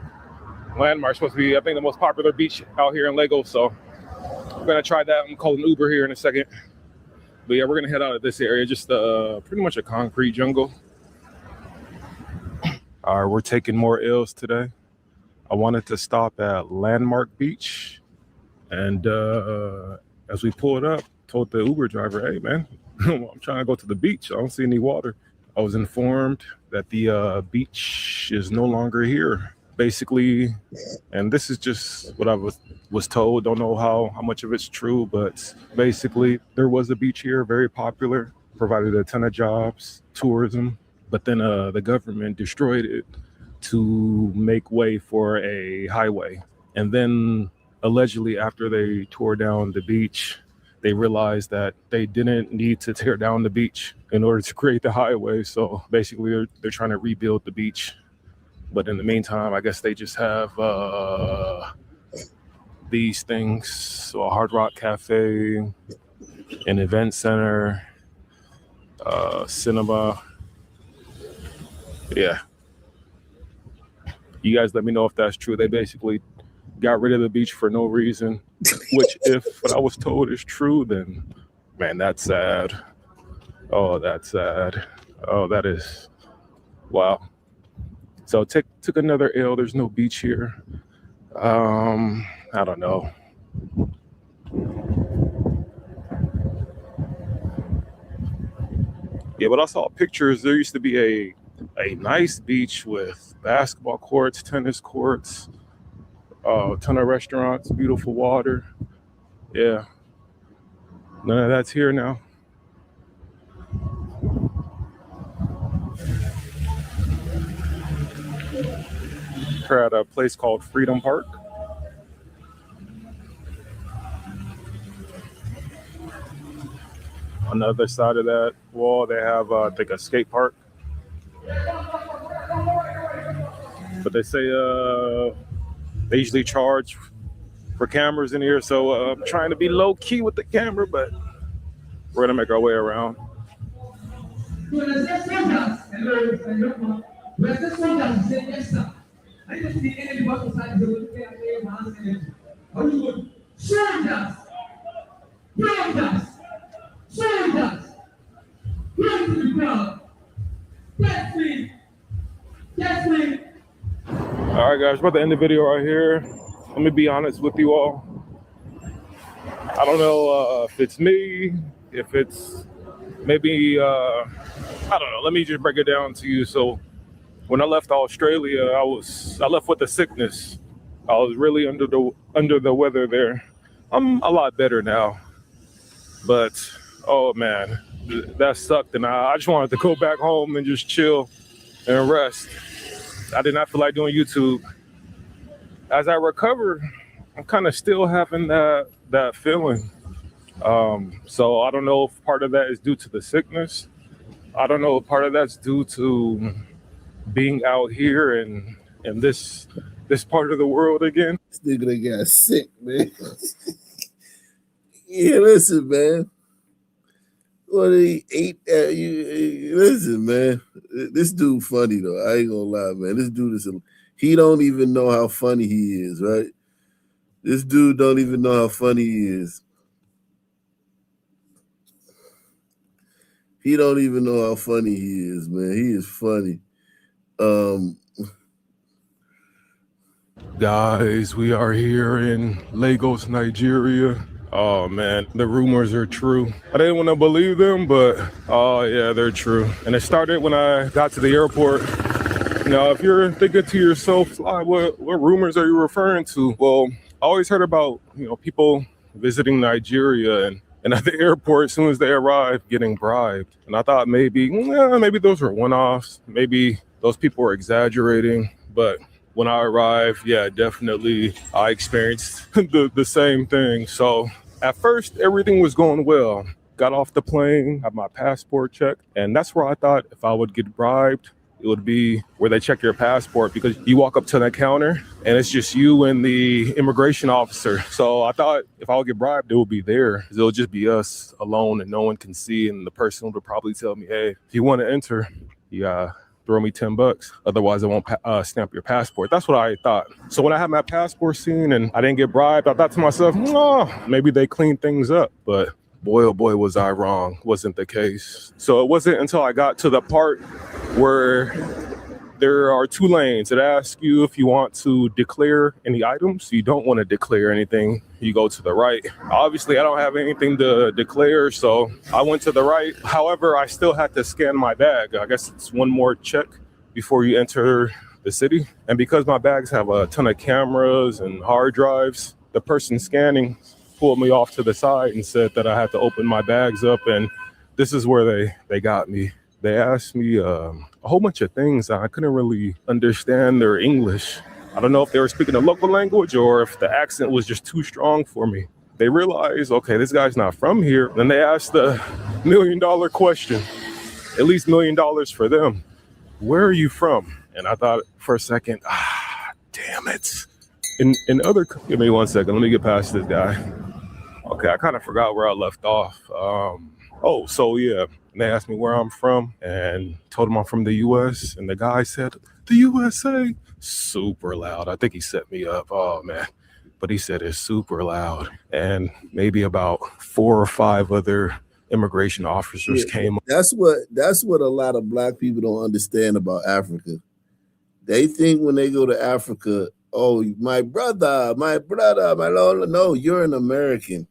Landmark's supposed to be, I think, the most popular beach out here in Lagos. So I'm gonna try that. I'm calling Uber here in a second. But yeah, we're gonna head out of this area, just pretty much a concrete jungle. All right, we're taking more L's today. I wanted to stop at Landmark Beach. And as we pulled up, told the Uber driver, hey man, I'm trying to go to the beach. I don't see any water. I was informed that the beach is no longer here, basically. And this is just what I was told. Don't know how much of it's true, but basically there was a beach here, very popular, provided a ton of jobs, tourism. But then the government destroyed it to make way for a highway. And then allegedly after they tore down the beach, they realized that they didn't need to tear down the beach in order to create the highway. So basically they're trying to rebuild the beach. But in the meantime, I guess they just have these things. So a Hard Rock Cafe, an event center, cinema. Yeah. You guys let me know if that's true. They basically got rid of the beach for no reason, which if what I was told is true, then man, that's sad. Oh, that's sad. Oh, that is, wow. So took another L. There's no beach here. I don't know. Yeah, but I saw pictures. There used to be a nice beach with basketball courts, tennis courts, a ton of restaurants, beautiful water. Yeah. None of that's here now. We're at a place called Freedom Park. On the other side of that wall, they have, I think, a skate park. But they say they usually charge for cameras in here, so I'm trying to be low key with the camera, but we're gonna make our way around. All right, guys, we're about to end the video right here. Let me be honest with you all. I don't know if it's me, if it's maybe, I don't know. Let me just break it down to you. So when I left Australia, I left with a sickness. I was really under the weather there. I'm a lot better now, but oh man, that sucked. And I just wanted to go back home and just chill and rest. I did not feel like doing YouTube. As I recover, I'm kind of still having that feeling. So I don't know if part of that is due to the sickness. I don't know if part of that's due to being out here in this part of the world again. This nigga that got sick, man. Yeah, listen, man. What he ate at you? Listen, man. This dude funny though. I ain't gonna lie, man. This dude he don't even know how funny he is, right? This dude don't even know how funny he is. He don't even know how funny he is, man. He is funny. Guys, we are here in Lagos, Nigeria. Oh man, the rumors are true. I didn't want to believe them, but oh yeah, they're true. And it started when I got to the airport. Now, if you're thinking to yourself, what rumors are you referring to? Well, I always heard about, people visiting Nigeria and at the airport, as soon as they arrive, getting bribed. And I thought maybe those were one-offs. Maybe those people were exaggerating. But when I arrived, yeah, definitely I experienced the same thing. So at first, everything was going well. Got off the plane, had my passport checked, and that's where I thought if I would get bribed, it would be where they check your passport, because you walk up to the counter and it's just you and the immigration officer. So I thought if I would get bribed, it would be there. It'll just be us alone and no one can see. And the person would probably tell me, hey, if you want to enter, you throw me $10. Otherwise, I won't stamp your passport. That's what I thought. So when I had my passport seen and I didn't get bribed, I thought to myself, maybe they cleaned things up. But boy, oh boy, was I wrong. Wasn't the case. So it wasn't until I got to the part where there are 2 lanes. It asks you if you want to declare any items. You don't want to declare anything. You go to the right. Obviously, I don't have anything to declare, so I went to the right. However, I still had to scan my bag. I guess it's one more check before you enter the city. And because my bags have a ton of cameras and hard drives, the person scanning pulled me off to the side and said that I had to open my bags up, and this is where they got me. They asked me a whole bunch of things. I couldn't really understand their English. I don't know if they were speaking a local language or if the accent was just too strong for me. They realized, okay, this guy's not from here. Then they asked the $1 million question, at least $1 million for them. Where are you from? And I thought for a second, damn it. Give me 1 second. Let me get past this guy. Okay, I kind of forgot where I left off. And they asked me where I'm from and told them I'm from the U.S. And the guy said, the USA? Super loud. I think he set me up. Oh, man. But he said it's super loud. And maybe about 4 or 5 other immigration officers came up. That's what a lot of Black people don't understand about Africa. They think when they go to Africa, oh, my brother, my Lord. No, you're an American.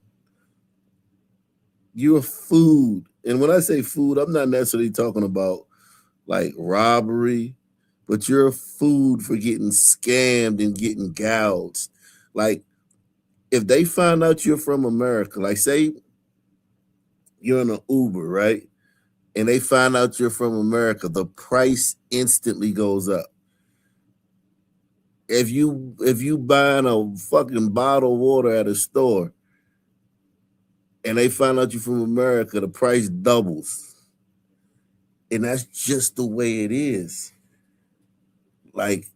You're food. And when I say food, I'm not necessarily talking about like robbery, but you're food for getting scammed and getting gouged. Like if they find out you're from America, like say you're in an Uber, right? And they find out you're from America, the price instantly goes up. If you buying a fucking bottle of water at a store and they find out you're from America, the price doubles. And that's just the way it is. Like,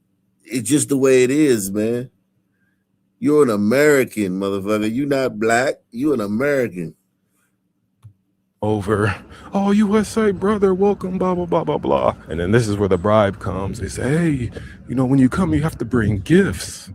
it's just the way it is, man. You're an American, motherfucker. You're not Black. You're an American. Over, oh, USA, brother, welcome, blah, blah, blah, blah, blah. And then this is where the bribe comes. They say, hey, when you come, you have to bring gifts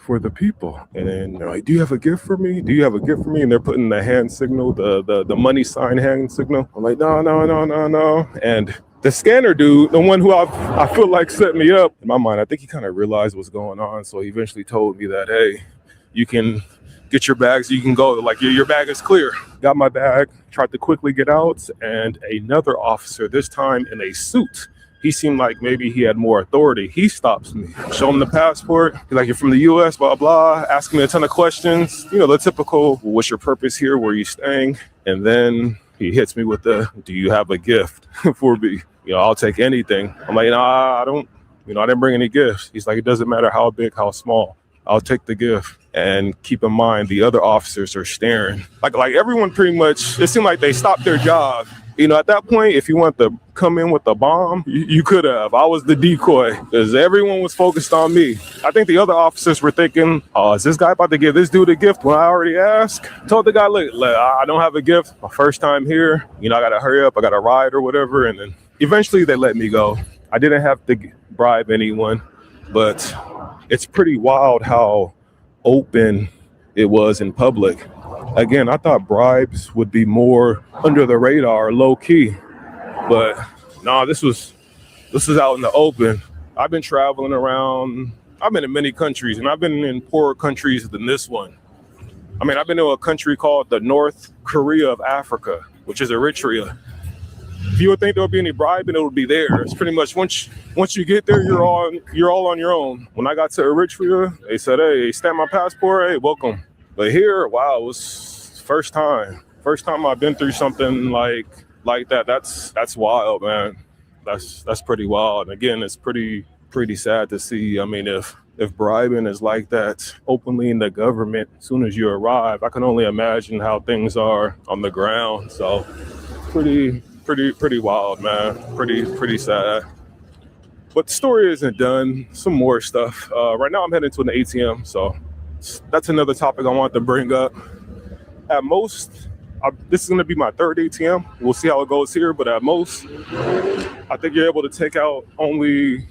for the people. And then they're like, do you have a gift for me? Do you have a gift for me? And they're putting the hand signal, the money sign hand signal. I'm like, no. And the scanner dude, the one who I feel like set me up, in my mind, I think he kind of realized what's going on. So he eventually told me that, hey, you can get your bags, you can go, like your bag is clear. Got my bag, tried to quickly get out, and another officer, this time in a suit, he seemed like maybe he had more authority. He stops me, show him the passport. He's like, you're from the US, blah, blah, asking me a ton of questions. The typical, what's your purpose here? Where are you staying? And then he hits me with do you have a gift for me? I'll take anything. I'm like, nah, I don't, I didn't bring any gifts. He's like, it doesn't matter how big, how small. I'll take the gift. And keep in mind, the other officers are staring. Like everyone pretty much, it seemed like they stopped their job. At that point, if you want to come in with a bomb, you could have. I was the decoy because everyone was focused on me. I think the other officers were thinking, oh, is this guy about to give this dude a gift when I already asked? Told the guy, look, I don't have a gift. My first time here. I got to hurry up. I got to ride or whatever. And then eventually they let me go. I didn't have to bribe anyone, but it's pretty wild how open it was in public. Again, I thought bribes would be more under the radar, low key, but no, this was out in the open. I've been traveling around. I've been in many countries, and I've been in poorer countries than this one. I've been to a country called the North Korea of Africa, which is Eritrea. If you would think there would be any bribing, it would be there. It's pretty much once you get there, you're all on your own. When I got to Eritrea, they said, hey, stamp my passport, hey, welcome. But here, wow, it was first time I've been through something like that. That's wild, man. That's pretty wild. And again, it's pretty pretty sad to see. I mean, if bribing is like that openly in the government as soon as you arrive, I can only imagine how things are on the ground. So pretty wild, man. Pretty sad. But the story isn't done. Some more stuff. Right now I'm heading to an ATM, so that's another topic I want to bring up. At most, this is going to be my third ATM. We'll see how it goes here, but at most, I think you're able to take out only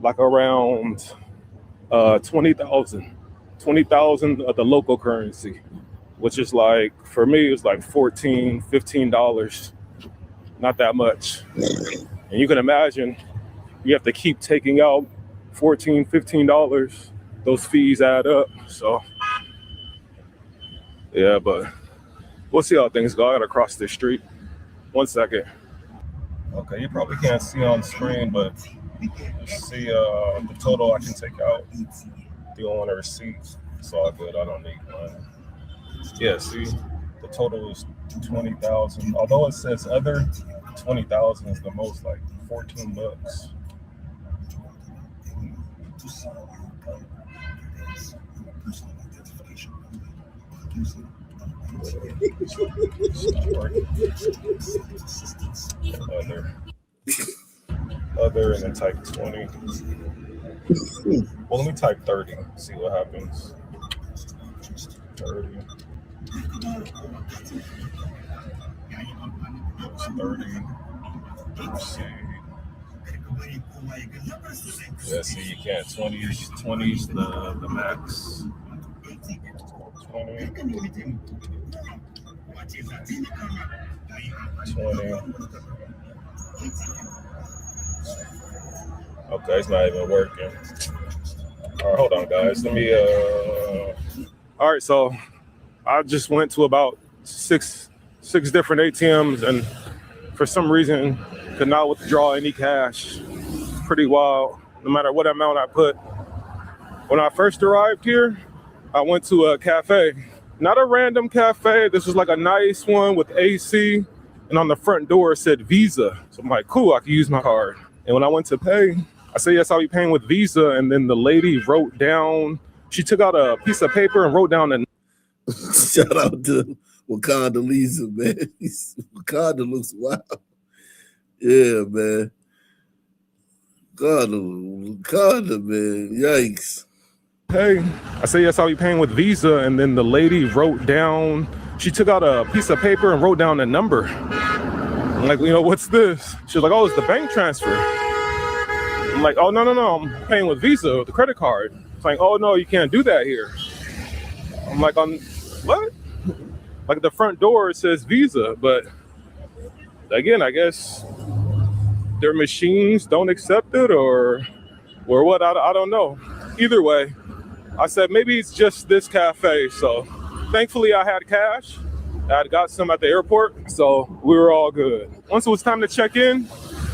like around 20,000 of the local currency, which is like, for me, it's like $14, $15, not that much. And you can imagine you have to keep taking out $14, $15. Those fees add up. So yeah, but we'll see how things go. I gotta cross this street. 1 second. Okay, you probably can't see on screen, but see the total I can take out. The on a receipt. It's all good. I don't need one. Yeah, see, the total is 20,000. Although it says other, 20,000 is the most, like 14 bucks. Other, and then type 20. Well, let me type 30, see what happens. 30. It's 30. Let's see. Yeah, see, you can't. 20's the max. 20. 20. Okay, it's not even working. All right, hold on, guys. Let me. All right, so I just went to about six different ATMs, and for some reason, could not withdraw any cash. Pretty wild. No matter what amount I put. When I first arrived here, I went to a cafe. Not a random cafe. This was like a nice one with AC, and on the front door it said Visa. So I'm like, cool, I can use my card. And when I went to pay, I said, yes, I'll be paying with Visa. And then the lady wrote down, she took out a piece of paper and wrote down Shout out to Wakanda Lisa, man. Wakanda looks wild. Yeah, man. Wakanda, man. Yikes. Hey, I said, yes, I'll be paying with Visa. And then the lady wrote down, she took out a piece of paper and wrote down a number. I'm like, what's this? She was like, oh, it's the bank transfer. I'm like, oh, no, I'm paying with Visa, with the credit card. It's like, oh, no, you can't do that here. I'm like, what? Like the front door, it says Visa, but again, I guess their machines don't accept it or what, I don't know. Either way, I said, maybe it's just this cafe. So thankfully I had cash. I had got some at the airport, so we were all good. Once it was time to check in,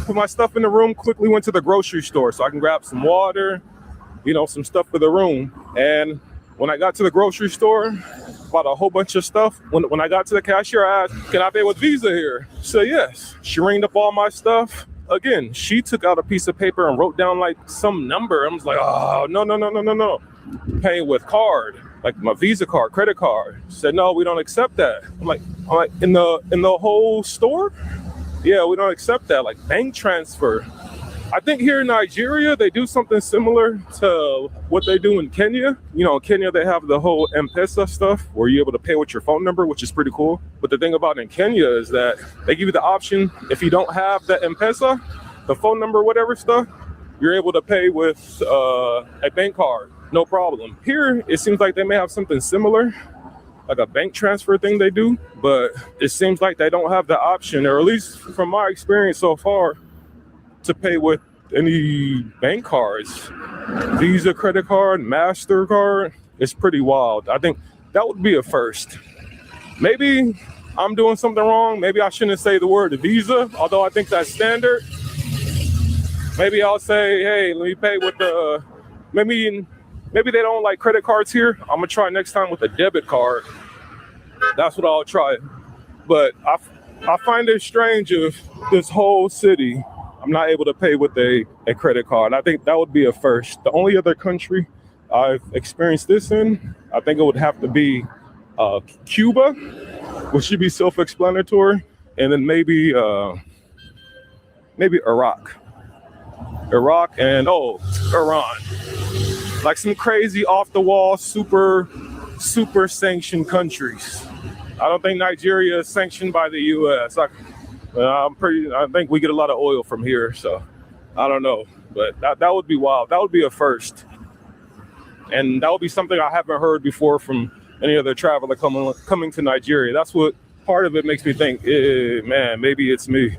put my stuff in the room, quickly went to the grocery store so I can grab some water, some stuff for the room. And when I got to the grocery store, bought a whole bunch of stuff. When I got to the cashier, I asked, can I pay with Visa here? She said, yes. She ringed up all my stuff. Again, she took out a piece of paper and wrote down like some number. I was like, oh, no. Paying with card, like my Visa card, credit card. She said, no, we don't accept that. I'm like, in the whole store? Yeah, we don't accept that, like bank transfer. I think here in Nigeria, they do something similar to what they do in Kenya. In Kenya, they have the whole M-Pesa stuff where you're able to pay with your phone number, which is pretty cool. But the thing about in Kenya is that they give you the option, if you don't have the M-Pesa, the phone number, whatever stuff, you're able to pay with a bank card, no problem. Here, it seems like they may have something similar, like a bank transfer thing they do, but it seems like they don't have the option, or at least from my experience so far, to pay with any bank cards. Visa, credit card, MasterCard. It's pretty wild. I think that would be a first. Maybe I'm doing something wrong. Maybe I shouldn't say the word Visa, although I think that's standard. Maybe I'll say, hey, let me pay with the, maybe they don't like credit cards here. I'm gonna try next time with a debit card. That's what I'll try. But I find it strange if this whole city I'm not able to pay with a credit card. I think that would be a first. The only other country I've experienced this in, I think it would have to be Cuba, which should be self-explanatory, and then maybe Iraq and Iran. Like some crazy off-the-wall, super sanctioned countries. I don't think Nigeria is sanctioned by the U.S. I think we get a lot of oil from here, so I don't know. But that would be wild. That would be a first. And that would be something I haven't heard before from any other traveler coming to Nigeria. That's what part of it makes me think, man, maybe it's me.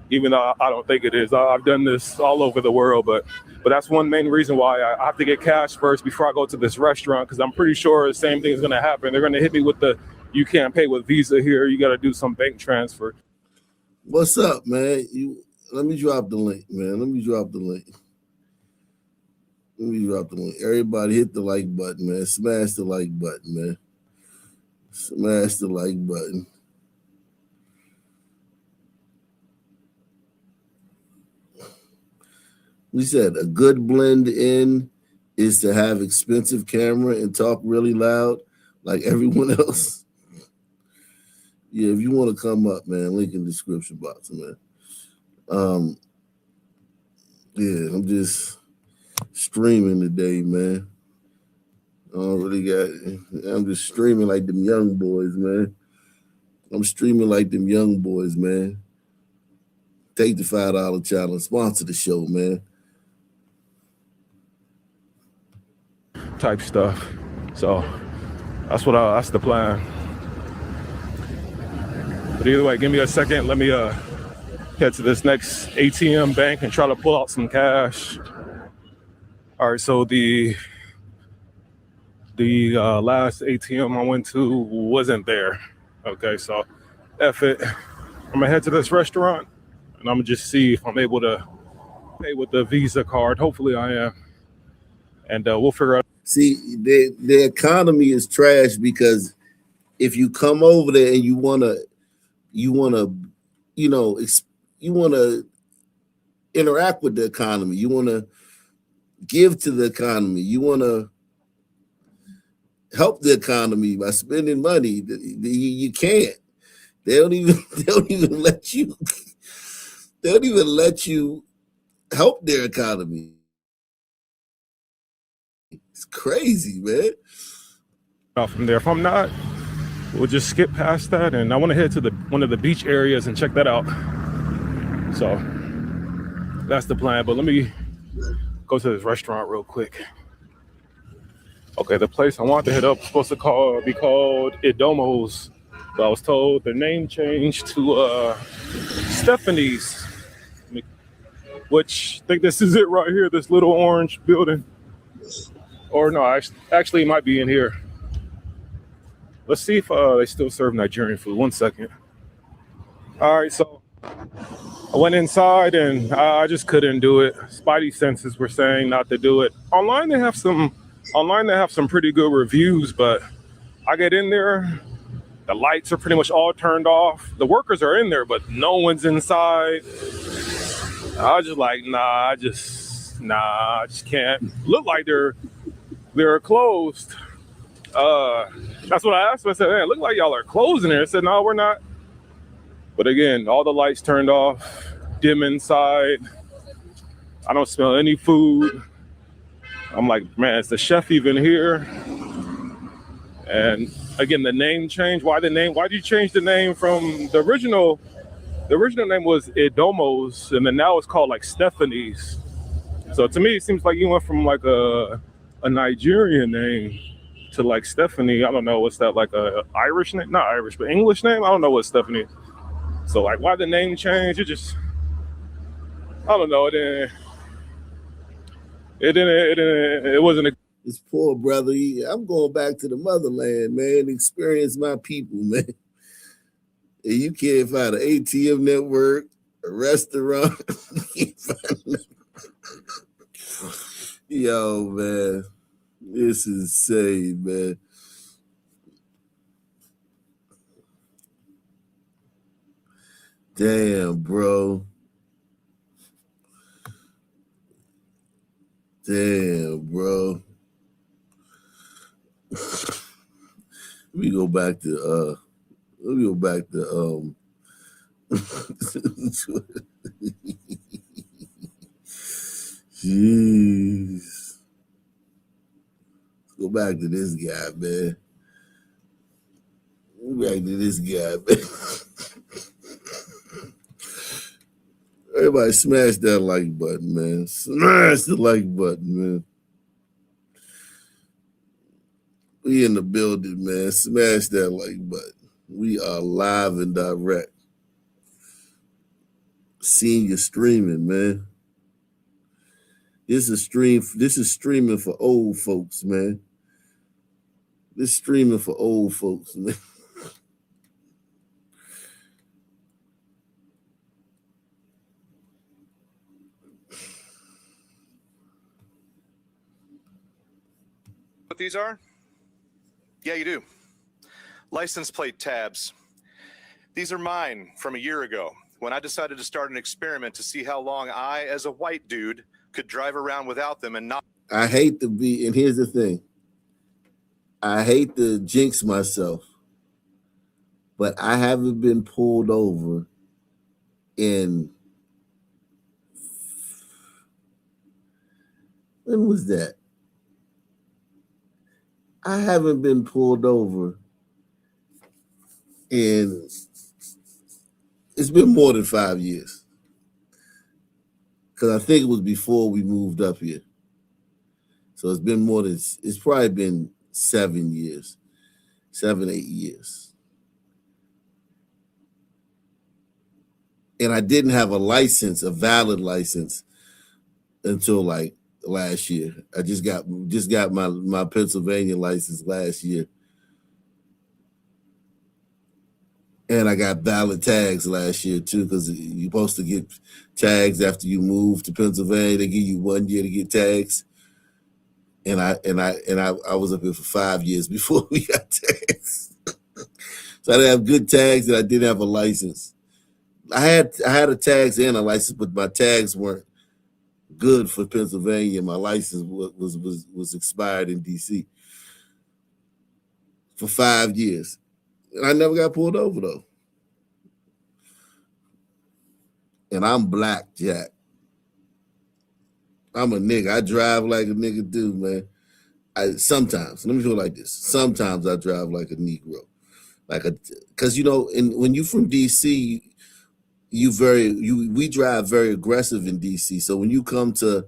Even though I don't think it is. I've done this all over the world, but that's one main reason why I have to get cash first before I go to this restaurant, because I'm pretty sure the same thing is going to happen. They're going to hit me with you can't pay with Visa here. You got to do some bank transfer. What's up, man? Let me drop the link, man. Let me drop the link. Everybody hit the like button, man. Smash the like button, man. Smash the like button. We said a good blend in is to have expensive camera and talk really loud like everyone else. Yeah, if you want to come up, man, link in the description box, man. Yeah, I'm just streaming today, man. I'm just streaming like them young boys, man. Take the $5 challenge, sponsor the show, man. Type stuff. So that's the plan. But either way, give me a second. Let me head to this next ATM bank and try to pull out some cash. All right, so the last ATM I went to wasn't there. Okay, so F it. I'm gonna head to this restaurant and I'm gonna just see if I'm able to pay with the Visa card. Hopefully I am. And we'll figure out. See, the economy is trash because if you come over there and you wanna interact with the economy, you wanna give to the economy, you wanna help the economy by spending money. You can't. They don't even let you. They don't even let you help their economy. It's crazy, man. From there, if I'm not, we'll just skip past that, and I want to head to one of the beach areas and check that out. So that's the plan. But let me go to this restaurant real quick. Okay, the place I want to hit up is supposed to be called Idomo's, but I was told the name changed to Stephanie's, which I think this is it right here, this little orange building. Or no, actually it might be in here. Let's see if they still serve Nigerian food. 1 second. All right, so I went inside and I just couldn't do it. Spidey senses were saying not to do it. Online they have some pretty good reviews, but I get in there, the lights are pretty much all turned off. The workers are in there, but no one's inside. I was just like, I just can't. Look like they're closed. That's what I asked them. I said, look like y'all are closing there. I said, no, we're not. But again, all the lights turned off, dim inside. I don't smell any food. I'm like, man, is the chef even here? And again, the name change. Why the name? Why did you change the name from the original? The original name was Idomo's, and then now it's called like Stephanie's. So to me, it seems like you went from like a Nigerian name to like Stephanie. I don't know, what's that, like a Irish name? Not Irish, but English name? I don't know what Stephanie is. So like, why the name change? It wasn't This poor brother. I'm going back to the motherland, man. Experience my people, man. And you can't find an ATM network, a restaurant. Yo, man. This is insane, man. Damn, bro. Damn, bro. Let me go back to jeez. Let's go back to this guy, man. Everybody smash that like button, man. Smash the like button, man. We in the building, man. Smash that like button. We are live and direct. Seeing you streaming, man. This is streaming for old folks, man. This streaming for old folks, man. What these are? Yeah, you do. License plate tabs. These are mine from a year ago when I decided to start an experiment to see how long I, as a white dude, could drive around without them and not. I hate to be, and here's the thing. I hate to jinx myself, but I haven't been pulled over in, when was that? I haven't been pulled over in, it's been more than 5 years. Because I think it was before we moved up here. So it's been more than, it's probably been 7 years, 7, 8 years. And I didn't have a license, a valid license, until like last year. I just got my Pennsylvania license last year. And I got valid tags last year too, because you're supposed to get tags after you move to Pennsylvania. They give you 1 year to get tags. And I was up here for 5 years before we got tags. So I didn't have good tags and I didn't have a license. I had a tags and a license, but my tags weren't good for Pennsylvania. My license was expired in DC for 5 years. And I never got pulled over though. And I'm black, Jack. I'm a nigga. I drive like a nigga do, man. Sometimes, let me feel like this. Sometimes I drive like a Negro. Because when you from DC, we drive very aggressive in DC. So when you come to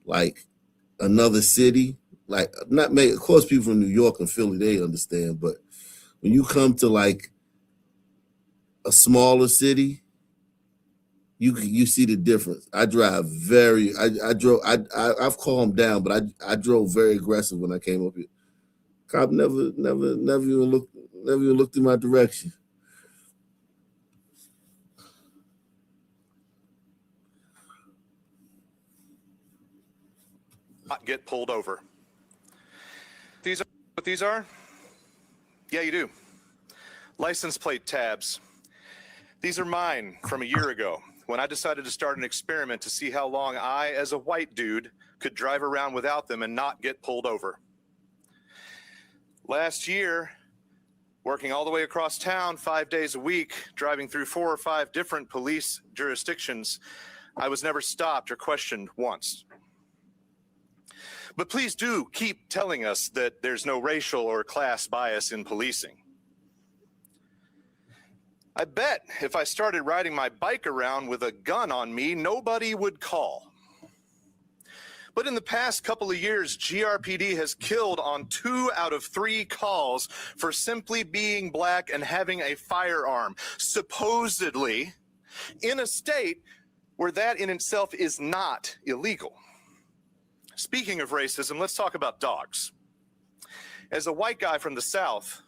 like another city, like of course people from New York and Philly, they understand, but when you come to like a smaller city, you see the difference. I drive I've calmed down, but I drove very aggressive when I came up here. Cop never even looked in my direction. Not get pulled over. These are what these are? Yeah, you do. License plate tabs. These are mine from a year ago when I decided to start an experiment to see how long I, as a white dude, could drive around without them and not get pulled over. Last year, working all the way across town 5 days a week, driving through 4 or 5 different police jurisdictions, I was never stopped or questioned once. But please do keep telling us that there's no racial or class bias in policing. I bet if I started riding my bike around with a gun on me, nobody would call. But in the past couple of years, GRPD has killed on 2 out of 3 calls for simply being black and having a firearm, supposedly in a state where that in itself is not illegal. Speaking of racism, let's talk about dogs. As a white guy from the South,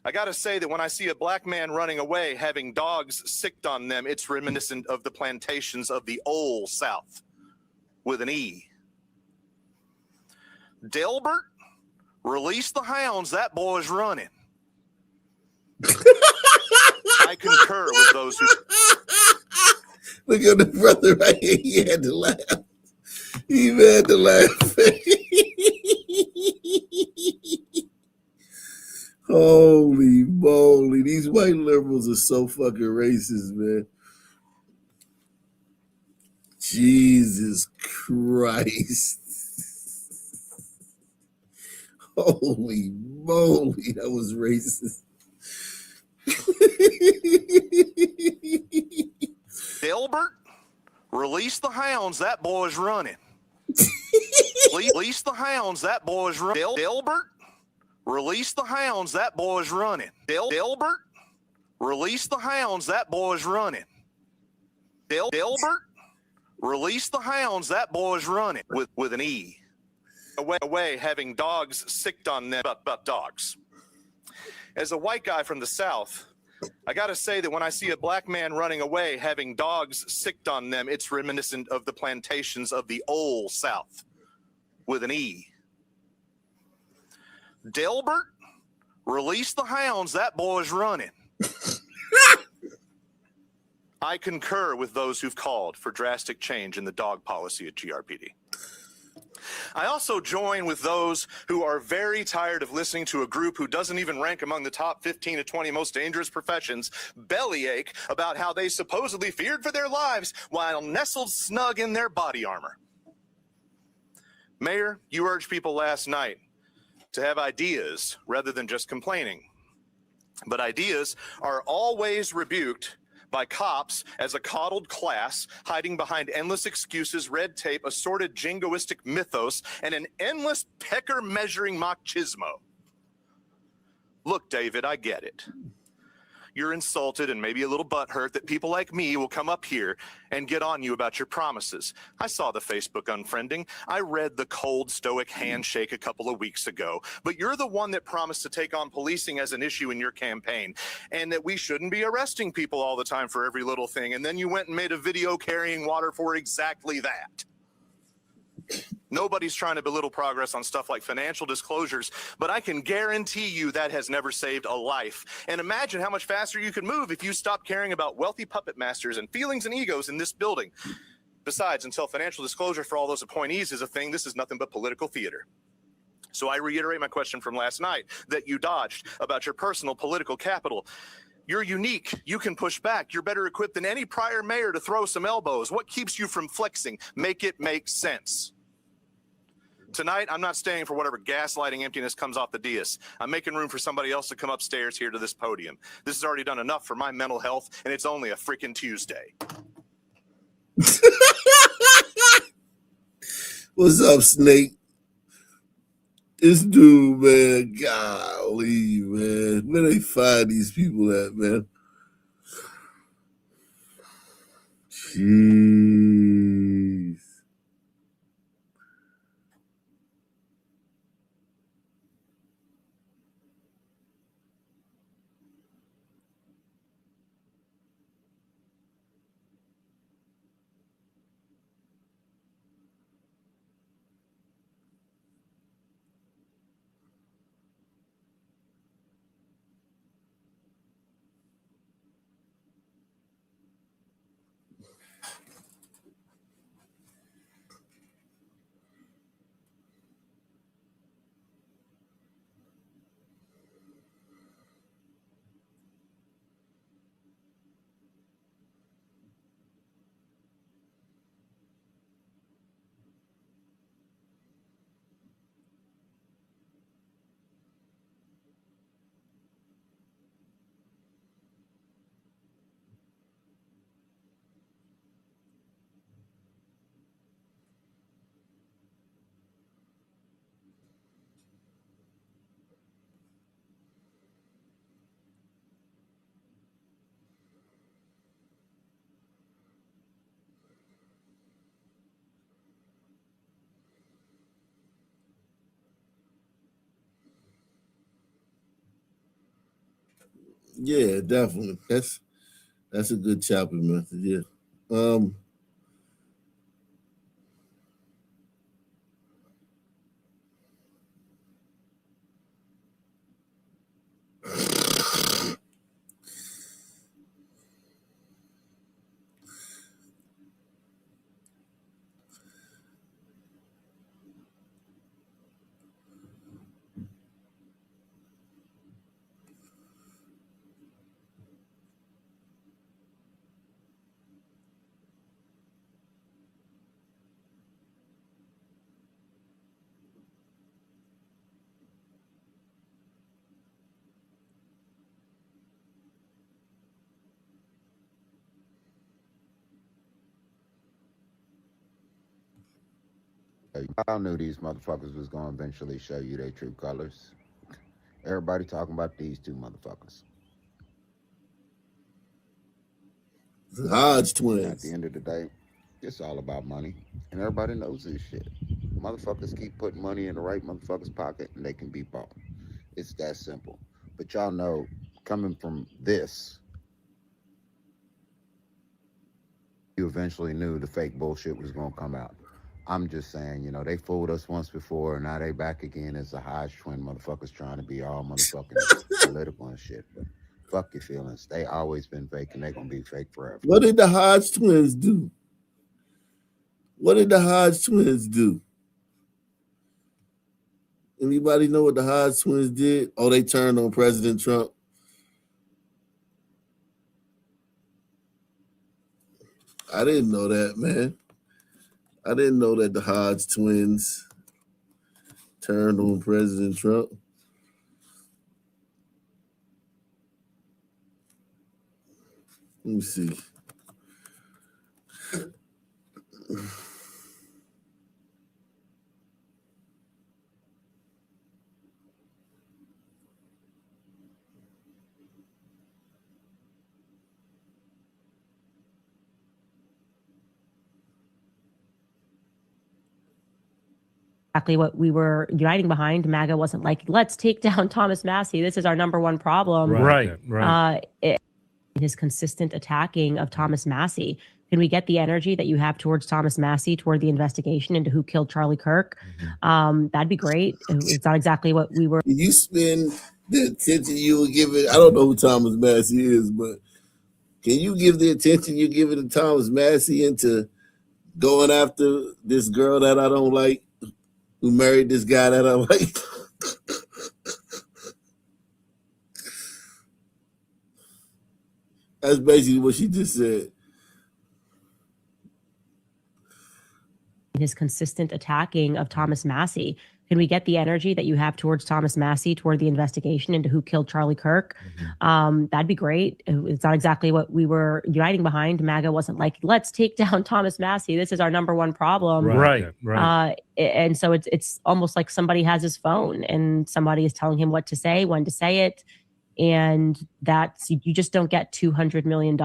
I gotta say that when I see a black man running away having dogs sicked on them, it's reminiscent of the plantations of the old South with an E. Delbert, release the hounds, that boy's running. I concur with those who... Look at the brother right here, he had to laugh. He had to laugh. Holy moly. These white liberals are so fucking racist, man. Jesus Christ. Holy moly, that was racist. Delbert, release the hounds. That boy's running. Release the hounds. That boy's running. Delbert, release the hounds. That boy's running. Delbert, release the hounds. That boy's running. Delbert, release the hounds. That boy's running with an E. Away having dogs sicked on them about dogs. As a white guy from the South, I got to say that when I see a black man running away having dogs sicked on them, it's reminiscent of the plantations of the old South with an E. Delbert, release the hounds. That boy's running. I concur with those who've called for drastic change in the dog policy at GRPD. I also join with those who are very tired of listening to a group who doesn't even rank among the top 15 to 20 most dangerous professions bellyache about how they supposedly feared for their lives while nestled snug in their body armor. Mayor, you urged people last night to have ideas rather than just complaining. But ideas are always rebuked by cops as a coddled class hiding behind endless excuses, red tape, assorted jingoistic mythos, and an endless pecker measuring machismo. Look, David, I get it. You're insulted and maybe a little butthurt that people like me will come up here and get on you about your promises. I saw the Facebook unfriending. I read the cold, stoic handshake a couple of weeks ago. But you're the one that promised to take on policing as an issue in your campaign and that we shouldn't be arresting people all the time for every little thing. And then you went and made a video carrying water for exactly that. Nobody's trying to belittle progress on stuff like financial disclosures, but I can guarantee you that has never saved a life. And imagine how much faster you could move if you stopped caring about wealthy puppet masters and feelings and egos in this building. Besides, until financial disclosure for all those appointees is a thing, this is nothing but political theater. So I reiterate my question from last night that you dodged about your personal political capital. You're unique. You can push back. You're better equipped than any prior mayor to throw some elbows. What keeps you from flexing? Make it make sense. Tonight, I'm not staying for whatever gaslighting emptiness comes off the dais. I'm making room for somebody else to come upstairs here to this podium. This has already done enough for my mental health, and it's only a freaking Tuesday. What's up, Snake? This dude, man, golly, man. Where they find these people at, man? Jeez. Yeah, definitely. That's a good chopping method. Yeah. I knew these motherfuckers was gonna eventually show you their true colors. Everybody talking about these two motherfuckers. The Hodge At twins. the end of the day, it's all about money, and everybody knows this shit. Motherfuckers keep putting money in the right motherfucker's pocket, and they can be bought. It's that simple. But y'all know, coming from this, you eventually knew the fake bullshit was gonna come out. I'm just saying, you know, they fooled us once before, and now they back again as the Hodge twin motherfuckers trying to be all motherfucking political and shit. But fuck your feelings. They always been fake, and they gonna be fake forever. What did the Hodge twins do? What did the Hodge twins do? Anybody know what the Hodge twins did? Oh, they turned on President Trump. I didn't know that, man. I didn't know that the Hodge twins turned on President Trump. Let me see. Exactly what we were uniting behind. MAGA wasn't like, let's take down Thomas Massie. This is our number one problem. Right. His consistent attacking of Thomas Massie. Can we get the energy that you have towards Thomas Massie toward the investigation into who killed Charlie Kirk? That'd be great. It's not exactly what we were. You spend the attention you were giving. I don't know who Thomas Massie is, but can you give the attention you're giving to Thomas Massie into going after this girl that I don't like, who married this guy that I like? That's basically what she just said. His consistent attacking of Thomas Massie. Can we get the energy that you have towards Thomas Massie toward the investigation into who killed Charlie Kirk? That'd be great. It's not exactly what we were uniting behind. MAGA wasn't like, let's take down Thomas Massie. This is our number one problem. Right. And so it's almost like somebody has his phone and somebody is telling him what to say, when to say it. And that's, you just don't get $200 million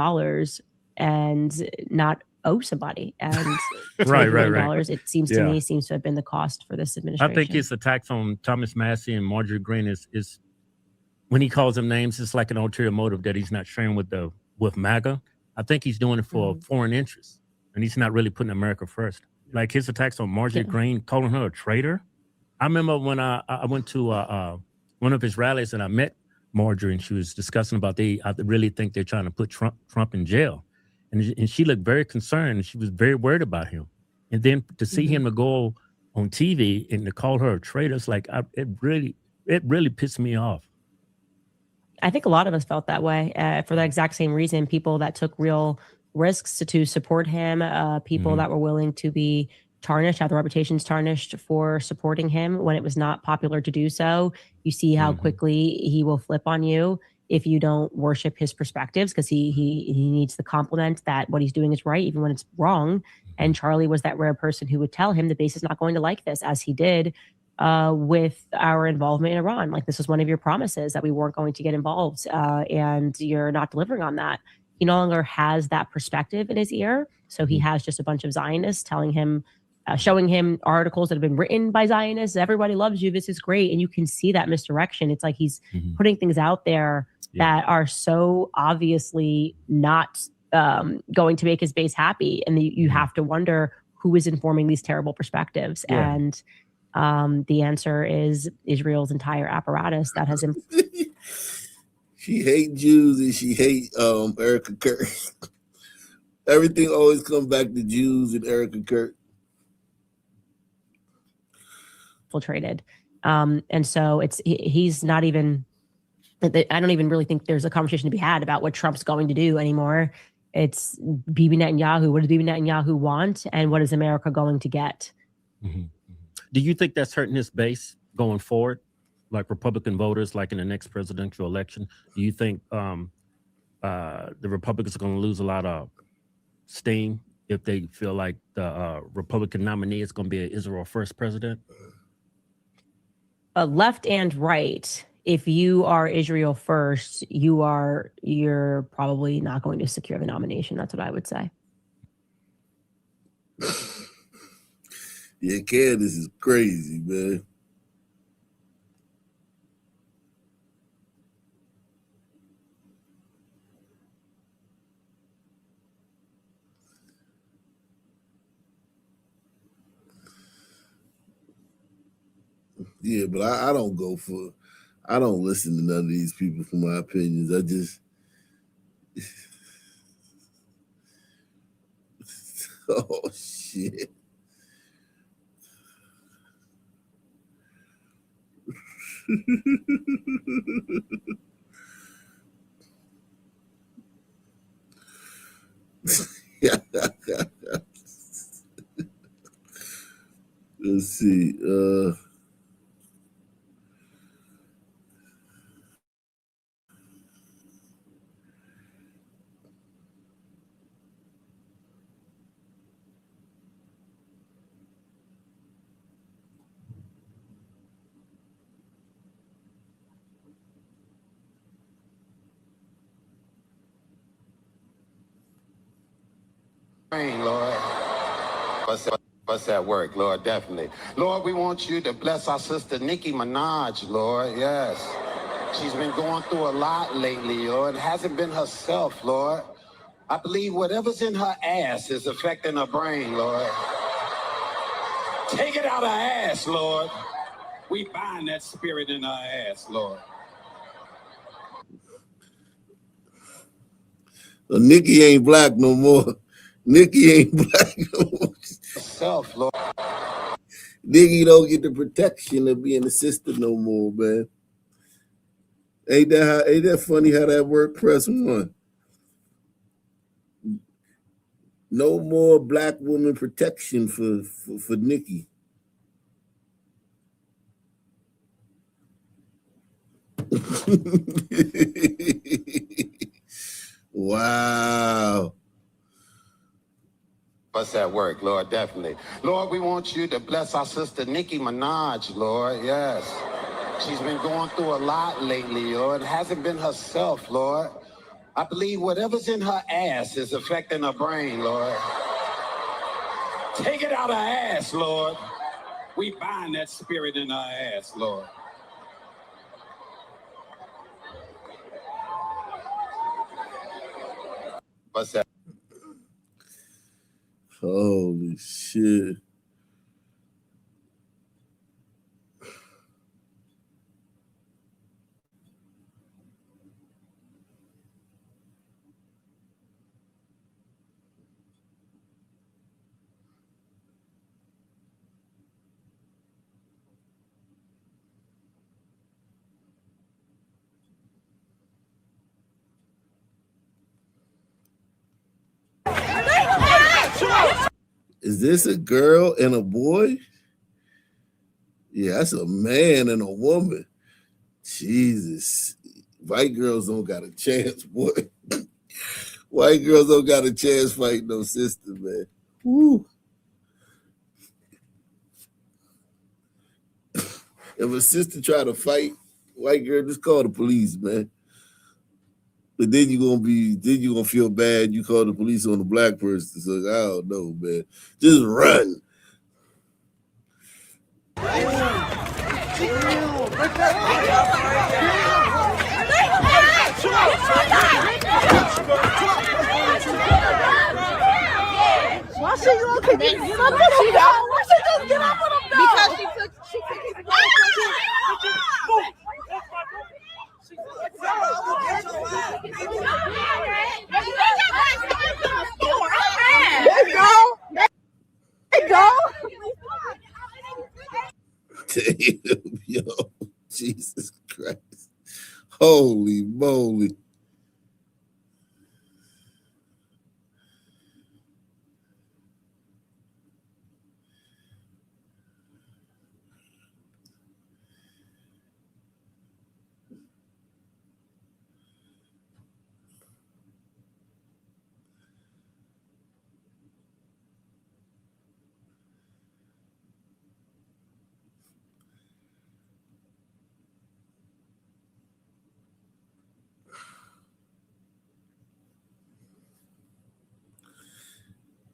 and not owe somebody. And Right. it seems to me seems to have been the cost for this administration. I think his attacks on Thomas Massie and Marjorie Greene is when he calls them names, it's like an ulterior motive that he's not sharing with MAGA. I think he's doing it for foreign interests, and he's not really putting America first. Like his attacks on Marjorie Greene, calling her a traitor. I remember when I went to one of his rallies and I met Marjorie, and she was discussing about I really think they're trying to put Trump in jail. And she looked very concerned, and she was very worried about him. And then to see him to go on TV and to call her a traitor, it's like it really pissed me off. I think a lot of us felt that way for the exact same reason. People that took real risks to support him, people that were willing to be tarnished, have their reputations tarnished for supporting him when it was not popular to do so. You see how quickly he will flip on you if you don't worship his perspectives, because he needs the compliment that what he's doing is right, even when it's wrong. And Charlie was that rare person who would tell him the base is not going to like this, as he did with our involvement in Iran. Like, this was one of your promises that we weren't going to get involved, and you're not delivering on that. He no longer has that perspective in his ear. So he has just a bunch of Zionists telling him, showing him articles that have been written by Zionists. Everybody loves you. This is great. And you can see that misdirection. It's like he's putting things out there that are so obviously not going to make his base happy. And you have to wonder who is informing these terrible perspectives. And the answer is Israel's entire apparatus that has... She hate Jews and she hate Erica Kirk. Everything always comes back to Jews and Erica Kirk. Infiltrated. And so he's not even... I don't even really think there's a conversation to be had about what Trump's going to do anymore. It's Bibi Netanyahu. What does Bibi Netanyahu want? And what is America going to get? Do you think that's hurting his base going forward? Like Republican voters, like in the next presidential election? Do you think the Republicans are going to lose a lot of steam if they feel like the Republican nominee is going to be an Israel first president? Left and right. If you are Israel first, you're probably not going to secure the nomination. That's what I would say. Yeah, Candace is crazy, man. Yeah, but I don't I don't listen to none of these people for my opinions. I just, oh shit. Let's see. Lord. What's that work, Lord? Definitely. Lord, we want you to bless our sister Nicki Minaj, Lord. Yes. She's been going through a lot lately, Lord. It hasn't been herself, Lord. I believe whatever's in her ass is affecting her brain, Lord. Take it out of her ass, Lord. We bind that spirit in her ass, Lord. Nikki ain't black no more. Nikki ain't black no more. Self, Lord. Nikki don't get the protection of being a sister no more, man. Ain't that funny how that worked? Press 1. No more black woman protection for Nikki. Wow. What's that work, Lord? Definitely. Lord, we want you to bless our sister Nicki Minaj, Lord. Yes. She's been going through a lot lately, Lord. It hasn't been herself, Lord. I believe whatever's in her ass is affecting her brain, Lord. Take it out of her ass, Lord. We bind that spirit in her ass, Lord. What's that? Holy shit. Is this a girl and a boy? Yeah, that's a man and a woman. Jesus. White girls don't got a chance, boy. White girls don't got a chance fighting no sister, man. Woo. If a sister try to fight, white girl, just call the police, man. But then you're gonna feel bad. You call the police on the black person. So I don't know, man. Just run. Why she look at me? Why she just get up on him? Because she took his There you go. Damn, yo, Jesus Christ. Holy moly.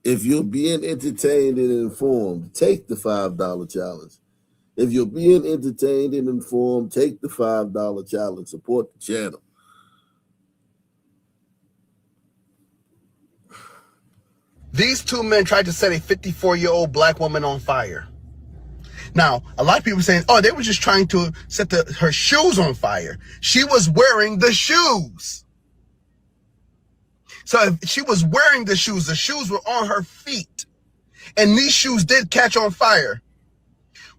If you're being entertained and informed, take the $5 challenge. If you're being entertained and informed, take the $5 challenge. Support the channel. These two men tried to set a 54-year-old black woman on fire. Now, a lot of people are saying, oh, they were just trying to set her shoes on fire. She was wearing the shoes. So if she was wearing the shoes were on her feet, and these shoes did catch on fire,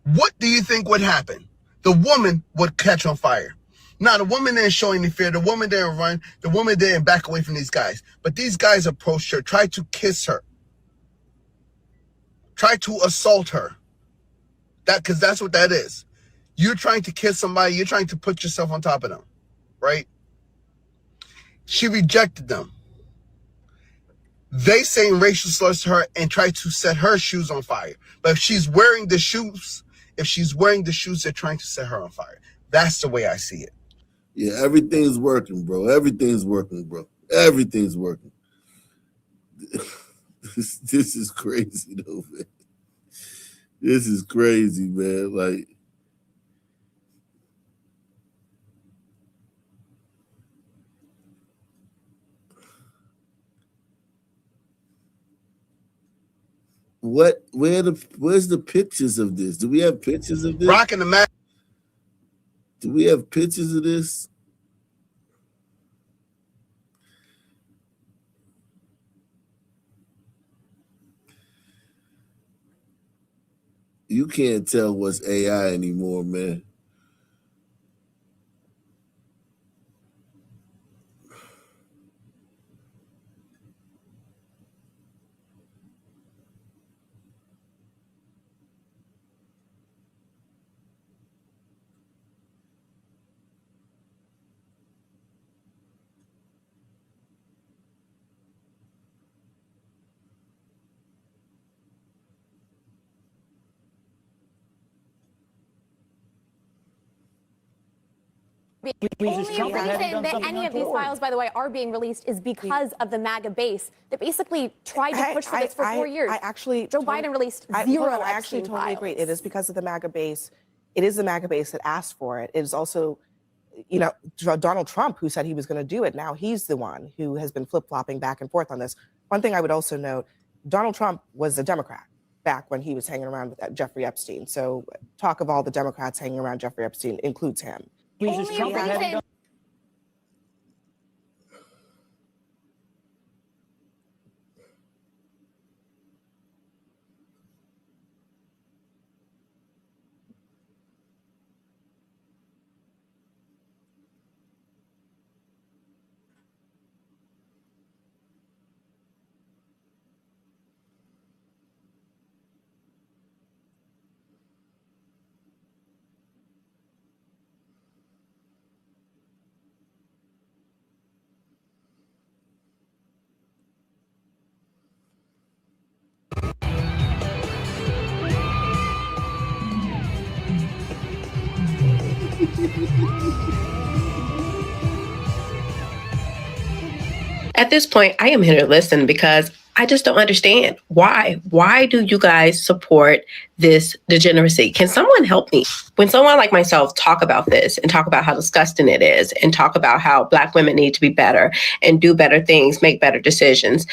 what do you think would happen? The woman would catch on fire. Now, the woman didn't show any fear. The woman didn't run. The woman didn't back away from these guys. But these guys approached her, tried to kiss her, tried to assault her. Because that's what that is. You're trying to kiss somebody. You're trying to put yourself on top of them, right? She rejected them. They saying racial slurs to her and tried to set her shoes on fire. But if she's wearing the shoes, they're trying to set her on fire. That's the way I see it. Yeah, everything's working, bro. Everything's working, bro. Everything's working. This is crazy, though, man. This is crazy, man. Like, where's the pictures of this? Do we have pictures of this? Rocking the mat. Do we have pictures of this? You can't tell what's AI anymore, man. The only reason that any of these files, by the way, are being released is because of the MAGA base that basically tried to push for this for 4 years. Joe Biden released zero. I actually totally agree. It is because of the MAGA base. It is the MAGA base that asked for it. It is also, Donald Trump who said he was going to do it. Now he's the one who has been flip-flopping back and forth on this. One thing I would also note, Donald Trump was a Democrat back when he was hanging around with Jeffrey Epstein. So talk of all the Democrats hanging around Jeffrey Epstein includes him. At this point, I am here to listen because I just don't understand why. Why do you guys support this degeneracy? Can someone help me? When someone like myself talk about this and talk about how disgusting it is and talk about how Black women need to be better and do better things, make better decisions,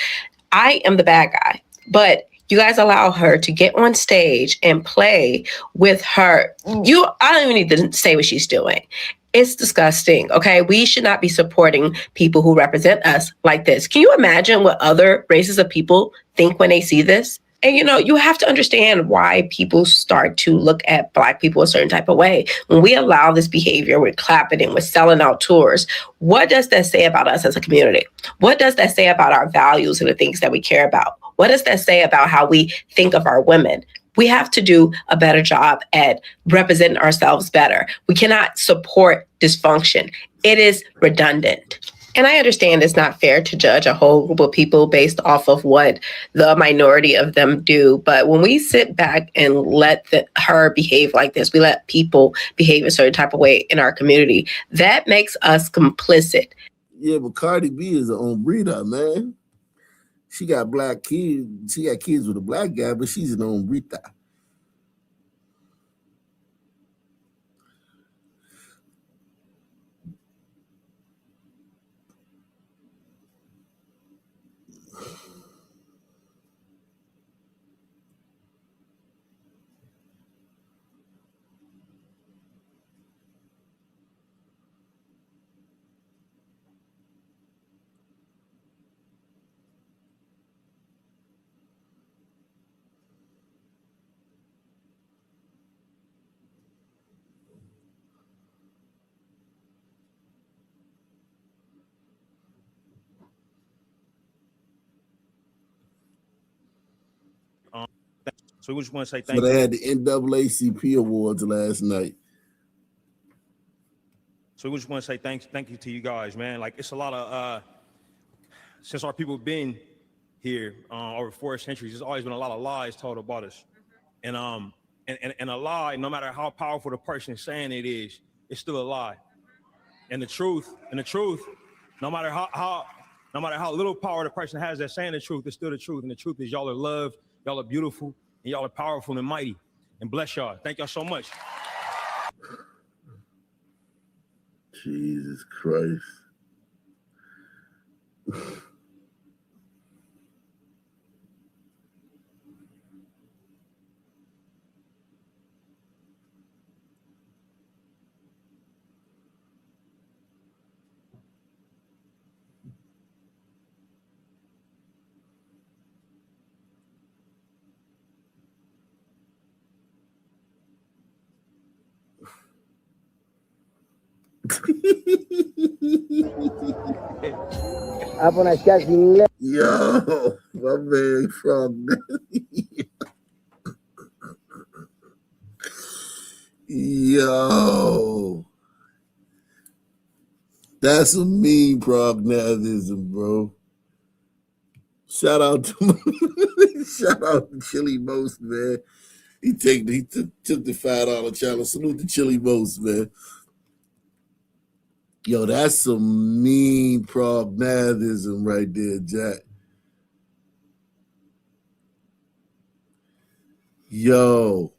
I am the bad guy. But you guys allow her to get on stage and play with her. I don't even need to say what she's doing. It's disgusting, okay? We should not be supporting people who represent us like this. Can you imagine what other races of people think when they see this? And you have to understand why people start to look at Black people a certain type of way. When we allow this behavior, we're clapping and we're selling out tours. What does that say about us as a community? What does that say about our values and the things that we care about? What does that say about how we think of our women? We have to do a better job at representing ourselves better. We cannot support dysfunction. It is redundant. And I understand it's not fair to judge a whole group of people based off of what the minority of them do. But when we sit back and let her behave like this, we let people behave a certain type of way in our community, that makes us complicit. Yeah, but Cardi B is her own breeder, man. She got black kids. She got kids with a black guy, but she's an hombrita. So we just want to say So thank they you. had the NAACP awards last night. So we just want to say thank you to you guys, man. Like it's a lot of since our people have been here over 4 centuries, there's always been a lot of lies told about us. And a lie, no matter how powerful the person is saying it is, it's still a lie. And the truth, no matter how little power the person has that's saying the truth, it's still the truth. And the truth is y'all are loved, y'all are beautiful, and y'all are powerful and mighty. And bless y'all. Thank y'all so much. Jesus Christ. Yo, my man from yo, that's a mean prognosism, bro. Shout out to Chili Most, man. He took the $5 challenge. Salute to Chili Most, man. Yo, that's some mean prognosism right there, Jack. Yo,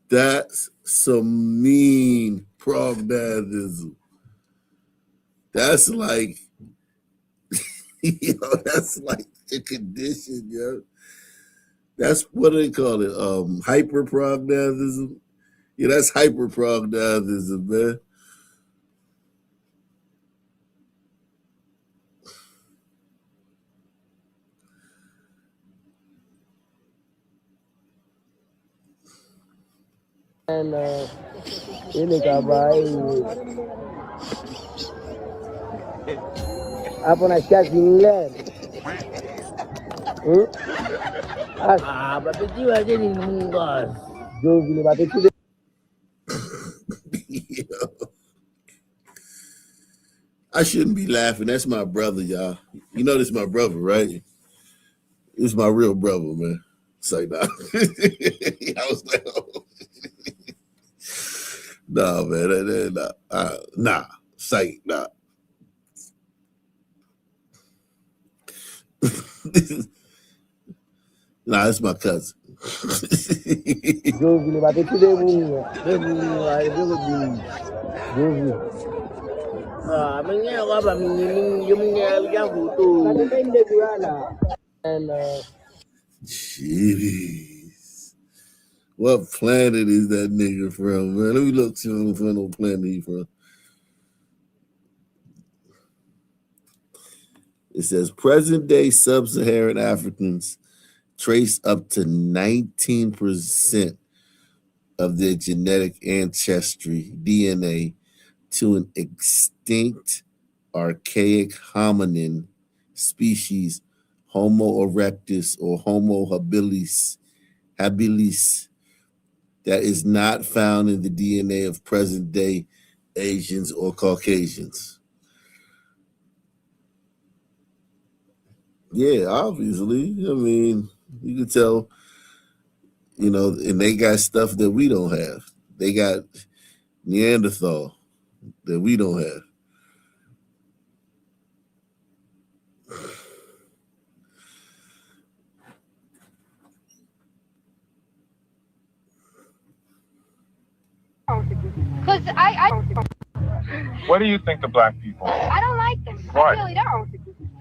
that's some mean prognosism. That's like, that's like the condition, yo. That's what they call it, hyperprognosism. Yeah, that's hyperprognosism, man. And ini kabai apa nak England? Bapak tu aja ni mungkas. Jo gini bapak tu. I shouldn't be laughing. That's my brother, y'all. You know this is my brother, right? This is my real brother, man. Say nah. I was like, oh. Nah, man. Nah. Say nah. Nah, that's my cousin. Jo gini bapak tu dia bunga, mengenai apa mengenai yang butuh. Kadang dia gurana. And Jeez. What planet is that nigga from, man? Let me look see what planet he from. It says present-day sub-Saharan Africans trace up to 19% of their genetic ancestry, DNA, to an extinct archaic hominin species, Homo erectus or Homo habilis, that is not found in the DNA of present-day Asians or Caucasians. Yeah, obviously. I mean, you can tell, and they got stuff that we don't have. They got Neanderthal that we don't have. Because I What do you think of black people? I don't like them. Why? I really don't.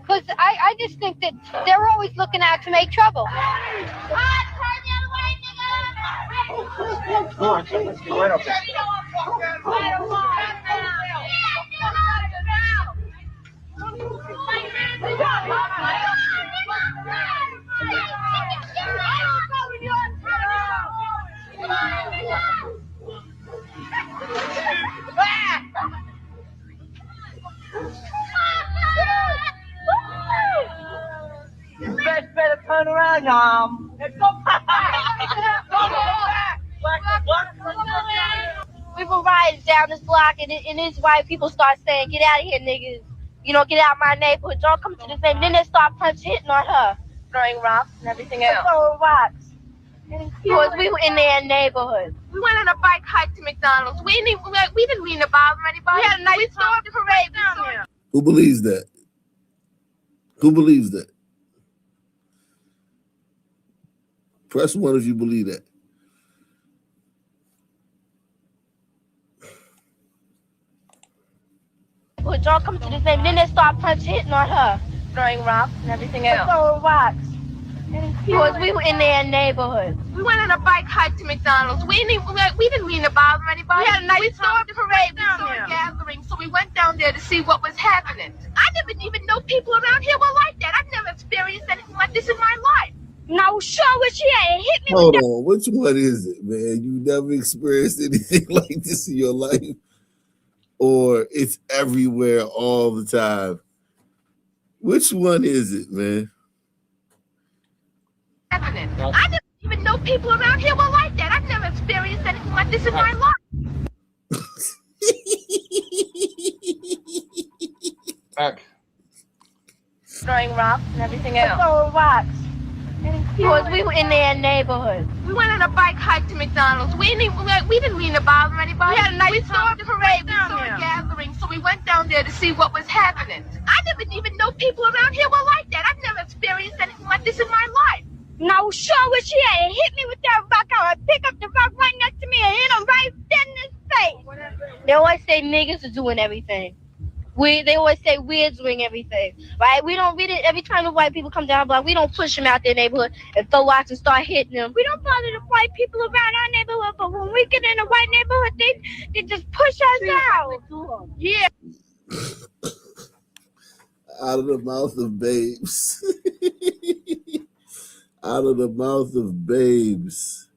Because I just think that they're always looking out to make trouble. Go on, let's get right up there. You better turn around, let's go. We were riding down this block, and these white people start saying, "Get out of here, niggas! You know, get out of my neighborhood. Don't come to the same." Then they start hitting on her, throwing rocks and everything else. Throwing rocks. Because we were in their neighborhood. We went on a bike hike to McDonald's. We didn't mean to bother anybody. We had a nice parade down there. Who believes that? Who believes that? Press 1 if you believe that. Which all come to the same. Then they start hitting on her, throwing rocks and everything else. Throwing rocks. Because we were in their neighborhood. We went on a bike hike to McDonald's. We didn't mean to bother anybody. We had a nice parade down there. Gathering, so we went down there to see what was happening. I never even know people around here were like that. I've never experienced anything like this in my life. And I was sure what she had. It hit me. Hold on, which one is it, man? You never experienced anything like this in your life? Or it's everywhere all the time? Which one is it, man? Happening. I didn't even know people around here were like that. I've never experienced anything like this in my life. Back. Throwing rocks and everything else. Throwing rocks. Because we were in their neighborhood. We went on a bike hike to McDonald's. We didn't mean to bother anybody. We had a nice parade down there. Gathering, so we went down there to see what was happening. I never even know people around here were like that. I've never experienced anything like this in my life. And I was sure what she had. It hit me with that rock. I would pick up the rock right next to me and hit him right dead in his face. They always say niggas are doing everything. They always say we're doing everything, right? Every time the white people come down the block, we don't push them out their neighborhood and throw rocks and start hitting them. We don't bother the white people around our neighborhood, but when we get in a white neighborhood, they just push us out. Yeah. Out of the mouth of babes. Out of the mouth of babes.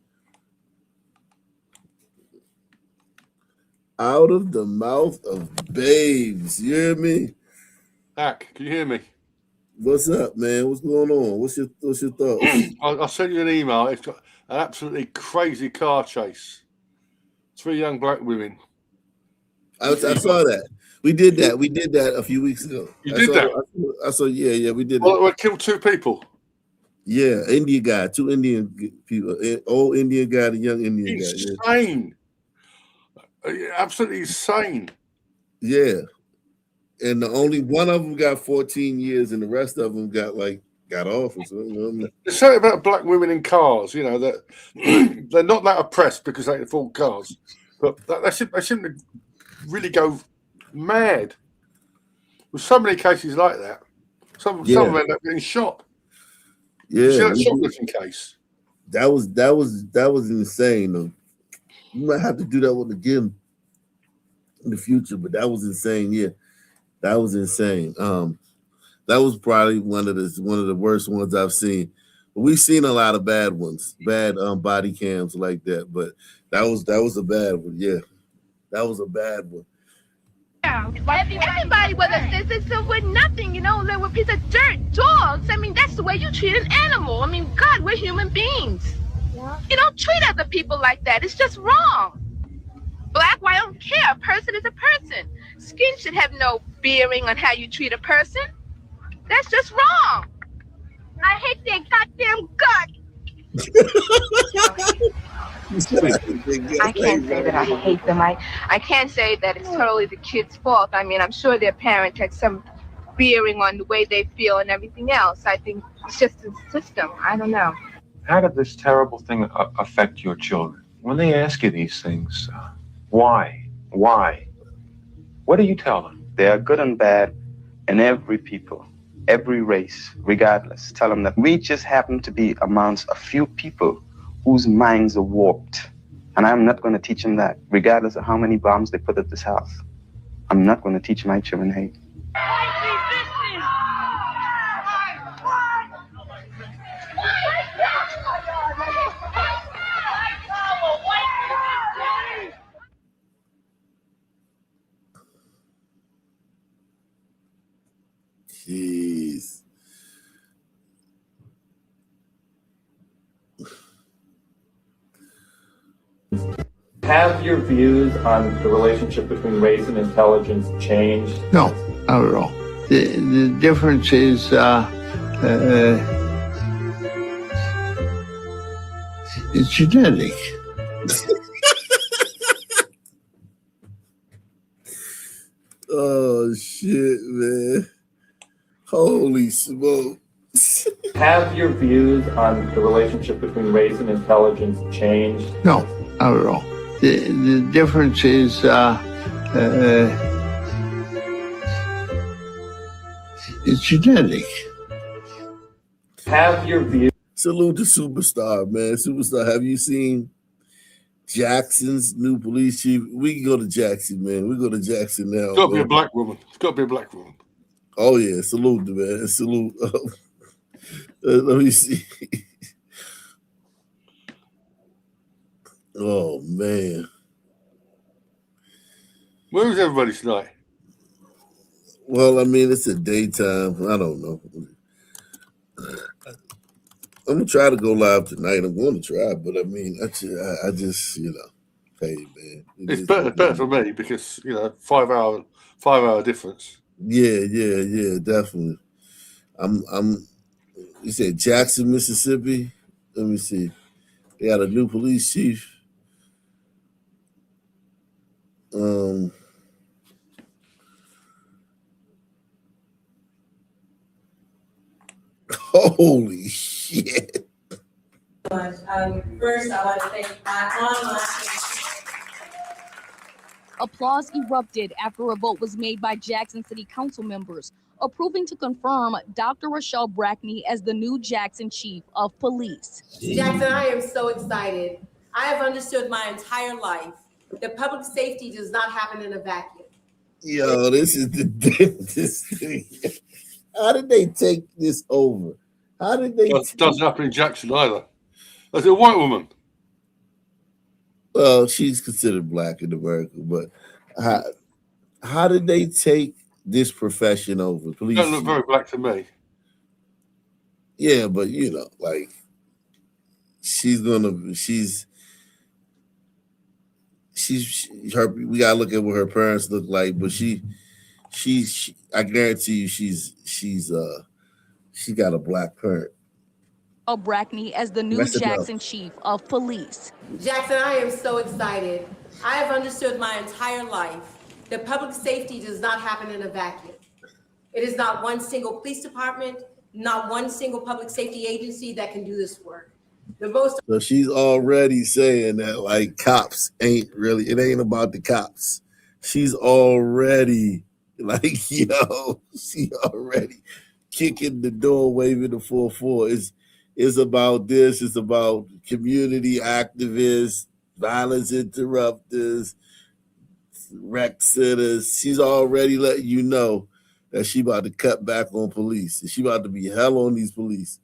Out of the mouth of babes. You hear me? Hack, can you hear me? What's up, man? What's going on? What's your thoughts? I sent you an email. It's got an absolutely crazy car chase. 3 young black women. I saw that. We did that. We did that a few weeks ago. You did that? I saw. Yeah, we did that. Well, it killed 2 people. Yeah, Indian guy, 2 Indian people, old Indian guy, the young Indian guy. Insane. Absolutely insane. Yeah. And the only one of them got 14 years and the rest of them got off or something. There's something about black women in cars, you know, that they're not that oppressed because they can afford cars, but they seem to really go mad. With so many cases like that, some of them end up getting shot. Yeah. You see that shoplifting case? That was insane. You might have to do that one again in the future, but that was insane. Yeah, that was insane. That was probably one of the worst ones I've seen. But we've seen a lot of bad ones, bad body cams like that. But that was a bad one. Yeah, that was a bad one. Yeah, everybody was a citizen with nothing, you know, they were a piece of dirt, dogs. I mean, that's the way you treat an animal. I mean, God, we're human beings. Yeah. You don't treat other people like that. It's just wrong. Black, white, I don't care. A person is a person. Skin should have no bearing on how you treat a person. That's just wrong. I hate their goddamn gut. I can't say that I hate them. I can't say that it's totally the kid's fault. I mean, I'm sure their parent had some bearing on the way they feel and everything else. I think it's just the system. I don't know. How did this terrible thing affect your children? When they ask you these things, why? Why? What do you tell them? There are good and bad in every people, every race, regardless. Tell them that we just happen to be amongst a few people whose minds are warped. And I'm not going to teach them that, regardless of how many bombs they put at this house. I'm not going to teach my children hate. Jeez. Have your views on the relationship between race and intelligence changed? No, not at all. The difference is it's genetic. Oh shit, man. Holy smoke. Have your views on the relationship between race and intelligence changed? No, not at all. The difference is it's genetic. Have your views. Salute to Superstar, man. Superstar, have you seen Jackson's new police chief? We can go to Jackson, man. We go to Jackson now. It's got to be a black woman. It's got to be a black woman. Oh yeah, salute, man. Salute. Let me see. Oh man. Where is everybody tonight? Well, I mean, it's a daytime. I don't know. I'm gonna try to go live tonight. I'm going to try, but I mean, I just you know, hey man, It's better for me because 5 hour difference. Yeah, definitely. You said Jackson, Mississippi. Let me see. They got a new police chief. Holy shit. First, I want to thank my online. Applause erupted after a vote was made by Jackson City Council members approving to confirm Dr. Rochelle Brackney as the new Jackson Chief of Police. Jackson, I am so excited. I have understood my entire life that public safety does not happen in a vacuum. Yo, this is this thing. How did they take this over? How did they? That doesn't happen in Jackson either. That's a white woman. Well, she's considered black in America, but how did they take this profession over? Police Don't look very black to me. Yeah, but like we gotta look at what her parents look like, but she I guarantee you she got a black parent. Brackney as the new Jackson Chief of Police. Jackson, I am so excited. I have understood my entire life that public safety does not happen in a vacuum. It is not one single police department, not one single public safety agency that can do this work. So she's already saying that like cops ain't really, it ain't about the cops. She's already like, she already kicking the door, waving the 4-4. It's about this. It's about community activists, violence interrupters, rec centers. She's already letting you know that she about to cut back on police. She about to be hell on these police.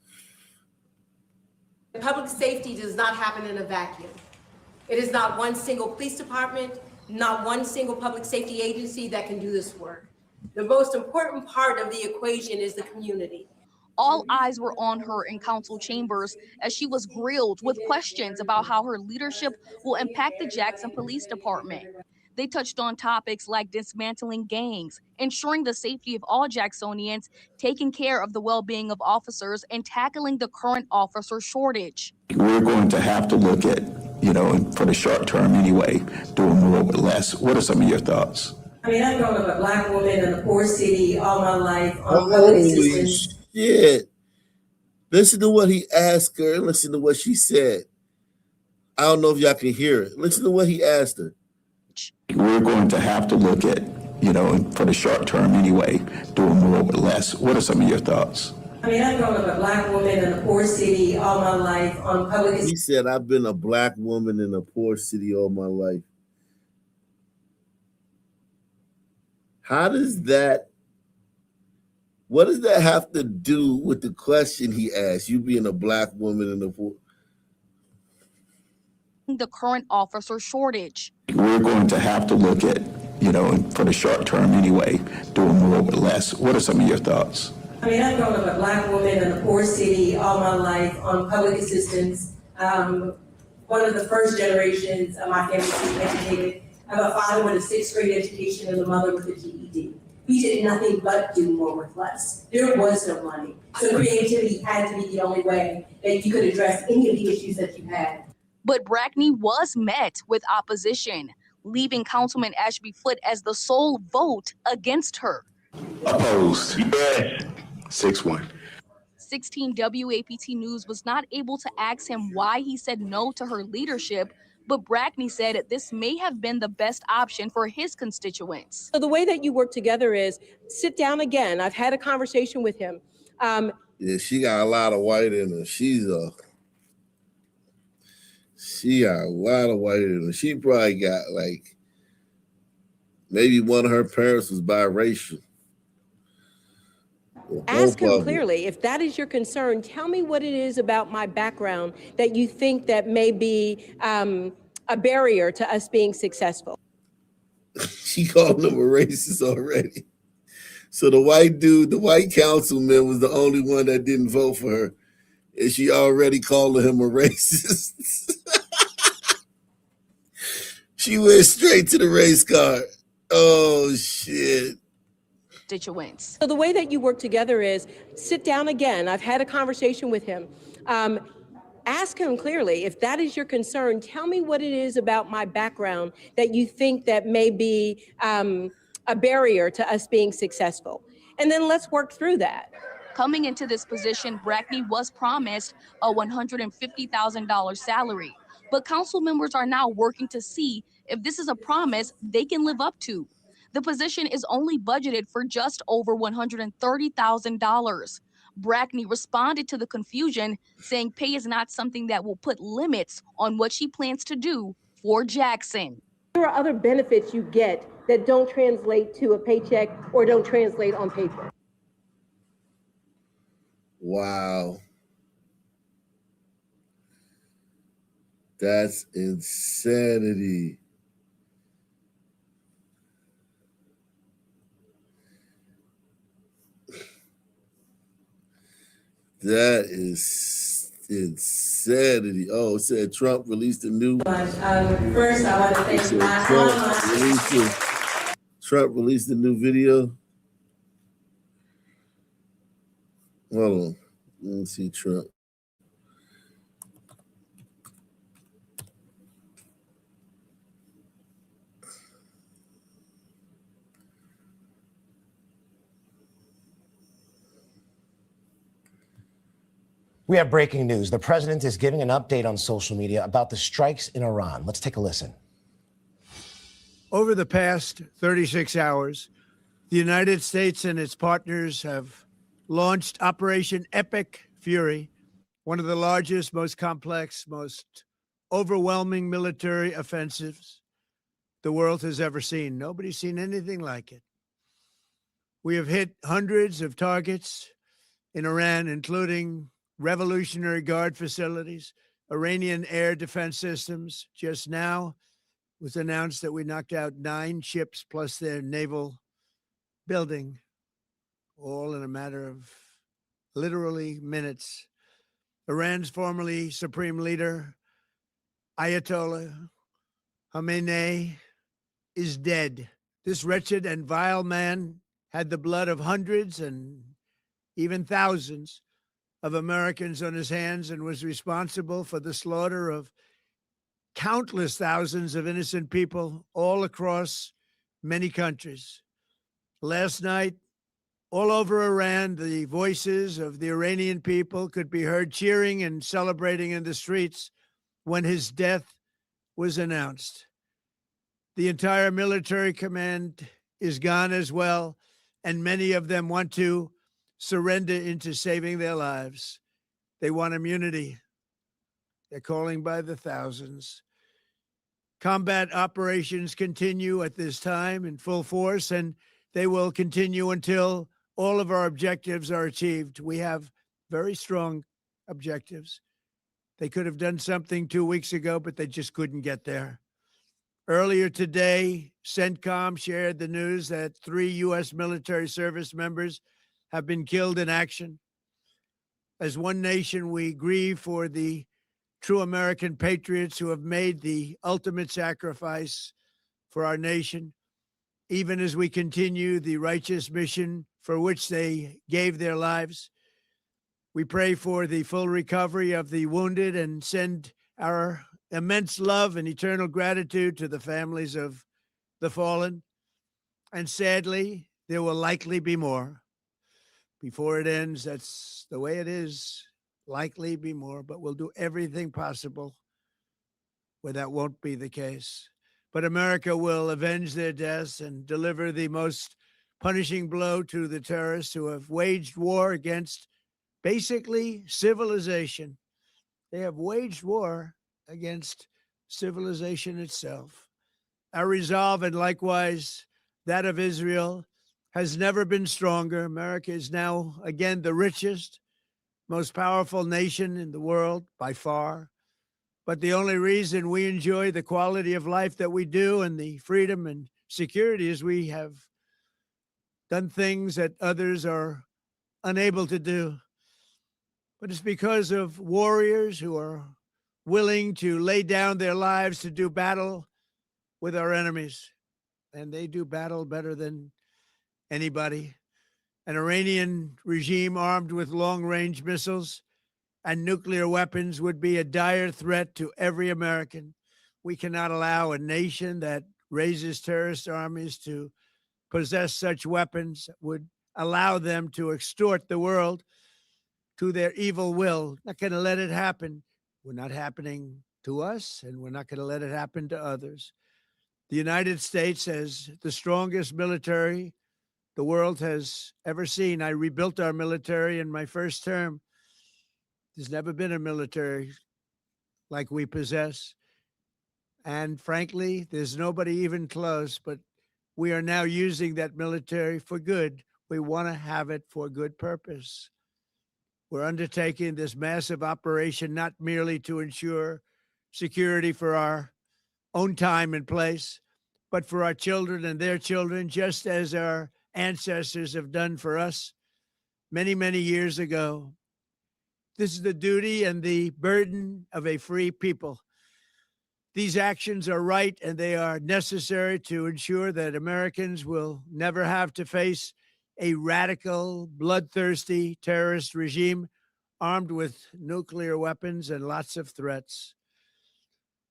Public safety does not happen in a vacuum. It is not one single police department, not one single public safety agency that can do this work. The most important part of the equation is the community. All eyes were on her in council chambers as she was grilled with questions about how her leadership will impact the Jackson Police Department. They touched on topics like dismantling gangs, ensuring the safety of all Jacksonians, taking care of the well-being of officers, and tackling the current officer shortage. We're going to have to look at, for the short term anyway, doing more with less. What are some of your thoughts? I mean, I've grown up a black woman in a poor city all my life. Holy shit. Listen to what he asked her and listen to what she said. I don't know if y'all can hear it. Listen to what he asked her. shortage. We're going to have to look at, for the short term anyway, doing more with less. What are some of your thoughts? I mean, I've grown up a black woman in a poor city all my life on public. He said, I've been a black woman in a poor city all my life. What does that have to do with the question he asked? You being a black woman in a poor. The current officer shortage. We're going to have to look at, for the short term anyway, doing more with less. What are some of your thoughts? I mean, I've grown up a black woman in a poor city all my life on public assistance. One of the first generations of my family was educated. I have a father with a 6th grade education and a mother with a GED. We did nothing but do more with less. There was no money. So creativity had to be the only way that you could address any of the issues that you had. But Brackney was met with opposition, leaving Councilman Ashby Foote as the sole vote against her. Opposed. Yes. 6-1. 16 WAPT News was not able to ask him why he said no to her leadership, but Brackney said this may have been the best option for his constituents. So the way that you work together is sit down again. I've had a conversation with him. Yeah, she got a lot of white in her. She got a lot of white in her. She probably got maybe one of her parents was biracial. Ask him clearly, if that is your concern, tell me what it is about my background that you think that may be a barrier to us being successful. She called him a racist already. So the white councilman was the only one that didn't vote for her. And she already called him a racist. She went straight to the race card. Oh, shit. Constituents. So the way that you work together is sit down again. I've had a conversation with him. Ask him clearly, if that is your concern, tell me what it is about my background that you think that may be a barrier to us being successful. And then let's work through that. Coming into this position, Brackney was promised a $150,000 salary, but council members are now working to see if this is a promise they can live up to. The position is only budgeted for just over $130,000. Brackney responded to the confusion, saying pay is not something that will put limits on what she plans to do for Jackson. There are other benefits you get that don't translate to a paycheck or don't translate on paper. Wow. That's insanity. That is insanity. Oh, it said Trump released a new. First, I want to thank Trump released a new video. Hold on. Let me see Trump. We have breaking news. The president is giving an update on social media about the strikes in Iran. Let's take a listen. Over the past 36 hours, the United States and its partners have launched Operation Epic Fury, one of the largest, most complex, most overwhelming military offensives the world has ever seen. Nobody's seen anything like it. We have hit hundreds of targets in Iran, including Revolutionary Guard facilities, Iranian air defense systems. Just now it was announced that we knocked out 9 ships plus their naval building, all in a matter of literally minutes. Iran's formerly supreme leader, Ayatollah Khamenei, is dead. This wretched and vile man had the blood of hundreds and even thousands of Americans on his hands and was responsible for the slaughter of countless thousands of innocent people all across many countries. Last night, all over Iran, the voices of the Iranian people could be heard cheering and celebrating in the streets when his death was announced. The entire military command is gone as well, and many of them want to surrender into saving their lives. They want immunity. They're calling by the thousands. Combat operations continue at this time in full force, and they will continue until all of our objectives are achieved. We have very strong objectives. They could have done something 2 weeks ago, but they just couldn't get there. Earlier today, CENTCOM shared the news that 3 U.S. military service members have been killed in action. As one nation, we grieve for the true American patriots who have made the ultimate sacrifice for our nation, even as we continue the righteous mission for which they gave their lives. We pray for the full recovery of the wounded and send our immense love and eternal gratitude to the families of the fallen. And sadly, there will likely be more. Before it ends, that's the way it is. Likely be more, but we'll do everything possible where that won't be the case. But America will avenge their deaths and deliver the most punishing blow to the terrorists who have waged war against basically civilization. They have waged war against civilization itself. Our resolve, and likewise that of Israel, has never been stronger. America is now again the richest, most powerful nation in the world by far. But the only reason we enjoy the quality of life that we do and the freedom and security is we have done things that others are unable to do. But it's because of warriors who are willing to lay down their lives to do battle with our enemies. And they do battle better than anybody. An Iranian regime armed with long-range missiles and nuclear weapons would be a dire threat to every American. We cannot allow a nation that raises terrorist armies to possess such weapons that would allow them to extort the world to their evil will. Not going to let it happen. We're not happening to us, and we're not going to let it happen to others. The United States has the strongest military the world has ever seen. I rebuilt our military in my first term. There's never been a military like we possess. And frankly, there's nobody even close, but we are now using that military for good. We want to have it for good purpose. We're undertaking this massive operation not merely to ensure security for our own time and place, but for our children and their children, just as our ancestors have done for us many, many years ago. This is the duty and the burden of a free people. These actions are right and they are necessary to ensure that Americans will never have to face a radical, bloodthirsty terrorist regime armed with nuclear weapons and lots of threats.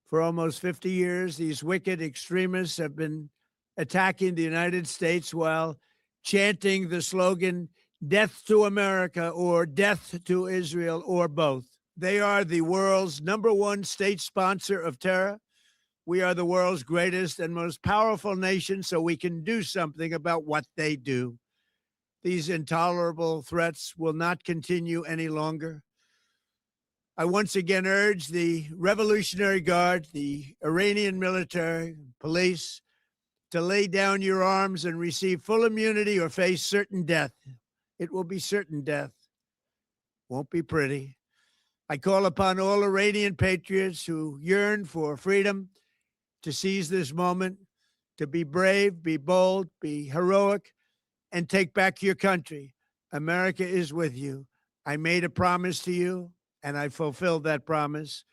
For almost 50 years, these wicked extremists have been attacking the United States while chanting the slogan, "Death to America," or "Death to Israel," or both. They are the world's #1 state sponsor of terror. We are the world's greatest and most powerful nation, so we can do something about what they do. These intolerable threats will not continue any longer. I once again urge the Revolutionary Guard, the Iranian military, police, to lay down your arms and receive full immunity or face certain death. It will be certain death. Won't be pretty. I call upon all Iranian patriots who yearn for freedom to seize this moment, to be brave, be bold, be heroic, and take back your country. America is with you. I made a promise to you, and I fulfilled that promise.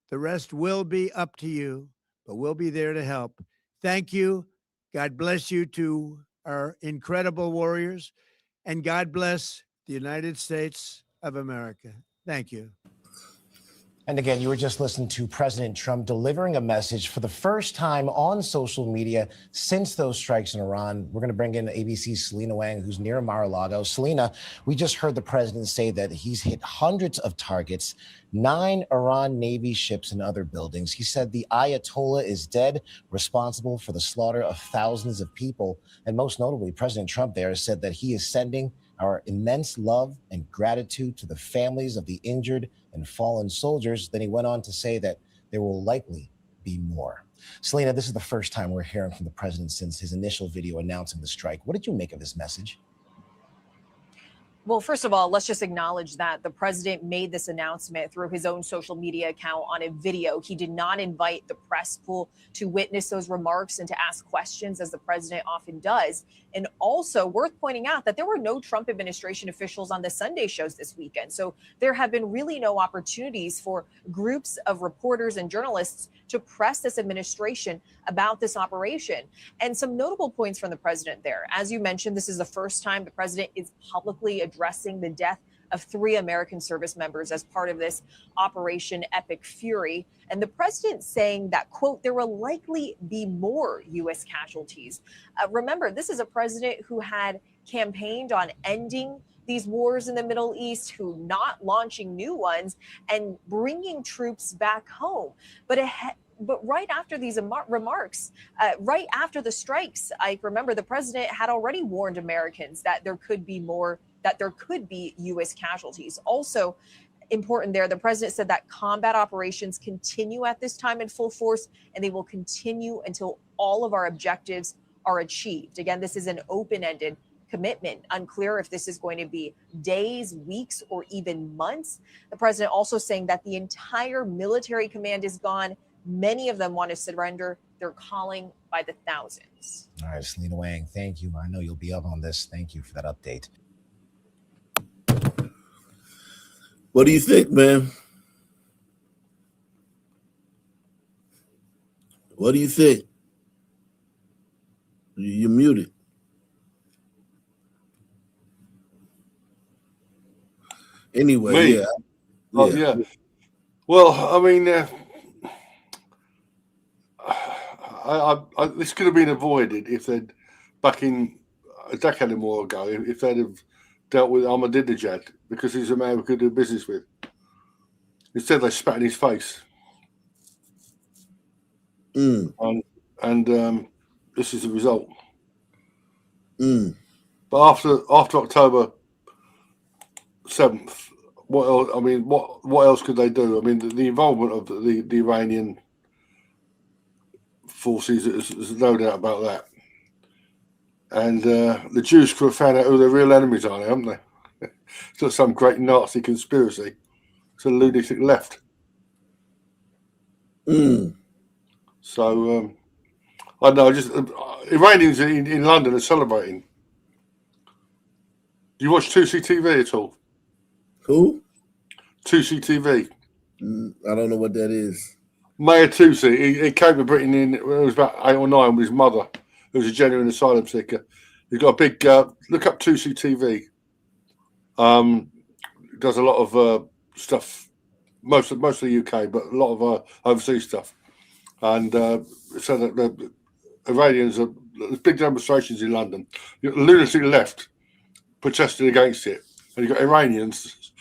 The rest will be up to you, but we'll be there to help. Thank you. God bless you to our incredible warriors, and God bless the United States of America. Thank you. And again, you were just listening to President Trump delivering a message for the first time on social media since those strikes in Iran. We're going to bring in ABC's Selena Wang, who's near Mar-a-Lago. Selena, we just heard the president say that he's hit hundreds of targets, 9 Iran Navy ships and other buildings. He said the Ayatollah is dead, responsible for the slaughter of thousands of people. And most notably, President Trump there said that he is sending our immense love and gratitude to the families of the injured and fallen soldiers. Then he went on to say that there will likely be more. Selena, this is the first time we're hearing from the president since his initial video announcing the strike. What did you make of this message? Well, first of all, let's just acknowledge that the president made this announcement through his own social media account on a video. He did not invite the press pool to witness those remarks and to ask questions, as the president often does. And also worth pointing out that there were no Trump administration officials on the Sunday shows this weekend. So there have been really no opportunities for groups of reporters and journalists to press this administration about this operation. And some notable points from the president there. As you mentioned, this is the first time the president is publicly addressing the death of 3 American service members as part of this Operation Epic Fury. And the president saying that, quote, there will likely be more U.S. casualties. Remember, this is a president who had campaigned on ending these wars in the Middle East, who not launching new ones and bringing troops back home. But right after these remarks, right after the strikes, I remember the president had already warned Americans that there could be more, that there could be U.S. casualties. Also important there, the president said that combat operations continue at this time in full force, and they will continue until all of our objectives are achieved. Again, this is an open-ended commitment. Unclear if this is going to be days, weeks, or even months. The president also saying that the entire military command is gone. Many of them want to surrender. They're calling by the thousands. All right, Selena Wang, thank you. I know you'll be up on this. Thank you for that update. What do you think, man? What do you think? You're muted. Anyway, Me? yeah. Oh, yeah. Well, I mean, this could have been avoided if they'd, back in a decade or more ago, if they'd have dealt with Ahmadinejad, because he's a man we could do business with. Instead, they spat in his face. And this is the result. But after October 7th, what else? I mean, what else could they do? I mean, the involvement of the Iranian forces, there's no doubt about that. And the Jews could have found out who their real enemies are, haven't they? It's not some great Nazi conspiracy. It's a lunatic left. So I don't know. Just Iranians in London are celebrating. Do you watch 2CTV at all? Who? 2CTV. I don't know what that is. Mayor Tusi, he came to Britain when he was about 8 or 9 with his mother, who was a genuine asylum seeker. He's got a big, look up 2CTV. Does a lot of stuff, mostly UK, but a lot of overseas stuff. And so that the Iranians, there's big demonstrations in London. The lunatic left protesting against it. And you've got Iranians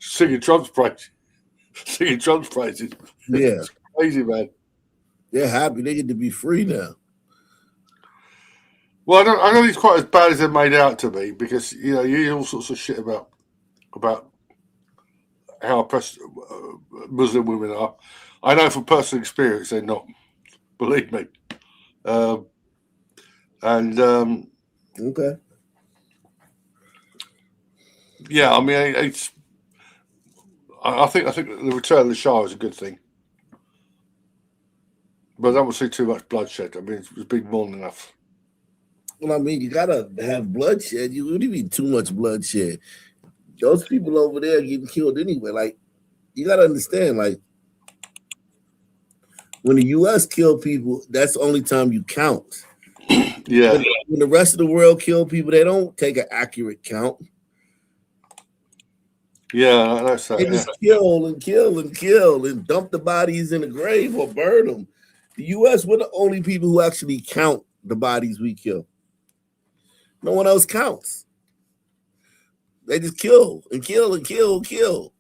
singing Trump's praises. Yeah. It's crazy, man. They're happy. They get to be free now. Well, I don't think it's quite as bad as they're made out to be, because you hear all sorts of shit about how oppressed Muslim women are. I know from personal experience they're not. Believe me. Okay. Yeah, I mean, I think the return of the Shah is a good thing, but I don't want to see too much bloodshed. I mean, it's been more than enough. Well, I mean, you gotta have bloodshed. You wouldn't need too much bloodshed. Those people over there are getting killed anyway. Like, you gotta understand, like, when the U.S. kill people, that's the only time you count. Yeah. When the rest of the world kill people, they don't take an accurate count. Yeah, that's that. They just kill and kill and kill and dump the bodies in the grave or burn them. The U.S., we're the only people who actually count the bodies we kill. No one else counts. They just kill and kill and kill and kill.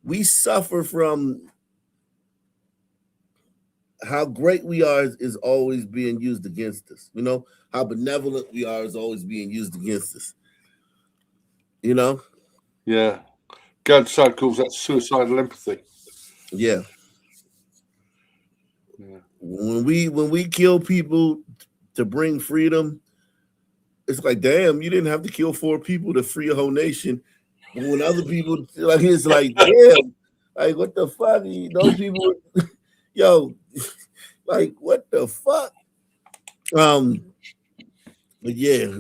We suffer from how great we are is always being used against us. You know, how benevolent we are is always being used against us. You know? Yeah. Gad Sad calls that suicidal empathy. Yeah. When we kill people to bring freedom, it's like, damn, you didn't have to kill 4 people to free a whole nation. But when other people, like, it's like, damn, like, what the fuck? Those people, yo, like, what the fuck? But yeah,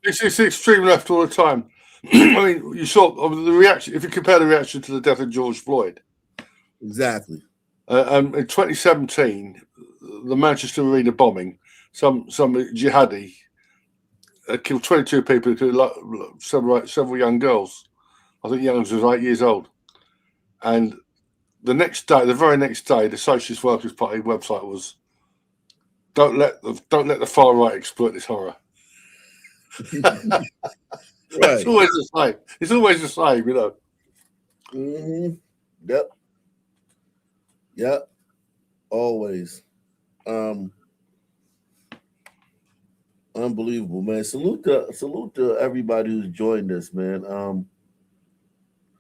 it's extreme left all the time. I mean, you saw the reaction. If you compare the reaction to the death of George Floyd, exactly. In 2017, the Manchester Arena bombing, some jihadi killed 22 people, including several young girls. I think youngest was 8 years old. And the very next day, the Socialist Workers' Party website was, "Don't let the far right exploit this horror." Right. It's always the same. It's always the same, you know. Mm-hmm. Yep. Yep. Always. Unbelievable, man. Salute to everybody who's joined us, man.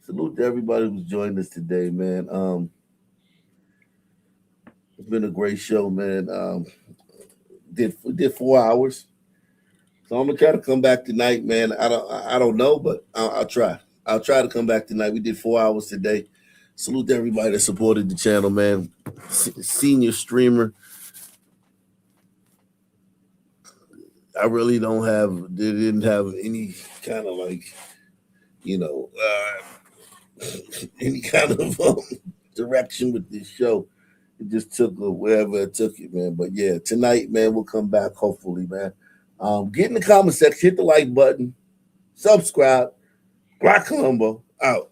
Salute to everybody who's joined us today, man. It's been a great show, man. We did 4 hours. So I'm gonna try to come back tonight, man. I don't know, but I'll try. I'll try to come back tonight. We did 4 hours today. Salute to everybody that supported the channel, man. Senior streamer. I really didn't have any kind of like, you know, any kind of direction with this show. It just took wherever it took it, man. But yeah, tonight, man, we'll come back hopefully, man. Get in the comment section, hit the like button, subscribe. Black Columbo out.